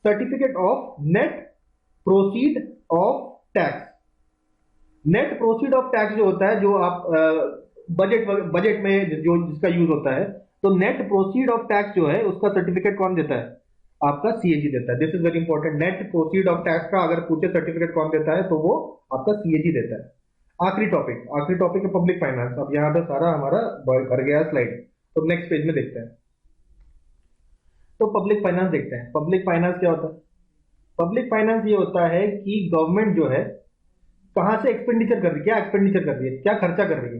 Certificate of net proceed of tax. Net proceed of tax जो होता है, जो आप बजट में जो जिसका यूज होता है, तो नेट प्रोसीड ऑफ टैक्स जो है उसका सर्टिफिकेट कौन देता है? आपका सीएजी देता है। This is very important. Net proceed of tax का अगर पूछे सर्टिफिकेट कौन देता है तो वो आपका सीएजी देता है। आखिरी टॉपिक है पब्लिक फाइनेंस। अब यहां पर सारा हमारा भर गया स्लाइड, तो नेक्स्ट पेज में देखते हैं। तो पब्लिक फाइनेंस देखते हैं। पब्लिक फाइनेंस क्या होता है? पब्लिक फाइनेंस ये होता है कि गवर्नमेंट जो है कहां से एक्सपेंडिचर कर रही है, क्या एक्सपेंडिचर कर रही है, क्या खर्चा कर रही है,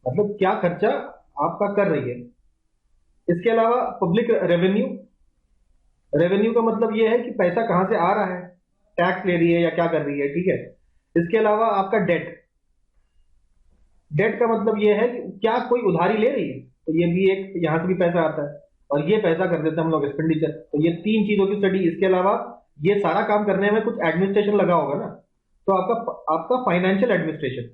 मतलब क्या खर्चा आपका कर रही है। इसके अलावा पब्लिक रेवेन्यू, रेवेन्यू का मतलब ये है कि पैसा कहां से आ रहा है, टैक्स ले रही है या क्या कर रही है, ठीक है। इसके अलावा आपका डेट, डेट का मतलब ये है कि क्या कोई उधारी ले रही है, तो ये भी एक, यहां से भी पैसा आता है और ये पैसा कर देते हैं हम लोग एक्सपेंडिचर। तो ये तीन चीजों की स्टडी। इसके अलावा ये सारा काम करने में कुछ एडमिनिस्ट्रेशन लगा होगा ना, तो आपका फाइनेंशियल एडमिनिस्ट्रेशन,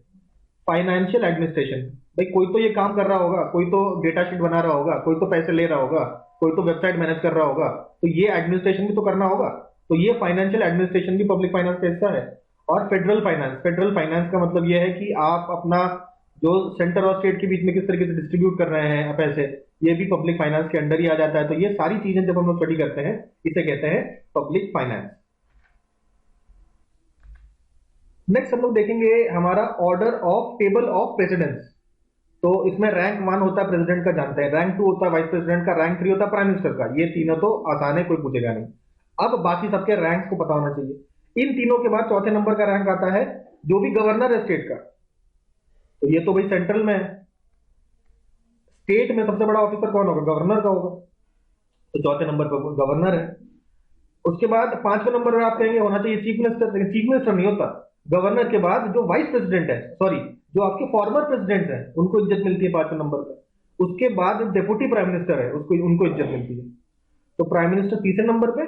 फाइनेंशियल एडमिनिस्ट्रेशन। भाई कोई तो ये काम कर रहा होगा, कोई तो डेटा शीट बना रहा होगा, कोई तो पैसे ले रहा होगा, कोई तो वेबसाइट मैनेज कर रहा होगा, तो ये एडमिनिस्ट्रेशन भी तो करना होगा। तो ये फाइनेंशियल एडमिनिस्ट्रेशन भी पब्लिक फाइनेंस का हिस्सा है। और फेडरल फाइनेंस, फेडरल फाइनेंस का मतलब ये है कि आप अपना जो सेंटर और स्टेट के बीच में किस तरीके से डिस्ट्रीब्यूट कर रहे हैं पैसे, ये भी पब्लिक फाइनेंस के अंडर ही आ जाता है। तो ये सारी चीजें जब हम लोग स्टडी करते हैं, इसे कहते हैं पब्लिक फाइनेंस। नेक्स्ट हम लोग देखेंगे हमारा order of table of precedence. तो इसमें रैंक 1 होता है प्रेसिडेंट का, जानते हैं। रैंक 2 होता है वाइस प्रेसिडेंट का, रैंक 3 होता है प्राइम मिनिस्टर का। ये तीनों तो आसान है, कोई पूछेगा नहीं। अब बाकी सबके रैंक्स को पता होना चाहिए। इन तीनों के बाद चौथे नंबर का रैंक आता है जो भी गवर्नर है स्टेट का। तो ये तो भाई सेंट्रल में है। स्टेट में सबसे बड़ा ऑफिसर कौन होगा? गवर्नर का होगा, तो चौथे नंबर पर गवर्नर है। उसके बाद 5वें नंबर पर आप कहेंगे होना चाहिए चीफ मिनिस्टर, लेकिन चीफ मिनिस्टर नहीं होता। गवर्नर के बाद जो वाइस प्रेसिडेंट है, सॉरी जो आपके फॉर्मर प्रेसिडेंट है, उनको इज्जत मिलती है 5वें नंबर पर। उसके बाद जो डेप्यूटी प्राइम मिनिस्टर है उसको उनको इज्जत मिलती है। तो प्राइम मिनिस्टर तीसरे नंबर पे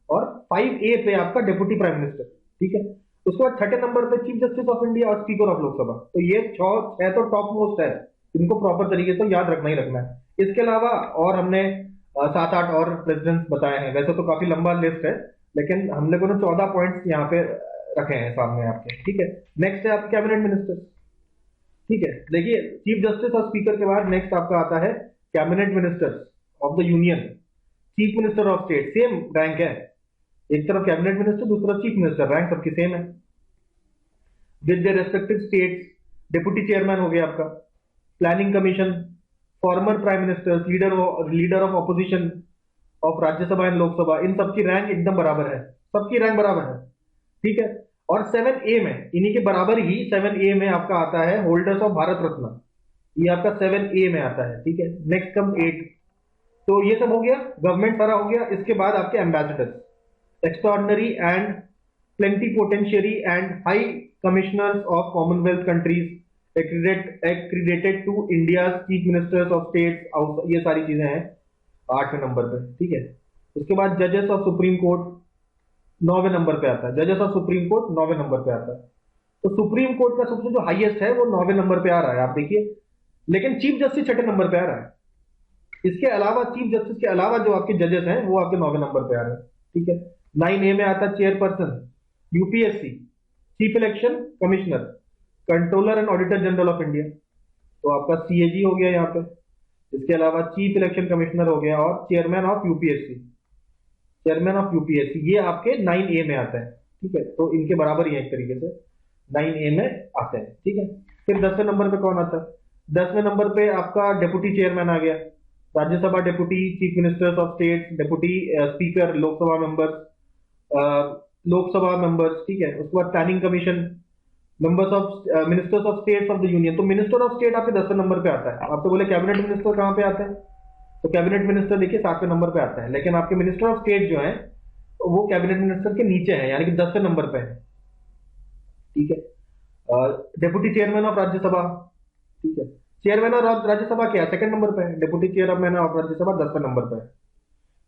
और 5A पे आपका डेप्यूटी प्राइम मिनिस्टर, ठीक है। उसके बाद छठे नंबर पे चीफ जस्टिस ऑफ इंडिया और स्पीकर ऑफ लोकसभा। तो ये छह तो टॉप मोस्ट है, इनको प्रॉपर तरीके से याद रखना ही रखना है। इसके अलावा और हमने 7-8 और प्रेसिडेंट्स बताए हैं। वैसे तो काफी लंबा लिस्ट है, लेकिन हम लोगों ने 14 पॉइंट्स यहाँ पे रखे हैं सामने आपके, ठीक है। नेक्स्ट है आपके कैबिनेट मिनिस्टर, ठीक है। देखिए चीफ जस्टिस और स्पीकर के बाद नेक्स्ट आपका आता है cabinet ministers of the union, chief minister of state. Same rank है, एक तरफ कैबिनेट मिनिस्टर, दूसरा चीफ मिनिस्टर, रैंक सबकी सेम है। With the respective states, deputy chairman हो गया आपका। Planning commission former prime ministers, leader of opposition of Rajya Sabha and Lok Sabha, इन सबकी रैंक एकदम बराबर है, सबकी रैंक बराबर है, ठीक है। और 7A में इन्हीं के बराबर ही 7A में आपका आता है होल्डर्स ऑफ भारत रत्न, ये आपका 7A में आता है, ठीक है। Next come 8। तो ये सब हो गया, गवर्नमेंट सारा हो गया। इसके बाद आपके ambassadors, extraordinary and plenipotentiary and high commissioners of commonwealth countries accredited to India chief ministers of state, ये सारी चीजें हैं 8वें नंबर पे, ठीक है। उसके बाद जजेस ऑफ सुप्रीम कोर्ट 9वें नंबर पे आता है, जजेस ऑफ सुप्रीम कोर्ट 9वें नंबर पे आता है। तो सुप्रीम कोर्ट का सबसे जो हाईएस्ट है वो 9वें नंबर पे आ रहा है, आप देखिए। लेकिन चीफ जस्टिस 6ठे नंबर पे आ रहा है। इसके अलावा चीफ जस्टिस के अलावा जो आपके जजेस हैं वो आपके 9वें नंबर पे आ रहे हैं, ठीक है। 9A में आता है chairperson UPSC, chief election commissioner, controller and auditor general of India, तो आपका सीएजी हो गया यहाँ पे। इसके अलावा चीफ इलेक्शन कमिश्नर हो गया और chairman of UPSC, chairman of UPSC, ये आपके 9A में आता है, ठीक है। तो इनके बराबर ही है एक तरीके से, 9A में आते हैं, ठीक है। फिर 10वें नंबर पे कौन आता है? 10वें नंबर पे आपका डेप्यूटी चेयरमैन आ गया, Rajya Sabha deputy, chief ministers of state, deputy speaker, Lok Sabha members, Lok Sabha members, ठीक है। उसके बाद planning commission, members of ministers of states of the union. तो मिनिस्टर ऑफ स्टेट आपके 10वें नंबर पे आता है। आपको बोले कैबिनेट मिनिस्टर कहाँ पे आता है, तो कैबिनेट मिनिस्टर देखिए 7वें नंबर पे आता है। लेकिन आपके मिनिस्टर ऑफ स्टेट जो है वो कैबिनेट मिनिस्टर के नीचे है, यानी कि 10वें नंबर पे है, ठीक है। डेप्यूटी चेयरमैन ऑफ राज्यसभा, ठीक है। चेयरमैन ऑफ राज्यसभा क्या है? 2nd नंबर पे है। डेप्यूटी चेयरमैन ऑफ राज्यसभा 10वें नंबर पे है,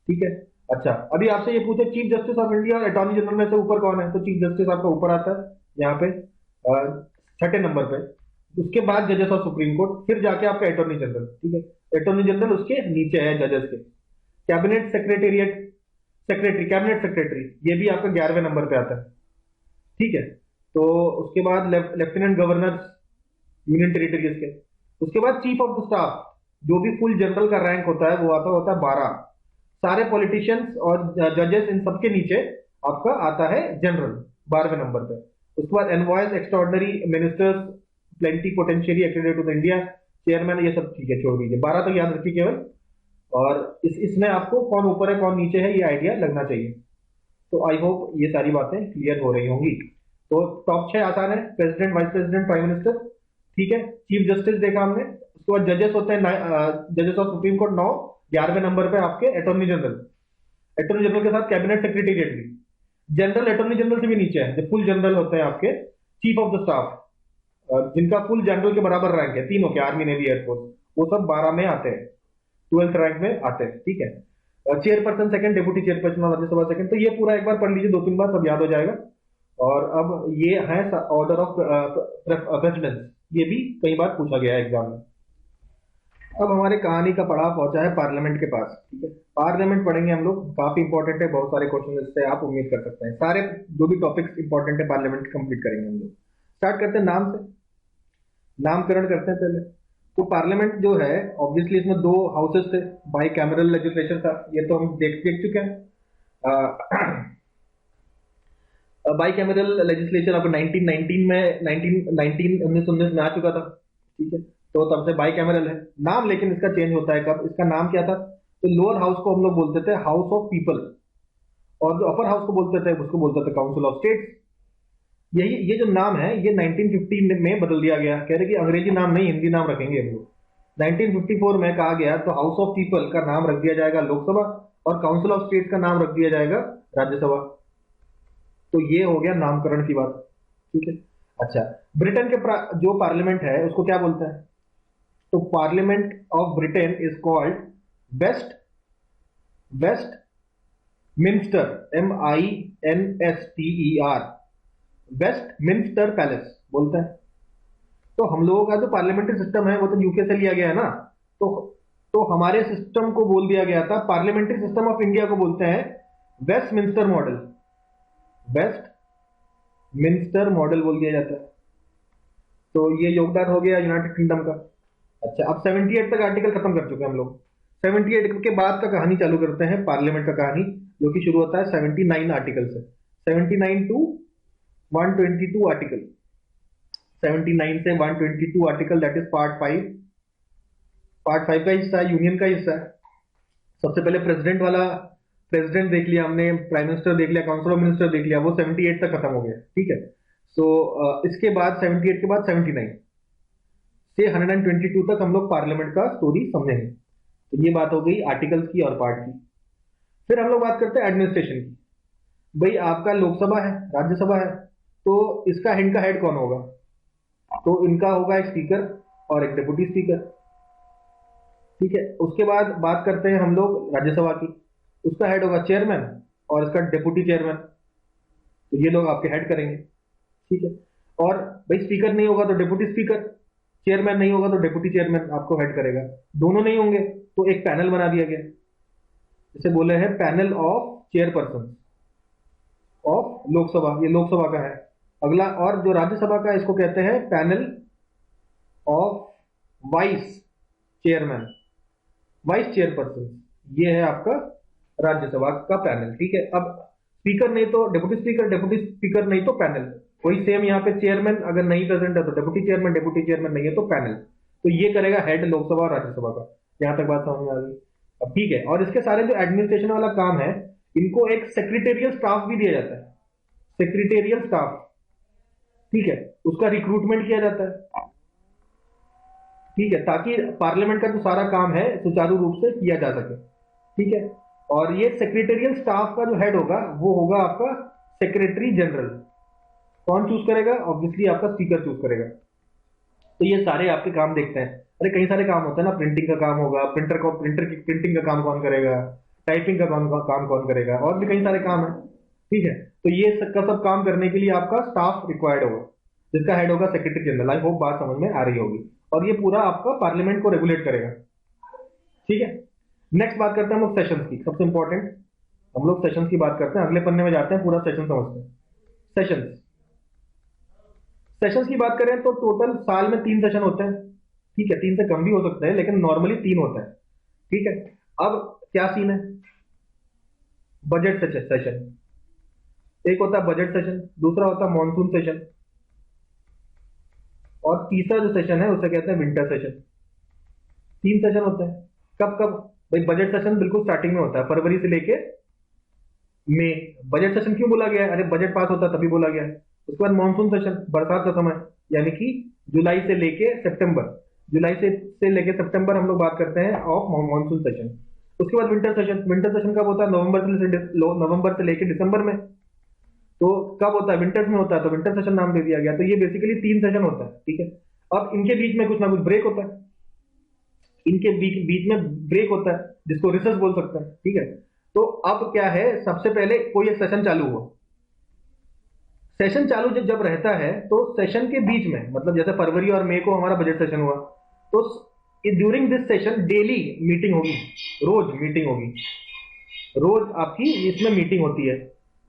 ठीक है। अच्छा, अभी आपसे ये पूछे चीफ जस्टिस ऑफ इंडिया और अटॉर्नी जनरल में से ऊपर कौन है, तो चीफ जस्टिस आपका ऊपर आता है यहाँ पे 6ठे नंबर पे। उसके बाद जजेस ऑफ सुप्रीम कोर्ट, फिर जाके आपका अटॉर्नी जनरल, ठीक है। अटॉर्नी जनरल उसके नीचे है जजेस के। Cabinet secretariat secretary, cabinet secretary, ये भी आपका 11वें नंबर पे आता है, ठीक है। तो उसके बाद लेफ्टिनेंट गवर्नर यूनियन टेरिटरीज के। उसके बाद चीफ ऑफ द स्टाफ, जो भी फुल जनरल का रैंक होता है वो आता होता है 12। सारे पॉलिटिशियंस और जजेस इन सबके नीचे आपका आता है जनरल 12वें नंबर पे। उसके बाद envoys, extraordinary ministers, plenipotentiary accredited to India, chairman, ये सब ठीक है, छोड़ दीजिए, 12 तक याद रखिए केवल। और इसमें आपको कौन ऊपर है कौन नीचे है ये आइडिया लगना चाहिए। तो आई होप ये सारी बातें क्लियर हो रही होंगी। तो टॉप 6 आसान है, president, vice president, prime minister, ठीक है। चीफ जस्टिस देखा हमने। उसके बाद जजेस होते हैं, जजेस ऑफ सुप्रीम कोर्ट 9। 11वें नंबर पे आपके अटॉर्नी जनरल, अटॉर्नी जनरल के साथ कैबिनेट सेक्रेटेरिएट भी। जनरल अटॉर्नी जनरल से भी नीचे है, जो फुल जनरल होते हैं आपके चीफ ऑफ द स्टाफ, जिनका फुल जनरल के बराबर रैंक है, तीनों के, आर्मी, नेवी, एयरफोर्स, वो सब 12 में आते हैं, 12th रैंक में आते हैं, ठीक है। Chairperson second, deputy chairperson of Rajya Sabha second. तो ये पूरा एक बार पढ़ लीजिए, 2-3 बार, सब याद हो जाएगा। और अब ये है ऑर्डर ऑफ प्रेसिडेंस, ये भी कई बार पूछा गया है एग्जाम में। अब हमारे कहानी का पड़ाव पहुंचा है पार्लियामेंट के पास, ठीक है। पार्लियामेंट पढ़ेंगे हम लोग, काफी इंपॉर्टेंट है, बहुत सारे क्वेश्चन इससे आप उम्मीद कर सकते हैं। सारे जो भी टॉपिक्स इंपॉर्टेंट है पार्लियामेंट कंप्लीट करेंगे हम लोग। स्टार्ट करते हैं नाम से, नामकरण करते हैं पहले। तो पार्लियामेंट जो है, ऑब्वियसली इसमें 2 हाउसेस थे, बाई कैमरल लेजिस्लेचर था, ये तो हम देख चुके हैं। बाई कैमरल लेजिस्लेचर आपको 1919 में 1919 में आ चुका था, ठीक है। तो तब से बाई कैमरल है नाम, लेकिन इसका चेंज होता है कब? इसका नाम क्या था? तो लोअर हाउस को हम लोग बोलते थे हाउस ऑफ पीपल, और जो अपर हाउस को बोलते थे उसको बोलते थे काउंसिल ऑफ स्टेट्स। यही ये जो नाम है ये 1950 में बदल दिया गया, कह रहे कि अंग्रेजी नाम नहीं, हिंदी नाम रखेंगे हम लोग। 1954 में कहा गया तो हाउस ऑफ पीपल का नाम रख दिया जाएगा लोकसभा, और काउंसिल ऑफ स्टेट का नाम रख दिया जाएगा राज्यसभा। तो ये हो गया नामकरण की बात, ठीक है। अच्छा, ब्रिटेन के जो पार्लियामेंट है उसको क्या बोलते हैं? तो parliament of Britain is called West minster, MINSTER, Westminster palace बोलते हैं। तो हम लोगों का जो पार्लियामेंट्री सिस्टम है वो तो यूके से लिया गया है ना, तो हमारे सिस्टम को बोल दिया गया था, पार्लियामेंट्री सिस्टम ऑफ इंडिया को बोलते हैं वेस्टमिंस्टर मॉडल, वेस्टमिंस्टर मॉडल बोल दिया जाता है। तो ये योगदान हो गया यूनाइटेड किंगडम का। अच्छा, अब 78 तक आर्टिकल खत्म कर चुके हैं हम लोग। 78 के बाद का कहानी चालू करते हैं, पार्लियामेंट का कहानी, जो कि शुरू होता है 79 आर्टिकल से। 79 टू 122 आर्टिकल, 79 से 122 article, that is part 5 part 5 का हिस्सा है, यूनियन का हिस्सा है। सबसे पहले प्रेसिडेंट वाला, प्रेसिडेंट देख लिया हमने, प्राइम मिनिस्टर देख लिया, काउंसिल ऑफ मिनिस्टर देख लिया, वो 78 तक खत्म हो गया, ठीक है। सो इसके बाद 78 के बाद 79 से 122 तक हम लोग पार्लियामेंट का स्टोरी समझेंगे। तो ये बात हो गई आर्टिकल्स की और पार्ट की। फिर हम लोग बात करते हैं एडमिनिस्ट्रेशन की। भाई आपका लोकसभा है, राज्यसभा है, तो इसका हेड का हेड कौन होगा? तो इनका होगा एक स्पीकर और एक डिप्टी स्पीकर, ठीक है। उसके बाद बात करते हैं हम लोग राज्यसभा की, उसका हेड होगा चेयरमैन और इसका डिप्टी चेयरमैन, तो ये लोग आपके हेड करेंगे, ठीक है। और भाई स्पीकर नहीं होगा तो डिप्टी स्पीकर, चेयरमैन नहीं होगा तो डिप्टी चेयरमैन आपको हेड करेगा। दोनों नहीं होंगे तो एक पैनल बना दिया गया, इसे बोले हैं panel of chairperson of Lok Sabha, ये लोकसभा का है। अगला, और जो राज्यसभा का है इसको कहते हैं panel of vice chairman, vice chairperson, ये है आपका राज्यसभा का पैनल, ठीक है। अब स्पीकर नहीं तो डिप्टी स्पीकर, डिप्टी स्पीकर नहीं तो पैनल, वही सेम यहाँ पे चेयरमैन अगर नहीं प्रेजेंट है तो डिप्टी चेयरमैन, डिप्टी चेयरमैन नहीं है तो पैनल। तो ये करेगा हेड लोकसभा और राज्यसभा का। यहां तक बात समझ में आ गई? अब ठीक है, और इसके सारे जो एडमिनिस्ट्रेशन वाला काम है, इनको एक सेक्रेटेरियल स्टाफ भी दिया जाता है, सेक्रेटेरियल स्टाफ, ठीक है। उसका रिक्रूटमेंट किया जाता है, ठीक है, ताकि पार्लियामेंट का जो सारा काम है सुचारू रूप से किया जा सके, ठीक है। और ये सेक्रेटेरियल स्टाफ का जो हेड होगा वो होगा आपका सेक्रेटरी जनरल। कौन चूज करेगा? ऑब्वियसली आपका स्पीकर चूज करेगा। तो ये सारे आपके काम देखते हैं। अरे कई सारे काम होते हैं ना, प्रिंटिंग का काम होगा, प्रिंटर की प्रिंटिंग का काम कौन करेगा, टाइपिंग का काम कौन करेगा, और भी कई सारे काम है, ठीक है। तो ये सब काम करने के लिए आपका स्टाफ रिक्वायर्ड होगा, जिसका हेड होगा सेक्रेटरी जनरल। आई होप बात समझ में आ रही होगी। और ये पूरा आपका पार्लियामेंट को रेगुलेट करेगा, ठीक है। नेक्स्ट बात करते हैं हम लोग सेशंस की, सबसे इंपॉर्टेंट हम लोग सेशंस की बात करते हैं। अगले पन्ने में जाते हैं, पूरा सेशन समझते हैं। सेशंस, सेशंस की बात करें तो टोटल साल में 3 सेशन होते हैं, ठीक है। 3 से कम भी हो सकता है लेकिन नॉर्मली 3 होता है, ठीक है। अब क्या सीन है? बजट सेशन, एक होता है बजट सेशन, दूसरा होता है मॉनसून सेशन, और तीसरा जो सेशन है उसे कहते हैं विंटर सेशन। 3 सेशन होते हैं। कब कब? भाई बजट सेशन बिल्कुल स्टार्टिंग में होता है, फरवरी से लेके मई। बजट सेशन क्यों बोला गया है? अरे बजट पास होता है तभी बोला गया है। उसके बाद मॉनसून सेशन, बरसात का समय, यानी कि जुलाई से लेके सितंबर, जुलाई से लेके सितंबर हम लोग बात करते हैं ऑफ मॉनसून सेशन। उसके बाद विंटर सेशन, विंटर सेशन कब होता है? नवंबर से लेके दिसंबर में। तो कब होता है? विंटर्स में होता है, तो विंटर सेशन नाम दे दिया गया। तो ये बेसिकली 3 सेशन होता है, ठीक है। अब इनके बीच में कुछ ना कुछ ब्रेक होता है, इनके बीच में ब्रेक होता है जिसको रिसेस बोल सकते हैं, ठीक है। तो अब क्या है, सबसे पहले कोई एक सेशन चालू हुआ, सेशन चालू जब रहता है तो सेशन के बीच में, मतलब जैसे फरवरी और मई को हमारा बजट सेशन हुआ, तो during this session daily meeting होगी, रोज मीटिंग होगी, रोज आपकी इसमें मीटिंग होती है,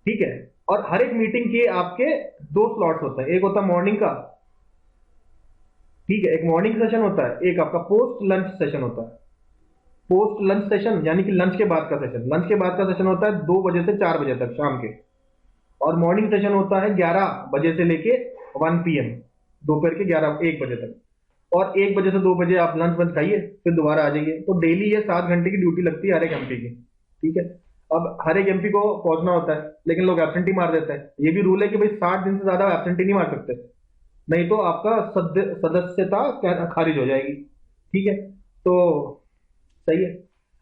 ठीक है। और हर एक मीटिंग के आपके 2 स्लॉट्स होते हैं, एक होता है मॉर्निंग का, ठीक है, एक मॉर्निंग सेशन होता है, एक आपका पोस्ट लंच सेशन होता है। पोस्ट लंच सेशन यानी कि लंच के बाद का सेशन, लंच के बाद का सेशन होता है 2 बजे से 4 बजे तक शाम के, और मॉर्निंग सेशन होता है 11 बजे से लेके 1 PM, दोपहर के 1 बजे तक। और 1 बजे से 2 बजे आप लंच वंच खाइए, फिर दोबारा आ जाइए। तो डेली ये 7 घंटे की ड्यूटी लगती है हर एक एमपी की, ठीक है। अब हर एक एमपी को पहुंचना होता है, लेकिन लोग एब्सेंटी मार देते हैं। ये भी रूल है कि भाई 60 दिन से ज्यादा एब्सेंटी नहीं मार सकते, नहीं तो आपका सदस्यता खारिज हो जाएगी, ठीक है। तो सही है।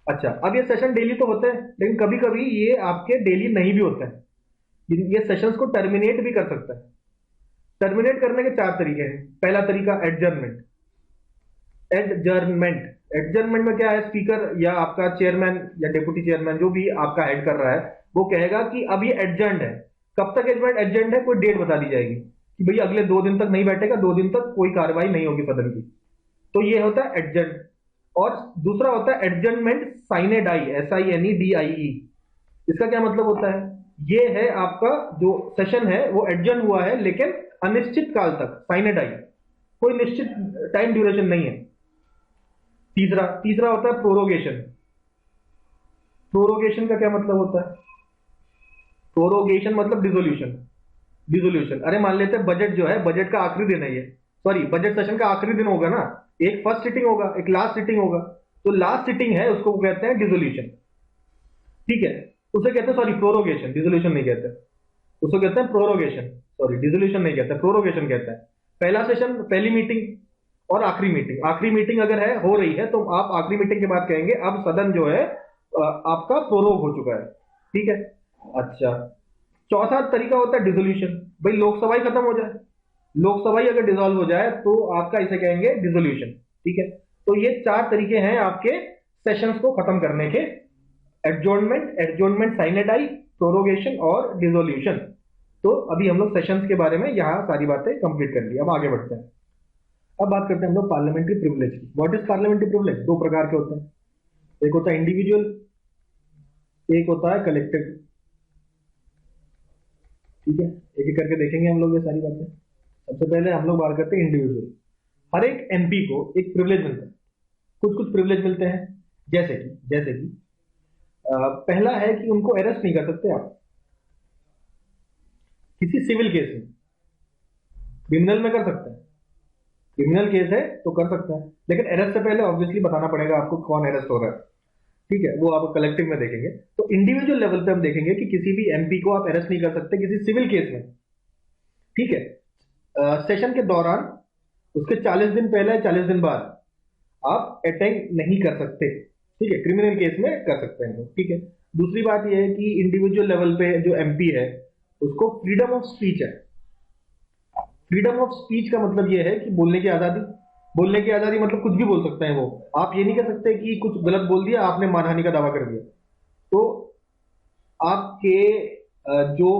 अच्छा, अब ये सेशन डेली तो होते हैं, लेकिन कभी कभी ये आपके डेली नहीं भी होते हैं, ये सेशंस को टर्मिनेट भी कर सकता है। टर्मिनेट करने के 4 तरीके हैं। पहला तरीका एडजर्नमेंट, एडजर्नमेंट में क्या है, स्पीकर या आपका चेयरमैन या डिप्टी चेयरमैन जो भी आपका हेड कर रहा है वो कहेगा कि अब ये एडजर्न्ड है। कब तक एडजर्न्ड है? कोई डेट बता दी जाएगी कि भाई अगले 2 दिन तक नहीं बैठेगा, 2 दिन तक कोई कार्रवाई नहीं होगी सदन की। तो ये होता है एडजर्न। और दूसरा होता है एडजर्नमेंट साइने डाई, SINEDIE। इसका क्या मतलब होता है? ये है आपका जो सेशन है वो एडजर्न हुआ है लेकिन अनिश्चित काल तक, साइने डाई, कोई निश्चित टाइम ड्यूरेशन नहीं है। तीसरा होता है प्रोरोगेशन। प्रोरोगेशन का क्या मतलब होता है? प्रोरोगेशन मतलब डिसोल्यूशन। अरे मान लेते हैं बजट जो है, बजट का आखिरी दिन है, ये सॉरी बजट सेशन का आखिरी दिन होगा ना, एक फर्स्ट सिटिंग होगा, एक लास्ट सिटिंग होगा, तो लास्ट सिटिंग है उसको कहते हैं डिसोल्यूशन, ठीक है, उसे कहते हैं सॉरी प्रोरोगेशन, डिसोल्यूशन नहीं कहते, उसको कहते हैं प्रोरोगेशन, सॉरी डिसोल्यूशन नहीं कहते, प्रोरोगेशन कहते हैं। पहला सेशन, पहली मीटिंग और आखिरी मीटिंग अगर है हो रही है तो आप आखिरी मीटिंग के बाद कहेंगे अब सदन जो है आपका प्रोरोग हो चुका है, ठीक है। अच्छा, चौथा तरीका होता है डिसोल्यूशन, भाई लोकसभा ही खत्म हो जाए, लोकसभा ही अगर डिसॉल्व हो जाए तो आपका इसे कहेंगे डिसोल्यूशन, ठीक है। तो ये 4 तरीके हैं आपके सेशंस को खत्म करने के, एडजॉर्नमेंट, साइनेडाई, प्रोरोगेशन और डिसोल्यूशन। तो अभी हम लोग सेशंस के बारे में यहां सारी बातें कंप्लीट कर ली, अब आगे बढ़ते हैं। अब बात करते हैं हम लोग पार्लियामेंट्री प्रिविलेज की। What is parliamentary privilege? 2 प्रकार के होते हैं, एक होता है इंडिविजुअल, एक होता है कलेक्टिव, ठीक है। एक एक करके देखेंगे हम लोग ये सारी बातें। सबसे पहले हम लोग बात करते हैं इंडिविजुअल। हर एक एमपी को एक प्रिविलेज मिलता है, कुछ प्रिविलेज मिलते हैं, जैसे कि पहला है कि उनको अरेस्ट नहीं कर सकते आप किसी सिविल केस में, क्रिमिनल में कर सकते हैं, क्रिमिनल केस है तो कर सकते हैं, लेकिन अरेस्ट से पहले ऑब्वियसली बताना पड़ेगा आपको कौन अरेस्ट हो रहा है, ठीक है, वो आप कलेक्टिव में देखेंगे। तो इंडिविजुअल लेवल पे हम देखेंगे कि किसी भी एमपी को आप अरेस्ट नहीं कर सकते किसी सिविल केस में, ठीक है। सेशन के दौरान उसके 40 दिन पहले 40 दिन बाद आप अटेंड नहीं कर सकते, ठीक है, क्रिमिनल केस में कर सकते हैं, ठीक है। दूसरी बात यह है कि इंडिविजुअल लेवल पे जो एमपी है उसको फ्रीडम ऑफ स्पीच है। फ्रीडम ऑफ स्पीच का मतलब यह है कि बोलने की आजादी, मतलब कुछ भी बोल सकते हैं वो, आप ये नहीं कह सकते कि कुछ गलत बोल दिया आपने मानहानि का दावा कर दिया। तो आपके जो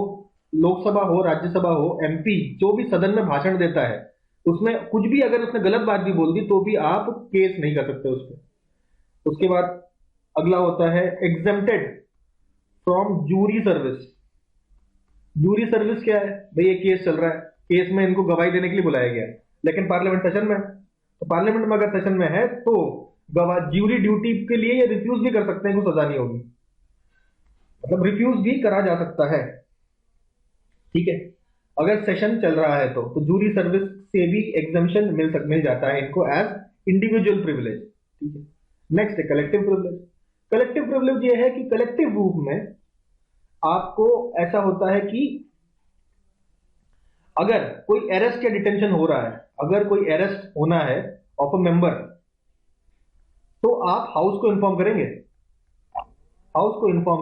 लोकसभा हो, राज्यसभा हो, एमपी जो भी सदन में भाषण देता है उसमें कुछ भी अगर उसने गलत बात भी बोल दी तो भी आप केस नहीं कर सकते उस पर। उसके बाद अगला होता है exempted from jury service. Jury service क्या है भाई? ये केस चल रहा है, केस में इनको गवाही देने के लिए बुलाया गया है, लेकिन पार्लियामेंट सेशन में, तो पार्लियामेंट में अगर सेशन में है तो गवाह ज्यूरी ड्यूटी के लिए ये रिफ्यूज भी कर सकते हैं, कोई सजा नहीं होगी, मतलब रिफ्यूज भी करा जा सकता है, ठीक है, अगर सेशन चल रहा है तो जूरी सर्विस से भी एग्जम्पशन मिल जाता है इनको एज इंडिविजुअल प्रिविलेज, ठीक है। नेक्स्ट है कलेक्टिव प्रिविलेज। कलेक्टिव प्रिविलेज ये है कि कलेक्टिव रूप में आपको ऐसा होता है कि अगर कोई अरेस्ट या डिटेंशन हो रहा है, अगर कोई अरेस्ट होना है ऑफ अ मेंबर, तो आप हाउस को इन्फॉर्म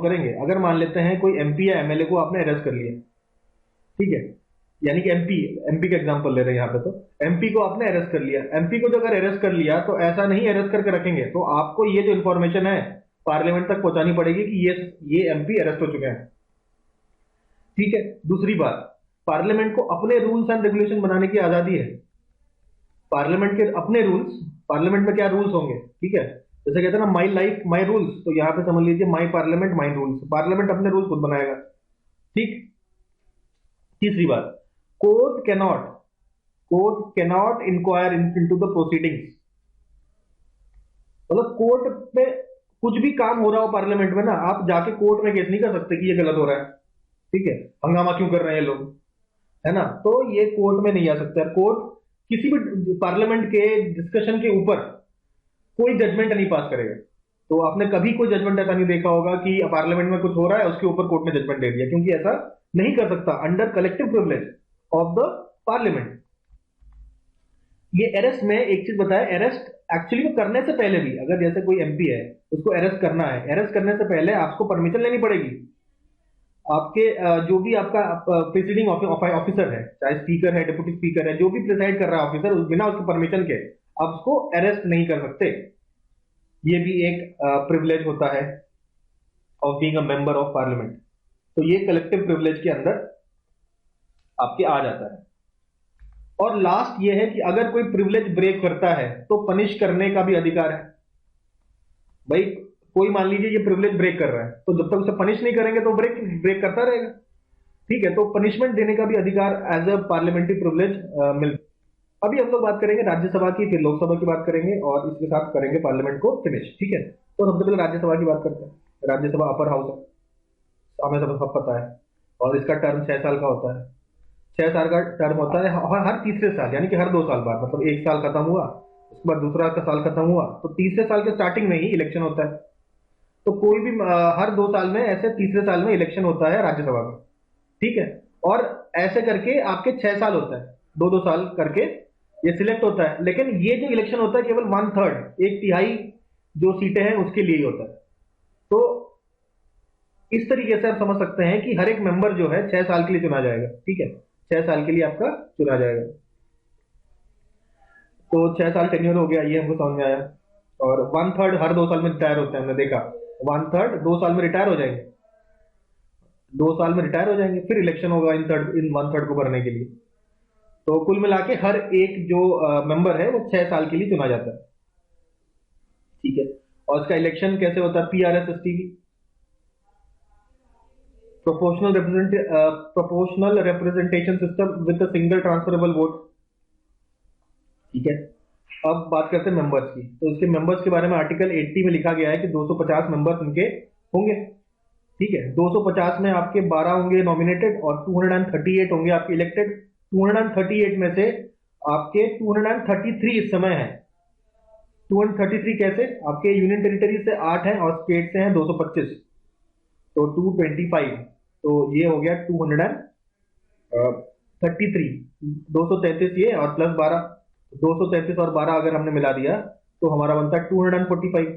करेंगे, अगर मान लेते हैं कोई एमपी या एमएलए को आपने अरेस्ट कर लिया, ठीक है, यानी कि एमपी का एग्जांपल ले रहे हैं यहां पे, तो एमपी को आपने अरेस्ट कर लिया, एमपी को जो अगर अरेस्ट कर लिया तो ऐसा नहीं अरेस्ट करके रखेंगे, तो आपको ये जो इंफॉर्मेशन है पार्लियामेंट तक पहुंचानी पड़ेगी कि ये एमपी अरेस्ट हो चुके हैं, ठीक है। दूसरी बात, पार्लियामेंट को अपने रूल्स एंड रेगुलेशन बनाने की आजादी है, पार्लियामेंट के अपने रूल्स, पार्लियामेंट में क्या रूल्स होंगे, ठीक है, जैसे कहते हैं ना माई लाइफ माई रूल्स, तो यहां पे समझ लीजिए my parliament my rules, parliament अपने रूल्स खुद बनाएगा, ठीक। तीसरी बात, court cannot inquire into the proceedings, मतलब कोर्ट में कुछ भी काम हो रहा हो पार्लियामेंट में ना, आप जाके कोर्ट में केस नहीं कर सकते कि ये गलत हो रहा है, ठीक है, हंगामा क्यों कर रहे हैं लोग, है ना, तो ये कोर्ट में नहीं आ सकता। कोर्ट किसी भी पार्लियामेंट के डिस्कशन के ऊपर कोई जजमेंट नहीं पास करेगा, तो आपने कभी कोई जजमेंट ऐसा नहीं देखा होगा कि पार्लियामेंट में कुछ हो रहा है उसके ऊपर कोर्ट ने जजमेंट दे दिया, क्योंकि ऐसा नहीं कर सकता under collective privilege of the parliament. ये अरेस्ट में एक चीज बताया, अरेस्ट एक्चुअली करने से पहले भी, अगर जैसे कोई एमपी है उसको अरेस्ट करना है, अरेस्ट करने से पहले आपको परमिशन लेनी पड़ेगी, आपके जो भी आपका प्रिसाइडिंग ऑफिसर है, चाहे स्पीकर है, डिप्टी स्पीकर है, जो भी प्रिसाइड कर रहा है ऑफिसर, बिना उसके परमिशन के आप उसको अरेस्ट नहीं कर सकते। ये भी एक प्रिविलेज होता है of being a member of parliament, तो ये कलेक्टिव प्रिविलेज के अंदर आपके आ जाता है। और लास्ट ये है कि अगर कोई प्रिविलेज ब्रेक करता है तो पनिश करने का भी अधिकार है। भाई कोई मान लीजिए ये प्रिविलेज ब्रेक कर रहा है, तो जब तक उसे पनिश नहीं करेंगे तो ब्रेक करता रहेगा, ठीक है, तो पनिशमेंट देने का भी अधिकार एज अ पार्लियामेंट्री प्रिविलेज मिल। अभी हम लोग बात करेंगे राज्यसभा की, फिर लोकसभा की बात करेंगे और इसके साथ करेंगे पार्लियामेंट को फिनिश, ठीक है। तो सबसे पहले राज्यसभा की बात करते हैं। राज्यसभा अपर हाउस है, हमें सब पता है, और इसका टर्म 6 साल का होता है। 6 साल का टर्म होता है हर तीसरे साल, यानी कि हर 2 साल बाद, मतलब एक साल खत्म हुआ उसके बाद दूसरा का साल खत्म हुआ तो तीसरे साल के स्टार्टिंग में ही इलेक्शन होता है। तो कोई भी हर 2 साल में ऐसे तीसरे साल में इलेक्शन होता है राज्यसभा का, ठीक है। और ऐसे करके आपके 6 साल होता है, 2-2 साल करके ये सिलेक्ट होता है। लेकिन ये जो इलेक्शन होता है केवल 1/3, एक तिहाई जो सीटें हैं उसके लिए ही होता है। तो इस तरीके से आप समझ सकते हैं कि हर एक मेंबर जो है 6 साल के लिए चुना जाएगा, ठीक है, 6 साल के लिए आपका चुना जाएगा। तो 6 साल टेन्योर हो गया, ये हमको समझ में आया। और 1/3 हर 2 साल में रिटायर होते हैं, हमने देखा 1/3 2 साल में रिटायर हो जाएंगे, 2 साल में रिटायर हो जाएंगे, फिर इलेक्शन होगा इन 1/3 को भरने के लिए। तो कुल मिला के हर एक जो मेंबर है वो 6 साल के लिए चुना जाता है, ठीक है। और इसका इलेक्शन कैसे होता है? PRSSTV, proportional representation system with a single transferable vote, ठीक है। अब बात करते हैं मेंबर्स की। तो इसके मेंबर्स के बारे में आर्टिकल 80 में लिखा गया है कि 250 मेंबर्स इनके होंगे, ठीक है। 250 में आपके 12 होंगे नॉमिनेटेड और 238 होंगे आपके इलेक्टेड। 238 में से आपके 233 इस समय है। 233 कैसे? आपके यूनियन टेरिटरी से 8 हैं और स्टेट से हैं 225, तो 225, तो ये हो गया 233, 233 ये और प्लस 12, 233 और 12 अगर हमने मिला दिया तो हमारा बनता है 245,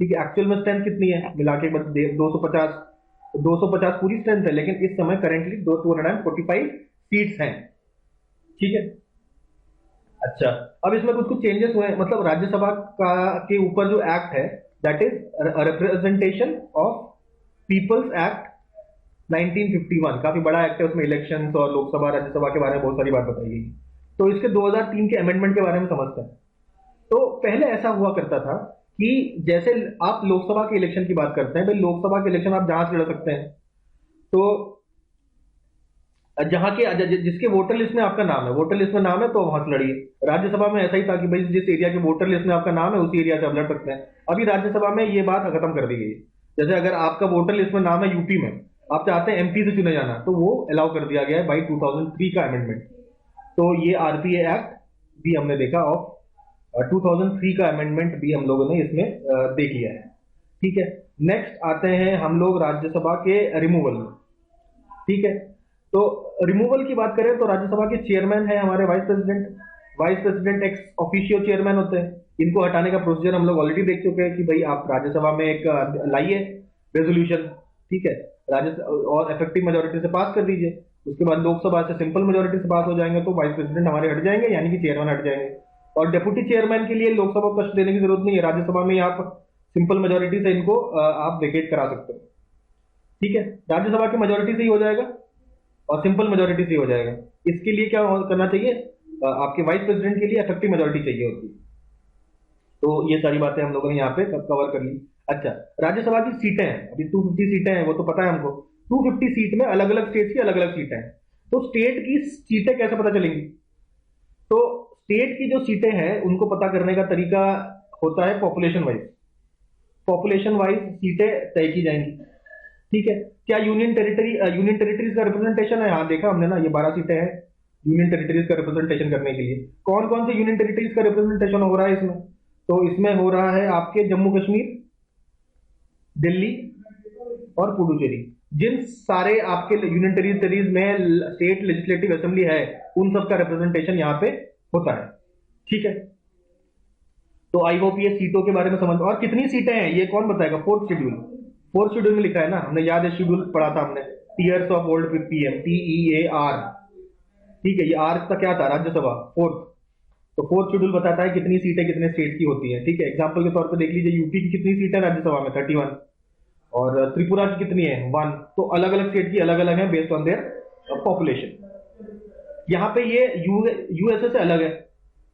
ठीक है। एक्चुअल में स्ट्रेंथ कितनी है मिला के? 250, 250 पूरी स्ट्रेंथ है, लेकिन इस समय करेंटली 245 सीट्स हैं, ठीक है। अच्छा, अब इसमें कुछ कुछ चेंजेस हुए हैं, मतलब राज्यसभा का के ऊपर जो एक्ट है that is representation of people's act 1951, काफी बड़ा एक्ट है, उसमें इलेक्शंस और लोकसभा राज्यसभा के बारे में बहुत सारी बात बताई गई। तो इसके 2003 के अमेंडमेंट के बारे में समझते हैं। तो पहले ऐसा हुआ करता था कि जैसे आप लोकसभा के इलेक्शन की बात करते हैं, भाई लोकसभा के इलेक्शन आप जहां से लड़ सकते हैं, तो जहां के जिसके वोटर लिस्ट में आपका नाम है, वोटर लिस्ट में नाम है तो वहां से लड़िए। राज्यसभा में ऐसा ही था कि भाई जिस एरिया के वोटर लिस्ट में आपका नाम है उसी एरिया से आप लड़ सकते हैं। अभी राज्यसभा में ये बात खत्म कर दी गई है। जैसे अगर आपका वोटर लिस्ट में नाम है यूपी में, आप चाहते हैं एमपी से चुने जाना, तो वो अलाउ कर दिया गया है बाई 2003 का अमेंडमेंट। तो ये आरपीए एक्ट भी हमने देखा और 2003 का अमेंडमेंट भी हम लोगों ने इसमें देख लिया है, ठीक है। नेक्स्ट आते हैं हम लोग राज्यसभा के रिमूवल में, ठीक है। तो रिमूवल की बात करें तो राज्यसभा के चेयरमैन है हमारे vice president, vice president x officio chairman होते हैं। इनको हटाने का प्रोसीजर हम लोग ऑलरेडी देख चुके हैं कि भाई आप राज्यसभा में एक लाइए रेजोल्यूशन, ठीक है, और इफेक्टिव मेजोरिटी से पास कर दीजिए। उसके बाद लोकसभा से सिंपल मेजोरिटी से पास हो जाएंगे तो वाइस प्रेसिडेंट हमारे हट जाएंगे, यानी कि चेयरमैन हट जाएंगे। और डेप्यूटी चेयरमैन के लिए लोकसभा को कष्ट देने की जरूरत नहीं है, राज्यसभा में आप सिंपल मेजोरिटी से इनको आप वेकेट करा सकते हो, ठीक है। राज्यसभा की मेजोरिटी से ही हो जाएगा और सिंपल मेजोरिटी से हो जाएगा। इसके लिए क्या करना चाहिए? आपके वाइस प्रेसिडेंट के लिए इफेक्टिव मेजोरिटी चाहिए होती है। तो ये सारी बातें हम लोगों ने यहाँ पे कवर कर ली। अच्छा, राज्यसभा की सीटें हैं, अभी 250 सीटें हैं, वो तो पता है हमको। 250 सीट में अलग अलग स्टेट की अलग अलग सीटें हैं। तो स्टेट की सीटें कैसे पता चलेंगी? तो स्टेट की जो सीटें हैं उनको पता करने का तरीका होता है पॉपुलेशन वाइज। पॉपुलेशन वाइज सीटें तय की जाएंगी, ठीक है। क्या यूनियन टेरिटरीज का रिप्रेजेंटेशन है? हाँ, देखा हमने ना, ये 12 सीटें हैं यूनियन टेरिटरीज का रिप्रेजेंटेशन करने के लिए। कौन कौन से यूनियन टेरिटरीज का रिप्रेजेंटेशन हो रहा है इसमें? तो इसमें हो रहा है आपके जम्मू कश्मीर, दिल्ली और पुडुचेरी। जिन सारे आपके यूनियन टेरिटरीज में स्टेट लेजिस्लेटिव असेंबली है उन सब का रिप्रेजेंटेशन यहाँ पे होता है, ठीक है। तो आई होप ये सीटों के बारे में समझ। और कितनी सीटें हैं ये कौन बताएगा? फोर्थ शेड्यूल, फोर्थ शेड्यूल में लिखा है ना, हमने याद है, शेड्यूल पढ़ा था हमने, tears of old PM, TEAR, ठीक है। ये आर का क्या था? राज्यसभा, फोर्थ। तो फोर्थ शेड्यूल बताता है कितनी सीटें कितने स्टेट की होती है, ठीक है। एग्जांपल के तौर पे देख लीजिए, यूपी की कितनी सीटें राज्यसभा में? 31, और त्रिपुरा की कितनी है? 1। तो अलग अलग स्टेट की अलग अलग है बेस्ड ऑन देयर पॉपुलेशन। यहाँ पे ये यूएसए से अलग है।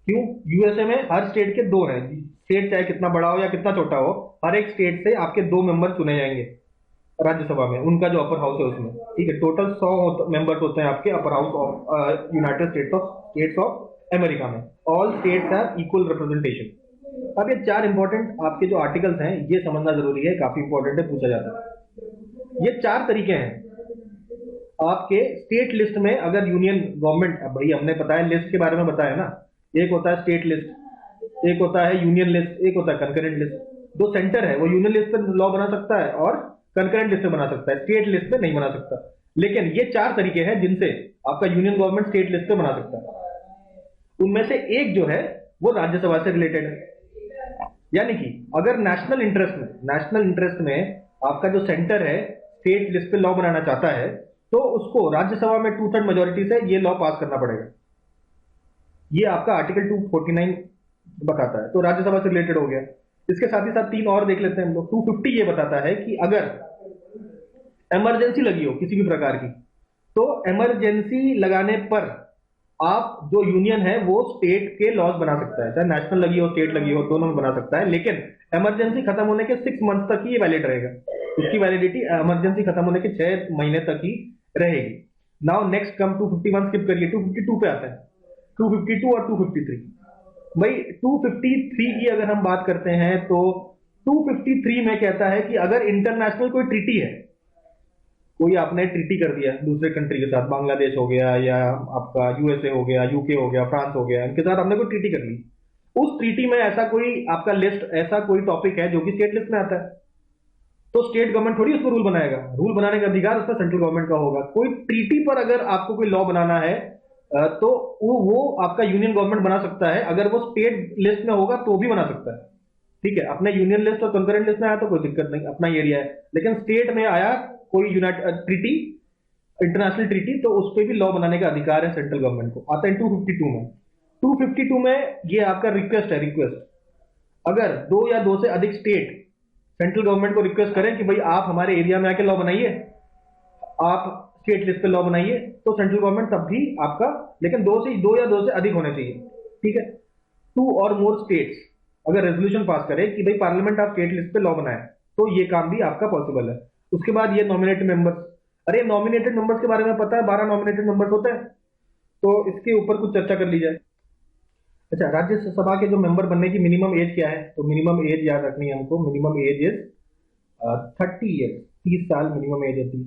क्यों? यूएसए में हर स्टेट के 2 हैं, स्टेट चाहे कितना बड़ा हो या कितना छोटा हो, हर एक स्टेट से आपके 2 मेंबर चुने जाएंगे राज्यसभा में, उनका जो अपर हाउस है उसमें, ठीक है। टोटल 100 मेंबर्स होते हैं आपके upper house of United States of America में। All states have equal representation. अब ये 4 इंपॉर्टेंट आपके जो आर्टिकल्स हैं ये समझना जरूरी है, काफी इंपॉर्टेंट है, पूछा जाता है। ये 4 तरीके हैं आपके स्टेट लिस्ट में अगर यूनियन गवर्नमेंट, अब भाई हमने पता है लिस्ट के बारे में बताया ना, एक होता है स्टेट लिस्ट, एक होता है यूनियन लिस्ट, एक होता है कंकरेंट लिस्ट। जो सेंटर है वो यूनियन लिस्ट पे लॉ बना सकता है और कंकरेंट लिस्ट पे बना सकता है, स्टेट लिस्ट पे नहीं बना सकता। लेकिन ये चार तरीके हैं जिनसे आपका यूनियन गवर्नमेंट स्टेट लिस्ट पे बना सकता है। उनमें से एक जो है वो राज्यसभा से रिलेटेड है। यानी कि अगर नेशनल इंटरेस्ट में आपका जो सेंटर है स्टेट लिस्ट पे लॉ बनाना चाहता है, तो उसको राज्यसभा में 2/3 मेजोरिटी से ये लॉ पास करना पड़ेगा। ये आपका आर्टिकल 249 बताता है, तो राज्यसभा से रिलेटेड हो गया। इसके साथ ही साथ तीन और देख लेते हैं हम लोग। 250 ये बताता है कि अगर इमरजेंसी लगी हो किसी भी प्रकार की, तो इमरजेंसी लगाने पर आप जो यूनियन है वो स्टेट के लॉज बना सकता है, चाहे नेशनल लगी हो स्टेट लगी हो दोनों में बना सकता है। लेकिन इमरजेंसी खत्म होने के 6 मंथ तक ही ये वैलिड रहेगा, उसकी वैलिडिटी इमरजेंसी खत्म होने के 6 महीने तक ही रहेगी। नाउ नेक्स्ट कम 251 स्किप करिए, 252 पे आता है। 252 और 253 भाई 253 की अगर हम बात करते हैं तो 253 में कहता है कि अगर इंटरनेशनल कोई ट्रीटी है, कोई आपने ट्रीटी कर दिया दूसरे कंट्री के साथ, बांग्लादेश हो गया या आपका यूएसए हो गया, यूके हो गया, फ्रांस हो गया, इनके साथ हमने कोई ट्रीटी कर ली, उस ट्रीटी में ऐसा कोई आपका लिस्ट, ऐसा कोई टॉपिक है जो कि स्टेट लिस्ट में आता है, तो स्टेट गवर्नमेंट थोड़ी उसको रूल बनाएगा। रूल बनाने का अधिकार उसका सेंट्रल गवर्नमेंट का होगा। कोई ट्रीटी पर अगर आपको कोई लॉ बनाना है तो वो आपका यूनियन गवर्नमेंट बना सकता है, अगर वो स्टेट लिस्ट में होगा तो भी बना सकता है। ठीक है, अपने यूनियन लिस्ट और कंकरेंट लिस्ट में आया तो कोई दिक्कत नहीं, अपना एरिया है। लेकिन स्टेट में आया कोई ट्रीटी, इंटरनेशनल ट्रीटी, तो उस पर भी लॉ बनाने का अधिकार है सेंट्रल गवर्नमेंट को। आता है 252 में। 252 में ये आपका रिक्वेस्ट है, रिक्वेस्ट अगर 2 या 2 से अधिक स्टेट सेंट्रल गवर्नमेंट को रिक्वेस्ट करें कि भाई आप हमारे एरिया में आके लॉ बनाइए, आप स्टेट लिस्ट पे लॉ बनाइए, तो सेंट्रल गवर्नमेंट तब भी आपका, लेकिन 2 या 2 से अधिक होने चाहिए। ठीक है, 2 और मोर स्टेट्स अगर रेजोल्यूशन पास करे कि भाई पार्लियामेंट आप स्टेट लिस्ट पे लॉ बनाए, तो ये काम भी आपका पॉसिबल है। उसके बाद ये नॉमिनेटेड मेंबर्स, अरे नॉमिनेटेड मेंबर्स के बारे में पता है, 12 नॉमिनेटेड मेंबर्स होते हैं, तो इसके ऊपर कुछ चर्चा कर ली जाए। अच्छा, राज्यसभा के जो मेंबर बनने की मिनिमम एज क्या है, तो मिनिमम एज याद रखनी है हमको। मिनिमम एज इज 30 ईयर, 30 साल मिनिमम एज होती है।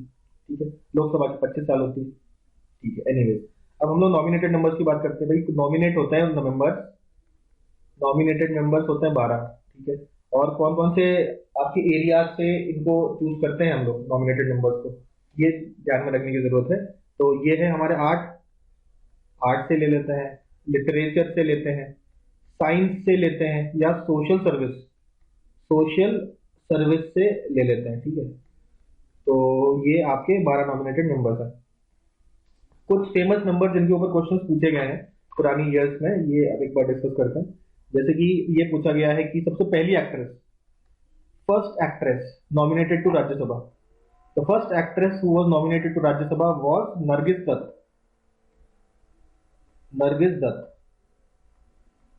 ठीक है, लोकसभा की 25 साल होती है। ठीक है, एनीवेज अब हम लोग नॉमिनेटेड मेंबर्स की बात करते हैं। भाई नॉमिनेट होते हैं मेंबर्स, नॉमिनेटेड मेंबर्स होते हैं 12। ठीक है, और कौन कौन से आपके एरिया से इनको चूज करते हैं हम लोग नॉमिनेटेड मेंबर्स को, ये ध्यान में रखने की जरूरत है। तो ये है हमारे आर्ट से ले लेते हैं, लिटरेचर से लेते हैं, साइंस से लेते हैं, या सोशल सर्विस से ले लेते हैं। ठीक है, तो ये आपके 12 नॉमिनेटेड मेंबर्स हैं। कुछ फेमस नंबर जिनके ऊपर क्वेश्चंस पूछे गए हैं पुरानी ईयर्स में, ये अब एक बार डिस्कस करते हैं। जैसे कि ये पूछा गया है कि सबसे पहली actress, first actress nominated to Rajya Sabha, the first actress who was nominated to Rajya Sabha was Nargis Dutt. Nargis Dutt,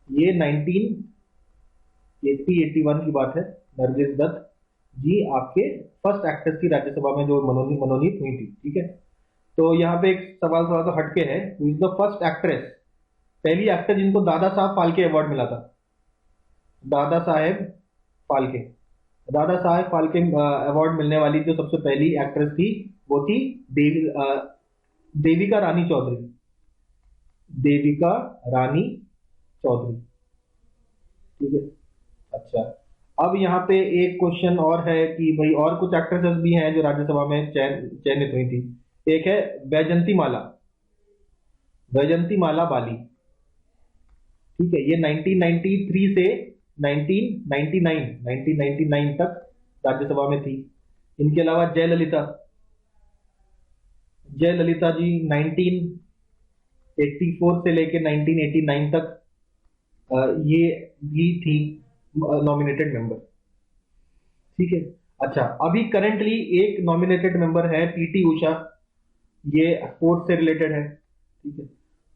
ये 1980-81 की बात है। नरगिस दत्त जी आपके फर्स्ट एक्ट्रेस की राज्यसभा में जो मनोनीत हुई थी। ठीक है, तो यहाँ पे एक सवाल थोड़ा सा हटके है, who is the first actress, पहली एक्टर जिनको दादा साहब फाल्के अवार्ड मिला था। दादा साहेब फाल्के अवार्ड मिलने वाली जो सबसे पहली एक्ट्रेस थी वो थी देविका रानी चौधरी। देविका रानी चौधरी। ठीक है, अच्छा अब यहाँ पे एक क्वेश्चन और है कि भाई और कुछ एक्ट्रेसेस भी हैं जो राज्यसभा में चयनित हुई थी। एक है वैजंती माला बाली। ठीक है, ये 1993 से 1999 तक राज्यसभा में थी। इनके अलावा जयललिता जी 1984 से लेकर 1989 तक ये भी थी नॉमिनेटेड मेंबर। ठीक है, अच्छा अभी करंटली एक नॉमिनेटेड मेंबर है पीटी उषा, ये स्पोर्ट्स से रिलेटेड है। ठीक है,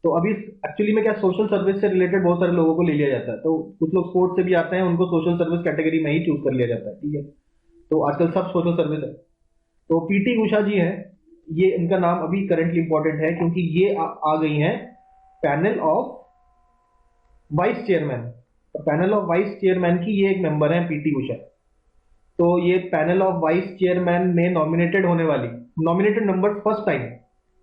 तो अभी एक्चुअली में क्या सोशल सर्विस से रिलेटेड बहुत सारे लोगों को ले लिया जाता है, तो कुछ लोग स्पोर्ट्स से भी आते हैं, उनको सोशल सर्विस कैटेगरी में ही चूज कर लिया जाता है। ठीक है, तो आजकल सब सोशल सर्विस है। तो पीटी उषा जी है, ये इनका नाम अभी करंटली इंपॉर्टेंट है क्योंकि ये आ गई हैं panel of vice chairman. Panel of vice chairman की ये एक मेंबर है पीटी उषा। तो ये पैनल ऑफ वाइस चेयरमैन में नॉमिनेटेड होने वाली, nominated member first time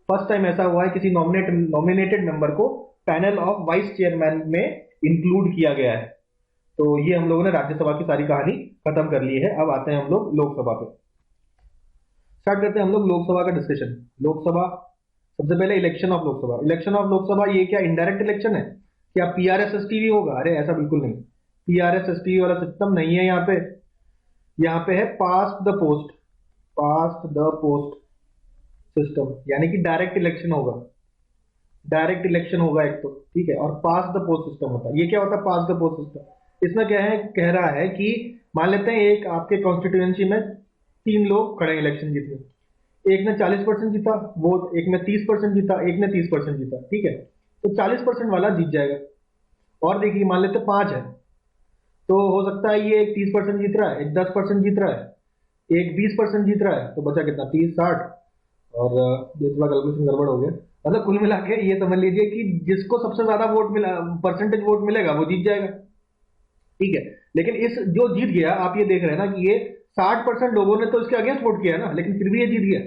first time ऐसा हुआ है किसी नॉमिनेटेड मेंबर को पैनल ऑफ वाइस चेयरमैन में इंक्लूड किया गया है। तो ये हम लोगों ने राज्यसभा की सारी कहानी खत्म कर ली है। अब आते हैं हम लोग लोकसभा पे। स्टार्ट करते हैं हम लोग लोकसभा का डिस्कशन। लोकसभा, सबसे पहले election of Lok Sabha. Election of Lok Sabha ये क्या इंडायरेक्ट इलेक्शन है? क्या पीआरएसएसटीवी होगा? अरे ऐसा बिल्कुल नहीं, पीआरएसएसटीवी वाला सिस्टम नहीं है यहाँ पे। यहाँ पे है past the post, past the post system, यानी कि डायरेक्ट इलेक्शन होगा। डायरेक्ट इलेक्शन होगा एक तो, ठीक है, और पास द पोस्ट सिस्टम होता है। ये क्या होता है पास द पोस्ट सिस्टम? इसमें क्या है, कह रहा है कि मान लेते हैं एक आपके कॉन्स्टिट्यूएंसी में 3 लोग खड़े इलेक्शन जीतने, एक ने 40% जीता वोट, एक ने 30% जीता, एक ने 30% जीता, ठीक है, तो 40% वाला जीत जाएगा। और देखिए मान लेते 5 है, तो हो सकता है ये एक 30% जीत रहा है, एक 10% जीत रहा है, एक 20% जीत रहा है, तो बचा कितना 30 60, और ये थोड़ा कैलकुलेशन गड़बड़ हो गया। मतलब कुल मिला के ये समझ लीजिए कि जिसको सबसे ज्यादा वोट मिला, परसेंटेज वोट मिलेगा वो जीत जाएगा, ठीक है। लेकिन इस जो जीत गया, आप ये देख रहे हैं ना कि ये 60% लोगों ने तो इसके अगेंस्ट वोट किया ना, लेकिन फिर भी ये जीत गया।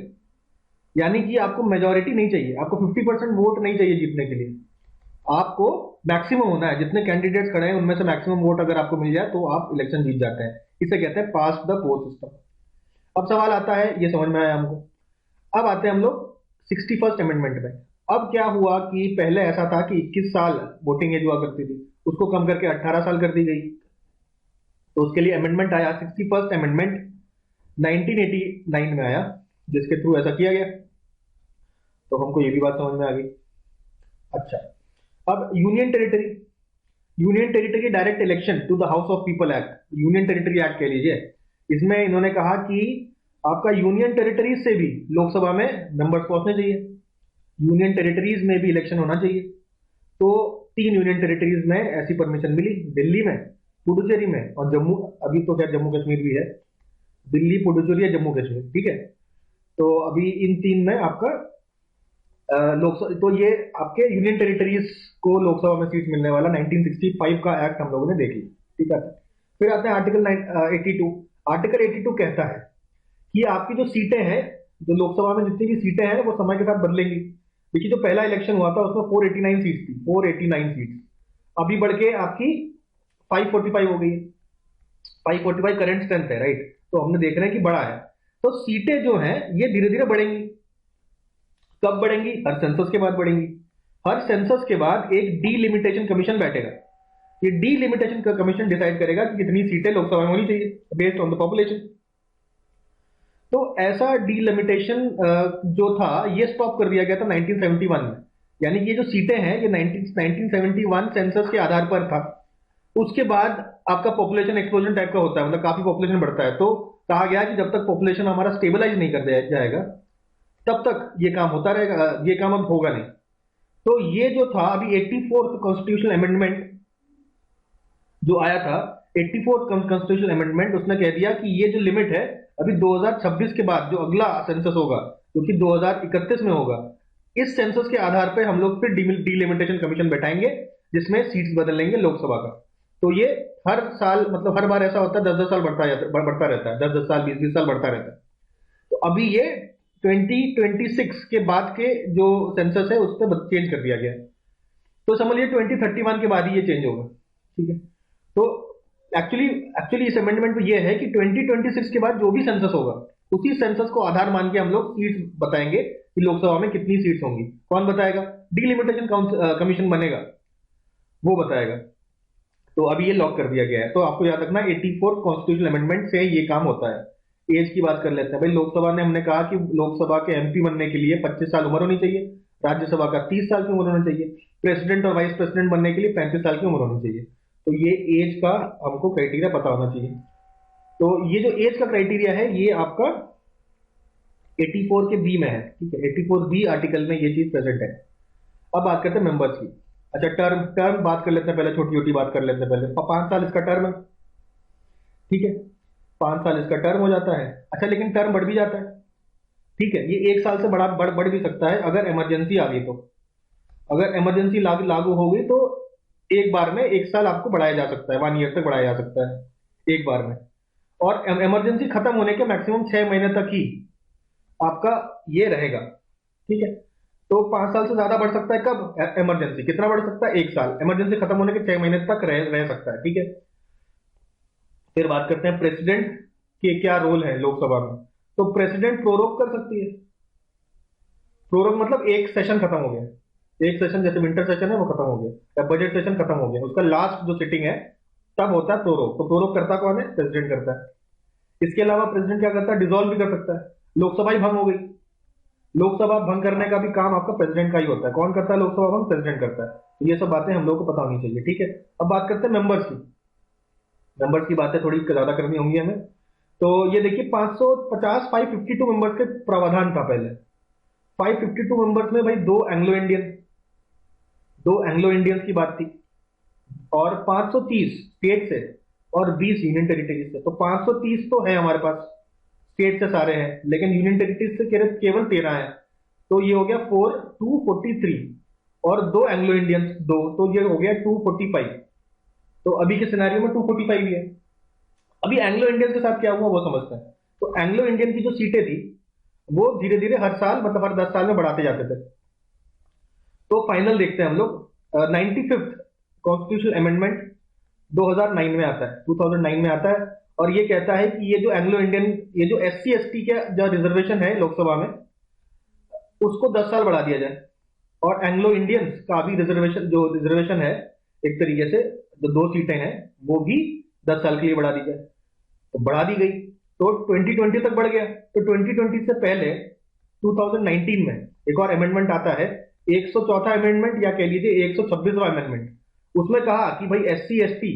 यानी कि आपको मेजोरिटी नहीं चाहिए, आपको 50% वोट नहीं चाहिए जीतने के लिए, आपको मैक्सिमम होना है। जितने कैंडिडेट्स खड़े हैं उनमें से मैक्सिमम वोट अगर आपको मिल जाए तो आप इलेक्शन जीत जाते हैं। इसे कहते हैं पास द पोस्ट सिस्टम। अब सवाल आता है, ये समझ में आया हमको। अब आते हैं हम लोग 61st अमेंडमेंट में। अब क्या हुआ कि पहले ऐसा था कि 21 साल वोटिंग एज हुआ करती थी, उसको कम करके 18 साल कर दी गई। तो उसके लिए अमेंडमेंट आया, 61st अमेंडमेंट 1989 में आया, जिसके थ्रू ऐसा किया गया। तो हमको ये भी बात समझ में आ गई। अच्छा, अब union territory, union territory direct election to the house of people act, union territory act कह लीजिए। इसमें इन्होंने कहा कि आपका यूनियन टेरिटरीज से भी लोकसभा में मेंबर्स पहुंचने चाहिए, यूनियन टेरिटरीज में भी इलेक्शन होना चाहिए। तो 3 यूनियन टेरिटरीज में ऐसी परमिशन मिली, दिल्ली में, पुडुचेरी में और जम्मू। अभी तो क्या जम्मू कश्मीर भी है, दिल्ली, पुडुचेरी या जम्मू कश्मीर, ठीक है। तो अभी इन 3 में आपका लोकसभा, तो ये आपके यूनियन टेरिटरीज को लोकसभा में सीट मिलने वाला 1965 का एक्ट हम लोगों ने देख लिया, ठीक है। फिर आते हैं आर्टिकल 82। आर्टिकल 82 कहता है कि आपकी जो सीटें हैं, जो लोकसभा में जितनी भी सीटें हैं वो समय के साथ बदलेंगी। देखिए जो पहला इलेक्शन हुआ था उसमें 489 सीट थी, 489 सीट, अभी बढ़ के आपकी 545 हो गई है। 545 करंट स्ट्रेंथ है, राइट। तो हमने देख रहे हैं कि बड़ा है। तो सीटें जो हैं ये धीरे धीरे बढ़ेंगी। कब बढ़ेंगी? हर सेंसस के बाद बढ़ेंगी। हर सेंसस के बाद एक डीलिमिटेशन कमीशन बैठेगा। ये डीलिमिटेशन कमीशन डिसाइड करेगा कि कितनी सीटें लोकसभा में होनी चाहिए बेस्ड ऑन द पॉपुलेशन। तो ऐसा डीलिमिटेशन जो था ये स्टॉप कर दिया गया था 1971 में। यानी कि ये जो सीटें हैं ये 1971 सेंसस के आधार पर था। उसके बाद आपका पॉपुलेशन एक्सप्लोजन टाइप का होता है, मतलब काफी पॉपुलेशन बढ़ता है। तो कहा गया कि जब तक पॉपुलेशन हमारा स्टेबलाइज नहीं कर दिया जाएगा तब तक ये काम होता रहेगा, ये काम अब होगा नहीं। तो ये जो था अभी 84th कॉन्स्टिट्यूशनल अमेंडमेंट जो आया था, 84th कॉन्स्टिट्यूशनल अमेंडमेंट, उसने कह दिया कि ये जो लिमिट है अभी 2026 के बाद जो अगला सेंसस होगा जो कि 2031 में होगा, इस सेंसस के आधार पर हम लोग फिर डीलिमिटेशन कमीशन बैठाएंगे जिसमें सीट्स बदल लेंगे लोकसभा का। तो ये हर साल, मतलब हर बार ऐसा होता है 10-10 साल बढ़ता रहता है, 10-10 साल 20-20 साल बढ़ता रहता है। तो अभी ये 2026 के बाद के जो सेंसस है उस पर चेंज कर दिया गया है। तो समझिए 2031 के बाद ही ये चेंज होगा, ठीक है। तो एक्चुअली इस अमेंडमेंट में ये है कि 2026 के बाद जो भी सेंसस होगा उसी सेंसस को आधार मान के हम लोग सीट्स बताएंगे कि लोकसभा में कितनी सीट्स होंगी। कौन बताएगा? डीलिमिटेशन कमीशन बनेगा, वो बताएगा। तो अभी ये लॉक कर दिया गया है। तो आपको याद रखना 84th कॉन्स्टिट्यूशनल अमेंडमेंट से ये काम होता है। एज की बात कर लेते हैं भाई। लोकसभा ने, हमने कहा कि लोकसभा के एमपी बनने के लिए 25 साल उम्र होनी चाहिए, राज्यसभा का 30 साल की उम्र होनी चाहिए, प्रेसिडेंट और वाइस प्रेसिडेंट बनने के लिए 35 साल की उम्र होनी चाहिए। तो ये एज का हमको क्राइटेरिया पता होना चाहिए। तो ये जो एज का क्राइटेरिया है ये आपका 84 के बी में है, ठीक है। 84 बी आर्टिकल में ये चीज प्रेजेंट है। अब बात करते हैं मेंबर्स की। अच्छा, टर्म बात कर लेते हैं पहले, छोटी छोटी बात कर लेते हैं पहले। 5 साल इसका टर्म है, ठीक है, 5 साल इसका टर्म हो जाता है। अच्छा, लेकिन टर्म बढ़ भी जाता है, ठीक है। ये 1 साल से बढ़ भी सकता है अगर इमरजेंसी आ गई तो। अगर इमरजेंसी लागू हो गई तो एक बार में 1 साल आपको बढ़ाया जा सकता है, 1 ईयर तक बढ़ाया जा सकता है एक बार में। और इमरजेंसी खत्म होने के मैक्सिमम 6 महीने तक ही आपका ये रहेगा, ठीक है। तो 5 साल से ज्यादा बढ़ सकता है कब? इमरजेंसी। कितना बढ़ सकता है? 1 साल। इमरजेंसी खत्म होने के 6 महीने तक रह सकता है, ठीक है। फिर बात करते हैं प्रेसिडेंट के क्या रोल है लोकसभा में। तो प्रेसिडेंट प्रोरोग कर सकती है। प्रोरोग मतलब एक सेशन खत्म हो गया, एक सेशन जैसे विंटर सेशन है वो खत्म हो गया या बजट सेशन खत्म हो गया, उसका लास्ट जो सिटिंग है तब होता है प्रोरोग। तो प्रोरोग करता कौन है? प्रेसिडेंट करता है। इसके अलावा प्रेसिडेंट क्या करता है? डिसॉल्व भी कर सकता है। लोकसभा ही भंग हो गई, लोकसभा भंग करने का भी काम आपका प्रेसिडेंट का ही होता है। कौन करता है लोकसभा भंग? प्रेसिडेंट करता है। तो ये सब बातें हम लोग को पता होनी चाहिए, ठीक है। अब बात करते हैं मेंबर्स की। मेंबर्स की बातें थोड़ी ज्यादा करनी होंगी हमें। तो ये देखिए 550 552 मेंबर्स के प्रावधान था पहले। 552 मेंबर्स में भाई दो एंग्लो इंडियंस की बात थी, और 530 स्टेट से और 20 यूनियन टेरिटरीज से। तो 530 तो है हमारे पास, स्टेट से सारे हैं, लेकिन यूनियन टेरिटरीज से केवल 13 है। तो ये हो गया 243, और दो एंग्लो इंडियंस दो, तो ये हो गया 245। तो अभी के सिनेरियो में 245 ही है। अभी एंग्लो इंडियंस के साथ क्या हुआ वो समझते हैं। तो एंग्लो इंडियन की जो सीटें थी वो धीरे धीरे हर साल, मतलब हर 10 साल में बढ़ाते जाते थे। तो फाइनल देखते हैं हम लोग। 95th कॉन्स्टिट्यूशन अमेंडमेंट 2009 में आता है, 2009 में आता है, और ये कहता है कि ये जो एंग्लो इंडियन, ये जो SC ST का जो रिजर्वेशन है लोकसभा में, उसको 10 साल बढ़ा दिया जाए। और एंग्लो इंडियंस का भी रिजर्वेशन, जो रिजर्वेशन है एक तरीके से, जो 2 सीटें हैं वो भी 10 साल के लिए बढ़ा दी जाए। तो बढ़ा दी गई, तो 2020 तक बढ़ गया। तो 2020 से पहले 2019 में एक और अमेंडमेंट आता है, 104वां अमेंडमेंट, या कह लीजिए 126वां अमेंडमेंट। उसमें कहा कि भाई SC ST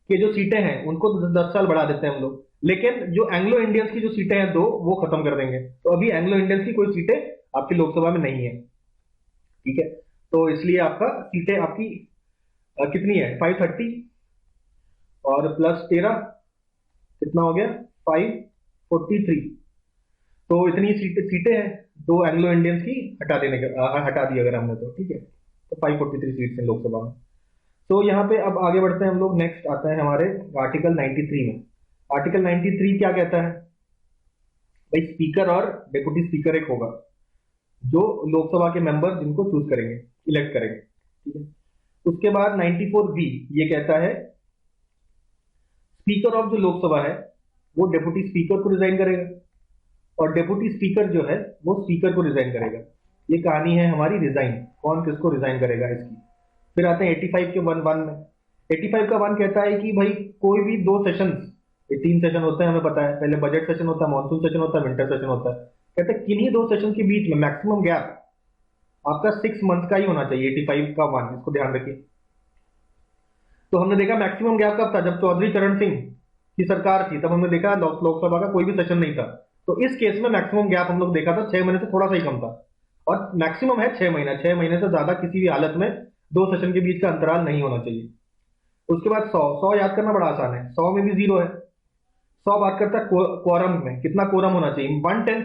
के जो सीटें हैं उनको 10 साल बढ़ा देते हैं हम लोग, लेकिन जो एंग्लो इंडियंस की जो सीटें हैं दो, वो खत्म कर देंगे। तो अभी एंग्लो इंडियंस की कोई सीटें आपकी लोकसभा में नहीं है, ठीक है। तो इसलिए आपका सीटें आपकी कितनी है? 530 और प्लस 13, कितना हो गया? 543। तो इतनी सीटें हैं दो एंग्लो इंडियंस की हटा दी अगर हमने, तो ठीक है। तो 543 सीट्स हैं लोकसभा में। तो यहाँ पे अब आगे बढ़ते हैं हम लोग। नेक्स्ट आता है हमारे आर्टिकल 93 में। आर्टिकल 93 क्या कहता है? भाई स्पीकर और डेप्यूटी स्पीकर एक होगा, जो लोकसभा के मेंबर जिनको चूज करेंगे, इलेक्ट करेंगे, ठीक है। उसके बाद 94B ये कहता है स्पीकर ऑफ जो लोकसभा है वो डेप्यूटी स्पीकर को रिजाइन करेगा, और डेप्यूटी स्पीकर जो है वो स्पीकर को रिजाइन करेगा। ये कहानी है हमारी रिजाइन, कौन किसको रिजाइन करेगा इसकी। फिर आते हैं 85 के 1 में। 85 का 1 कहता है कि भाई कोई भी 2 सेशन, ये 3 सेशन होते हैं हमें पता है, पहले बजट सेशन होता है, मानसून सेशन होता है, विंटर सेशन होता है। कहते हैं किन्हीं 2 सेशन के बीच में मैक्सिमम गैप आपका 6 मंथ का ही होना चाहिए। 85 का 1, इसको ध्यान रखिए। तो हमने देखा मैक्सिमम गैप कब था? जब चौधरी चरण सिंह की सरकार थी, तब हमने देखा लोकसभा का कोई भी सेशन नहीं था। तो इस केस में मैक्सिमम गैप हम लोग देखा था 6 महीने से थोड़ा सा ही कम था, और मैक्सिमम है 6 महीना। 6 महीने से ज्यादा किसी भी हालत में 2 सेशन के बीच का अंतराल नहीं होना चाहिए। उसके बाद 100 याद करना बड़ा आसान है, 100 में भी 0 है। 100 बात करता है क्वारम में, कितना क्वारम होना चाहिए? 1/10,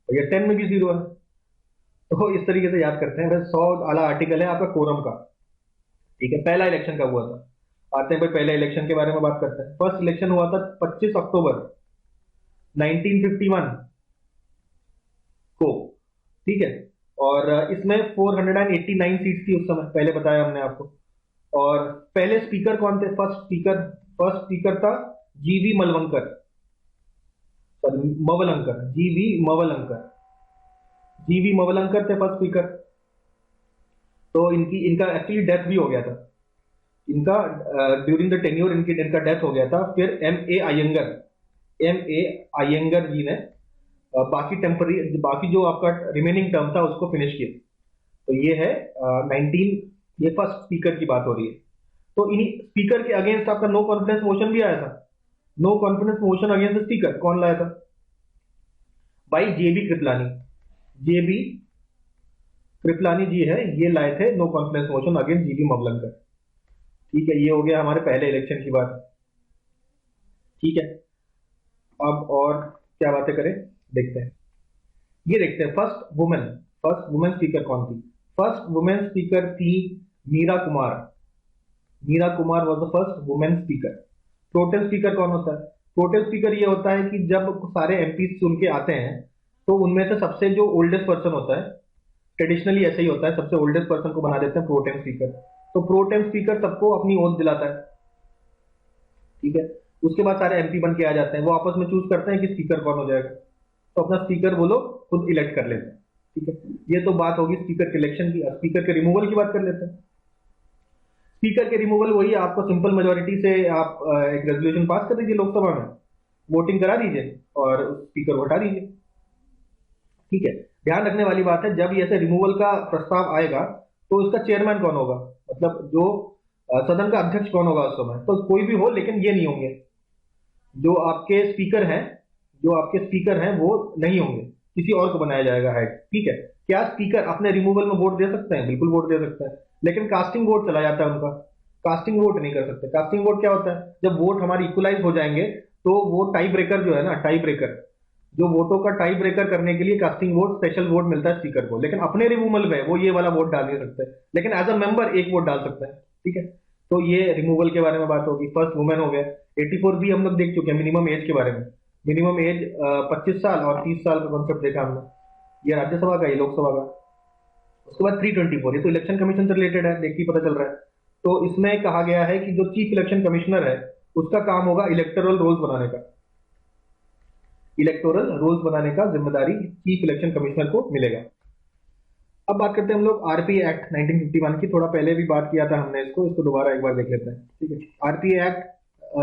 या 10 में भी 0 है। तो इस तरीके से याद करते हैं। बस 100 वाला आर्टिकल है आपका कोरम का, ठीक है। पहला इलेक्शन कब हुआ था? आते हैं भाई पहले इलेक्शन के बारे में बात करते हैं। फर्स्ट इलेक्शन हुआ था 25 अक्टूबर 1951 को, ठीक है। और इसमें 489 सीट्स थी उस समय, पहले बताया हमने आपको। और पहले स्पीकर कौन थे? फर्स्ट स्पीकर था GV मलवंकर, सॉरी मवलंकर, GV मवलंकर। GV मवलंकर थे फर्स्ट स्पीकर। तो इनका एक्चुअली डेथ भी हो गया था, इनका ड्यूरिंग द टेन्योर इनका डेथ हो गया था। फिर M A अयंगर जी ने बाकी जो आपका रिमेनिंग टर्म था उसको फिनिश किया। तो ये है 19, ये फर्स्ट स्पीकर की बात हो रही है। तो इन्हीं स्पीकर के अगेंस्ट आपका नो कॉन्फिडेंस मोशन भी आया था। No confidence motion against speaker कौन लाया था? भाई JB कृपलानी। JB कृपलानी जी है, ये लाए थे no confidence motion against GV Mavalankar, ठीक है। ये हो गया हमारे पहले इलेक्शन की बात, ठीक है। अब और क्या बातें करें, देखते हैं। ये देखते हैं फर्स्ट वुमेन स्पीकर कौन थी। फर्स्ट वुमेन स्पीकर थी Meera Kumar. Meera Kumar was the first women speaker. Total speaker कौन होता है? टोटल स्पीकर ये होता है कि जब सारे MP चुन के आते हैं तो उनमें से सबसे जो ओल्डेस्ट पर्सन होता है ट्रेडिशनली ऐसा ही होता है, सबसे ओल्डेस्ट पर्सन को बना देते हैं प्रोटेम स्पीकर। तो प्रोटेम स्पीकर सबको अपनी ओथ दिलाता है, ठीक है। उसके बाद सारे एमपी बन के आ जाते हैं, वो आपस में चूज करते हैं कि स्पीकर कौन हो जाएगा, तो अपना स्पीकर वो लोग खुद इलेक्ट कर लेते हैं, ठीक है। ये तो बात होगी स्पीकर के इलेक्शन की। स्पीकर के रिमूवल की बात कर लेते हैं। स्पीकर के रिमूवल वही, आपको सिंपल मेजोरिटी से आप एक रेजोल्यूशन पास कर दीजिए लोकसभा में, वोटिंग करा दीजिए और स्पीकर को हटा दीजिए, ठीक है। ध्यान रखने वाली बात है, जब ऐसे रिमूवल का प्रस्ताव आएगा तो इसका चेयरमैन कौन होगा, मतलब जो सदन का अध्यक्ष कौन होगा उस समय, तो कोई भी हो, लेकिन ये नहीं होंगे जो आपके स्पीकर हैं, जो आपके स्पीकर हैं वो नहीं होंगे, किसी और को बनाया जाएगा हेड, ठीक है। क्या स्पीकर अपने रिमूवल में वोट दे सकते हैं? बिल्कुल वोट दे सकते हैं, लेकिन कास्टिंग वोट चला जाता है उनका, कास्टिंग वोट नहीं कर सकते। कास्टिंग वोट क्या होता है? जब वोट हमारी इक्वलाइज हो जाएंगे तो वो टाई ब्रेकर जो है ना, टाई ब्रेकर, जो वोटों का टाई ब्रेकर करने के लिए कास्टिंग वोट, स्पेशल वोट मिलता है स्पीकर को, लेकिन अपने रिमूवल में वो ये वाला वोट डाल नहीं सकते, लेकिन एज अ मेंबर एक वोट डाल सकते हैं, ठीक है। तो ये रिमूवल के बारे में बात होगी। फर्स्ट वुमेन हो गया। 84 भी हम लोग देख चुके हैं, मिनिमम एज के बारे में। मिनिमम एज 25 साल और 30 साल का कॉन्सेप्ट देखा हमने, ये राज्यसभा का, ये लोकसभा का। उसके बाद 324, ये तो इलेक्शन कमीशन से रिलेटेड है, देख के पता चल रहा है। तो इसमें कहा गया है कि जो चीफ इलेक्शन कमिश्नर है उसका काम होगा इलेक्टोरल रोल्स बनाने का, इलेक्टोरल रोल्स बनाने का जिम्मेदारी चीफ इलेक्शन कमिश्नर को मिलेगा। अब बात करते हैं हम लोग आरपीए एक्ट 1951 की। थोड़ा पहले भी बात किया था हमने इसको दोबारा एक बार देख लेते हैं, ठीक है। RPA act,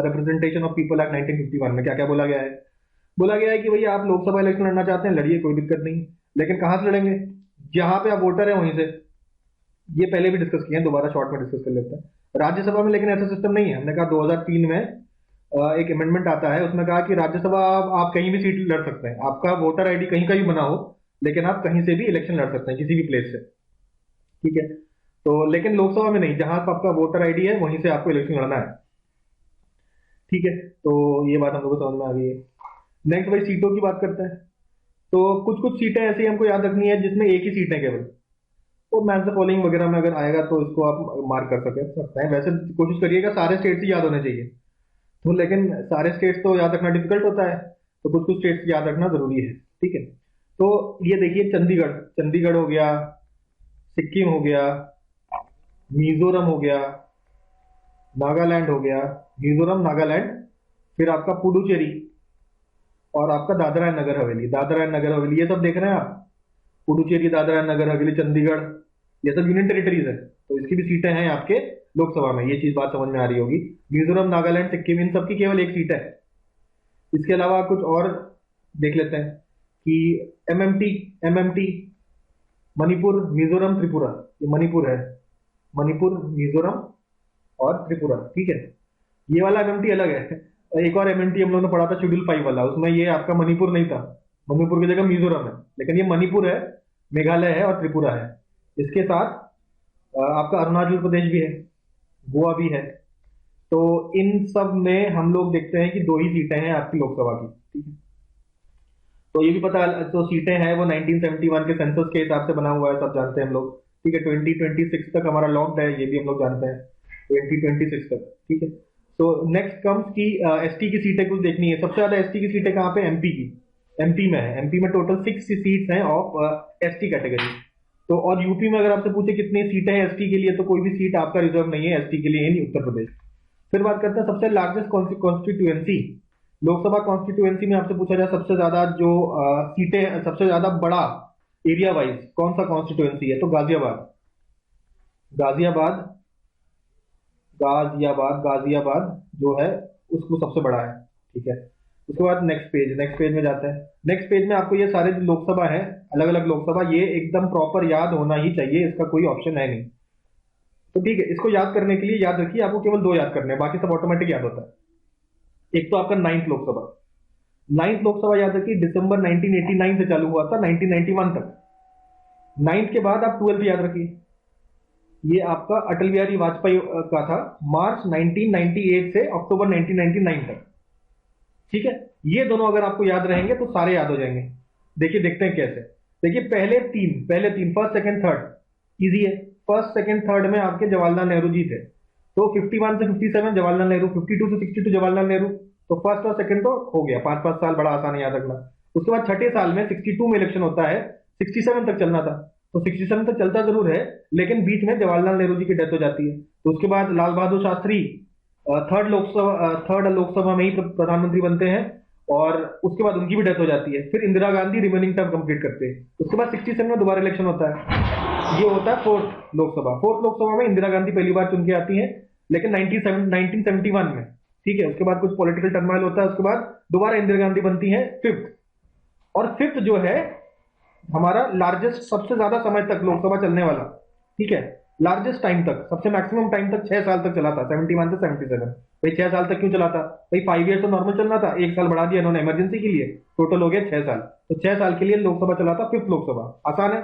representation of people act 1951 में क्या क्या बोला गया है? बोला गया है कि भैया आप लोकसभा इलेक्शन लड़ना चाहते हैं, लड़िए, कोई दिक्कत नहीं, लेकिन कहां से लड़ेंगे? जहां पे आप वोटर है वहीं से। ये पहले भी डिस्कस किए हैं, दोबारा शॉर्ट में डिस्कस कर लेते हैं। राज्यसभा में लेकिन ऐसा सिस्टम नहीं है। हमने कहा 2003 में एक अमेंडमेंट आता है, उसमें कहा कि राज्यसभा आप कहीं भी सीट लड़ सकते हैं, आपका वोटर आईडी कहीं का भी बना हो, लेकिन आप कहीं से भी इलेक्शन लड़ सकते हैं, किसी भी प्लेस से, ठीक है। तो लेकिन लोकसभा में नहीं, जहां आपका वोटर आईडी है वहीं से आपको इलेक्शन लड़ना है, ठीक है। तो ये बात हम लोग को समझ में आ गई है। नेक्स्ट भाई सीटों की बात करते हैं। तो कुछ कुछ सीटें ऐसी हमको याद रखनी है जिसमें एक ही सीट है केवल, तो मैच द फॉलोइंग वगैरह में अगर आएगा तो इसको आप मार्क कर सकते हैं। वैसे कोशिश करिएगा सारे स्टेट्स ही याद होने चाहिए, तो लेकिन सारे स्टेट्स तो याद रखना डिफिकल्ट होता है, तो कुछ कुछ स्टेट्स याद रखना जरूरी है, ठीक है। तो ये देखिए, चंडीगढ़, चंडीगढ़ हो गया, सिक्किम हो गया, मिजोरम हो गया, नागालैंड हो गया, मिजोरम, नागालैंड, फिर आपका पुडुचेरी और आपका दादरा एंड नगर हवेली। दादरा एंड नगर हवेली ये सब देख रहे हैं आप, पुडुचेरी, दादरा एंड नगर हवेली, चंडीगढ़, ये सब यूनियन टेरिटरीज है, तो इसकी भी सीटें हैं आपके लोकसभा में। ये चीज बात समझ में आ रही होगी। मिजोरम, नागालैंड, सिक्किम, इन सबकी केवल एक सीट है। इसके अलावा कुछ और देख लेते हैं कि एमएमटी, एमएमटी, मणिपुर, मिजोरम, त्रिपुरा, ये मणिपुर है, मणिपुर, मिजोरम और त्रिपुरा, ठीक है। ये वाला एमएमटी अलग है। एक और एमएमटी हम लोगों ने पढ़ा था शेड्यूल 5 वाला, उसमें ये आपका मणिपुर नहीं था, मणिपुर की जगह मिजोरम है, लेकिन ये मणिपुर है, मेघालय है और त्रिपुरा है। इसके साथ आपका अरुणाचल प्रदेश भी है, गोवा भी है। तो इन सब में हम लोग देखते हैं कि 2 ही सीटें हैं आपकी लोकसभा की, ठीक है। तो ये भी पता, तो सीटें हैं वो 1971 के सेंसस के हिसाब से बना हुआ है, सब जानते हैं हम लोग, ठीक है। 2026 तक हमारा लॉक्ड है, ये भी हम लोग जानते हैं, 2026 तक, ठीक है। तो नेक्स्ट कम्स की एसटी की सीटें कुछ देखनी है। सबसे ज्यादा एसटी की सीटें कहाँ पे? एमपी की, एमपी में है। एमपी में टोटल 6 सीट्स हैं ऑफ एसटी कैटेगरी। तो और यूपी में अगर आपसे पूछे कितनी सीटें हैं एसटी के लिए, तो कोई भी सीट आपका रिजर्व नहीं है एसटी के लिए इन उत्तर प्रदेश। फिर बात करते हैं सबसे लार्जेस्ट कॉन्स्टिट्यूएंसी, लोकसभा कॉन्स्टिट्यूएंसी में आपसे पूछा जाए सबसे ज्यादा जो सीटें, सबसे ज्यादा बड़ा एरिया वाइज कौन सा कॉन्स्टिट्यूएंसी है, तो गाजियाबाद, गाजियाबाद, गाजियाबाद, गाजियाबाद जो है उसको सबसे बड़ा है, ठीक है। उसके बाद नेक्स्ट पेज, नेक्स्ट पेज में जाते हैं। नेक्स्ट पेज में आपको ये सारे लोकसभा है, अलग अलग लोकसभा, ये एकदम प्रॉपर याद होना ही चाहिए, इसका कोई ऑप्शन है नहीं, तो ठीक है। इसको याद करने के लिए याद रखिए, आपको केवल 2 याद करने हैं, बाकी सब ऑटोमेटिक याद होता है। एक तो आपका 9th लोकसभा, 9th लोकसभा याद रखिए, दिसंबर 1989 से चालू हुआ था 1991 तक। 9th के बाद आप 12th याद रखिए, ये आपका अटल बिहारी वाजपेयी का था, मार्च 1998 से अक्टूबर 1999 तक, ठीक है। ये दोनों अगर आपको याद रहेंगे तो सारे याद हो जाएंगे। देखिए, देखते हैं कैसे। देखिए पहले तीन, फर्स्ट, सेकंड, थर्ड इजी है। फर्स्ट, सेकंड, थर्ड में आपके जवाहरलाल नेहरू जी थे, तो 51 से 57 जवाहरलाल नेहरू, 52 से 62 जवाहरलाल नेहरू, तो फर्स्ट और सेकंड तो हो गया, 5-5 साल, बड़ा आसान है याद रखना। उसके बाद छठे साल में 62 में इलेक्शन होता है, 67 तक चलना था, तो 67 तक चलता जरूर है, लेकिन बीच में जवाहरलाल नेहरू जी की डेथ हो जाती है। तो उसके बाद लाल बहादुर शास्त्री थर्ड लोकसभा में ही प्रधानमंत्री बनते हैं, और उसके बाद उनकी भी डेथ हो जाती है। फिर Indira Gandhi remaining term complete करते हैं। उसके बाद 67 में दोबारा इलेक्शन होता है, ये होता है फोर्थ लोकसभा में इंदिरा गांधी पहली बार चुन के आती है, लेकिन 1971 में, ठीक है। उसके बाद कुछ पॉलिटिकल टर्मोइल होता है, उसके बाद दोबारा इंदिरा गांधी बनती है फिफ्थ। और फिफ्थ जो है हमारा लार्जेस्ट, सबसे ज्यादा समय तक लोकसभा चलने वाला, ठीक है, लार्जेस्ट टाइम तक, सबसे मैक्सिमम टाइम तक 6 साल तक चला था, 71 से 77। भाई 6 साल तक क्यों चला था? भाई 5 ईयर तो नॉर्मल चलना था, 1 साल बढ़ा दिया इन्होंने इमरजेंसी के लिए, टोटल हो गया 6 साल। तो 6 साल के लिए लोकसभा चला था, फिफ्थ लोकसभा। आसान है।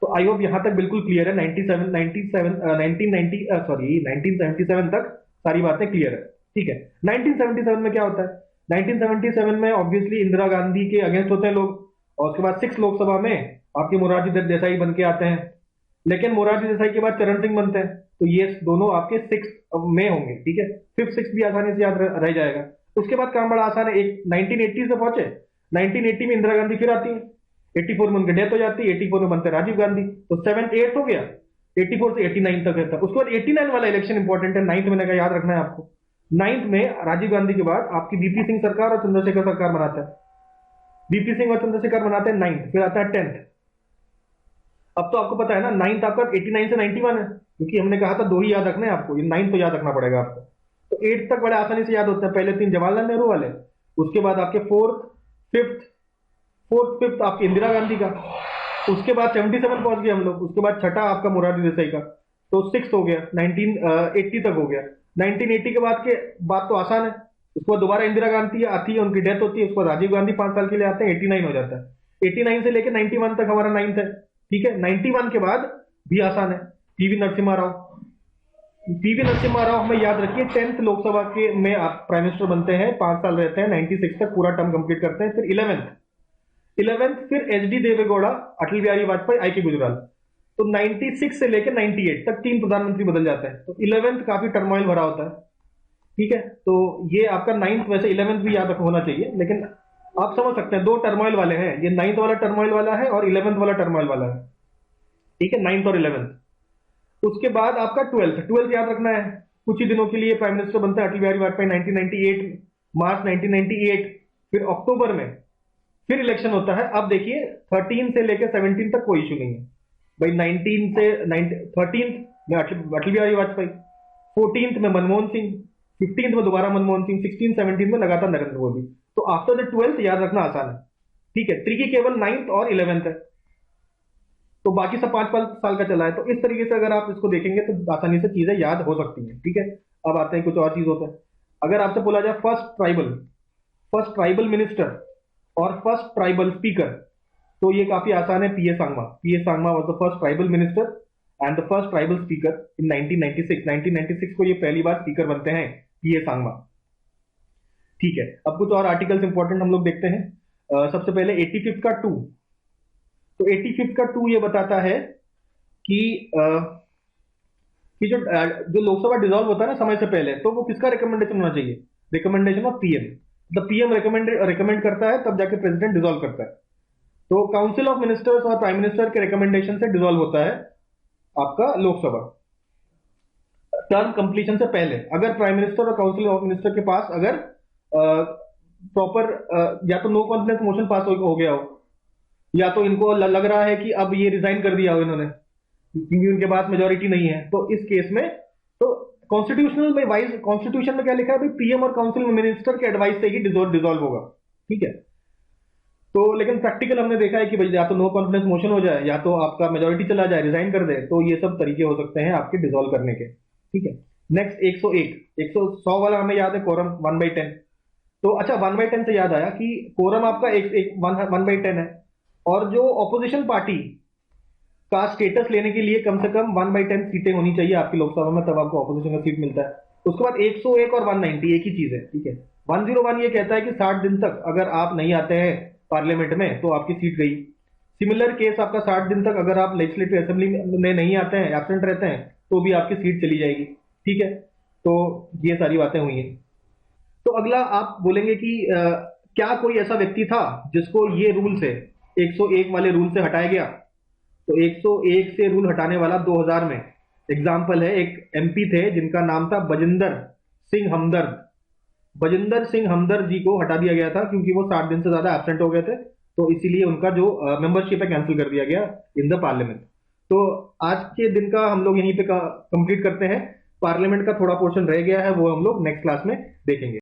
तो आई होप यहां तक बिल्कुल क्लियर है। 1977 तक सारी बातें क्लियर है, ठीक है। 1977 में क्या होता है? 1977 में ऑब्वियसली इंदिरा गांधी के अगेंस्ट होते हैं लोग, और उसके बाद 6 लोकसभा में आपके मोरारजी देसाई बन के आते हैं, लेकिन मोरारजी देसाई के बाद चरण सिंह बनते हैं। तो ये दोनों आपके 6 में होंगे, ठीक है। 5th 6th भी आसानी से याद रह जाएगा। उसके बाद काम बड़ा आसान है। एक 1980 से पहुंचे, 1980 में इंदिरा गांधी फिर आती है, 84 में उनकी डेथ हो जाती है, 84 में बनते राजीव गांधी। तो 7th 8th हो गया, 84 से 89 तक रहता है। उसके बाद 89 वाला इलेक्शन इंपॉर्टेंट है, 9th में का याद रखना है आपको। 9th में राजीव गांधी के बाद आपकी वीपी सिंह सरकार और चंद्रशेखर सरकार बनाता है। वीपी सिंह और चंद्रशेखर बनाते हैं 9th, फिर आता है 10th। अब तो आपको पता है ना, 9th आपका 89 से 91 है, क्योंकि हमने कहा था 2 ही याद रखना है आपको, ये 9th तो याद रखना पड़ेगा आपको। तो 8th तक बड़े आसानी से याद होता है। पहले 3 जवाहरलाल नेहरू वाले, उसके बाद आपके 4th 5th आपकी इंदिरा गांधी का, उसके बाद 77 पहुंच गए हम लोग, उसके बाद छठा आपका मोरारजी देसाई का, तो 6th हो गया, 1980 तक हो गया। 1980 के बाद तो आसान है। उसके बाद दोबारा इंदिरा गांधी आती है, उनकी डेथ होती है, उसके बाद राजीव गांधी 5 साल के लिए आते हैं, 89 हो जाता है। 89 से लेकर 91 तक हमारा 9th है, ठीक है। 91 के बाद भी आसान है, पीवी नरसिम्हा राव हमें याद रखिए 10th लोकसभा के में आप प्राइम मिनिस्टर बनते हैं, 5 साल रहते हैं, 96 तक पूरा टर्म कंप्लीट करते हैं। फिर 11th फिर एचडी देवेगौड़ा, अटल बिहारी वाजपेयी, आई के गुजराल। तो 96 से लेकर 98 तक 3 प्रधानमंत्री बदल जाते हैं। तो 11th काफी टर्मोइल भरा होता है, ठीक है। तो ये आपका 9th, वैसे 11th भी याद होना चाहिए, लेकिन आप समझ सकते हैं 2 टर्मोइल वाले हैं, ये 9th वाला टर्मोइल वाला है और 11th वाला टर्मोइल वाला है, ठीक है, 9th और 11th। उसके बाद आपका 12th याद रखना है। कुछ ही दिनों के लिए प्राइम मिनिस्टर बनता है अटल बिहारी वाजपेयी, 1998 मार्च 1998। फिर अक्टूबर में फिर इलेक्शन होता है। अब देखिए 13 से लेकर 17 तक कोई इशू नहीं है भाई। 13th में अटल बिहारी वाजपेयी, 14th में मनमोहन सिंह, 15th में दोबारा मनमोहन सिंह, 16 17 में लगातार नरेंद्र मोदी। तो आफ्टर द 12th याद रखना आसान है, ठीक है। ट्रिकी केवल 9th और 11th है, तो बाकी सब 5 साल का चला है। तो इस तरीके से अगर आप इसको देखेंगे तो आसानी से चीजें याद हो सकती हैं, ठीक है। अब आते हैं कुछ और चीजों पर। अगर आपसे बोला जाए फर्स्ट ट्राइबल मिनिस्टर और फर्स्ट ट्राइबल स्पीकर, तो ये काफी आसान है। PA Sangma was the first tribal minister and the first tribal speaker in 1996 को ये पहली बार स्पीकर बनते हैं पीए सांगमा, ठीक है। अब कुछ और आर्टिकल्स इंपॉर्टेंट हम लोग देखते हैं। सबसे पहले 85 का 2। तो 85 का 2 ये बताता है कि जो लोकसभा डिसॉल्व होता है ना समय से पहले, तो वो किसका रिकमेंडेशन होना चाहिए? Recommendation of PM. The PM recommend करता है, तब जाके प्रेसिडेंट डिसॉल्व करता है। तो काउंसिल ऑफ मिनिस्टर्स और प्राइम मिनिस्टर के रिकमेंडेशन से डिसॉल्व होता है आपका लोकसभा टर्म कंप्लीशन से पहले। अगर प्राइम मिनिस्टर और काउंसिल ऑफ मिनिस्टर के पास अगर प्रॉपर या तो नो कॉन्फिडेंस मोशन पास हो गया हो, या तो इनको लग रहा है कि अब ये रिजाइन कर दिया हो इन्होंने क्योंकि उनके पास मेजोरिटी नहीं है, तो इस केस में तो कॉन्स्टिट्यूशनल में वाइज, कॉन्स्टिट्यूशन में क्या लिखा है भाई? पीएम और काउंसिल मिनिस्टर के एडवाइस से ही डिसॉल्व होगा, ठीक है। तो लेकिन प्रैक्टिकल हमने देखा है कि भाई या तो नो कॉन्फिडेंस मोशन हो जाए, या तो आपका मेजोरिटी चला जाए, रिजाइन कर दे, तो ये सब तरीके हो सकते हैं आपके डिसॉल्व करने के, ठीक है। नेक्स्ट 100 वाला हमें याद है, कोरम 1/10। तो अच्छा 1/10 से याद आया कि कोरम आपका 1/10 है, और जो ऑपोजिशन पार्टी का स्टेटस लेने के लिए कम से कम 1/10 सीटें होनी चाहिए आपकी लोकसभा में, तब आपको ऑपोजिशन का सीट मिलता है। उसके बाद 101 और 190 एक ही चीज है, ठीक है। 101 ये कहता है कि 60 दिन तक अगर आप नहीं आते हैं पार्लियामेंट में तो आपकी सीट गई। सिमिलर केस आपका 60 दिन तक अगर आप लेजिस्लेटिव असेंबली में नहीं आते हैं, एब्सेंट रहते हैं, तो भी आपकी सीट चली जाएगी, ठीक है। तो ये सारी बातें हुई हैं। तो अगला आप बोलेंगे कि क्या कोई ऐसा व्यक्ति था जिसको ये रूल से 101 वाले रूल से हटाया गया? तो 101 से रूल हटाने वाला 2000 में एग्जाम्पल है, एक एमपी थे जिनका नाम था बजिंदर सिंह हमदर्द। बजिंदर सिंह हमदर्द जी को हटा दिया गया था क्योंकि वो 60 दिन से ज्यादा एबसेंट हो गए थे, तो इसीलिए उनका जो मेंबरशिप है कैंसिल कर दिया गया इन द पार्लियामेंट। तो आज के दिन का हम लोग यहीं पे कंप्लीट करते हैं। पार्लियामेंट का थोड़ा पोर्शन रह गया है, वो हम लोग नेक्स्ट क्लास में देखेंगे।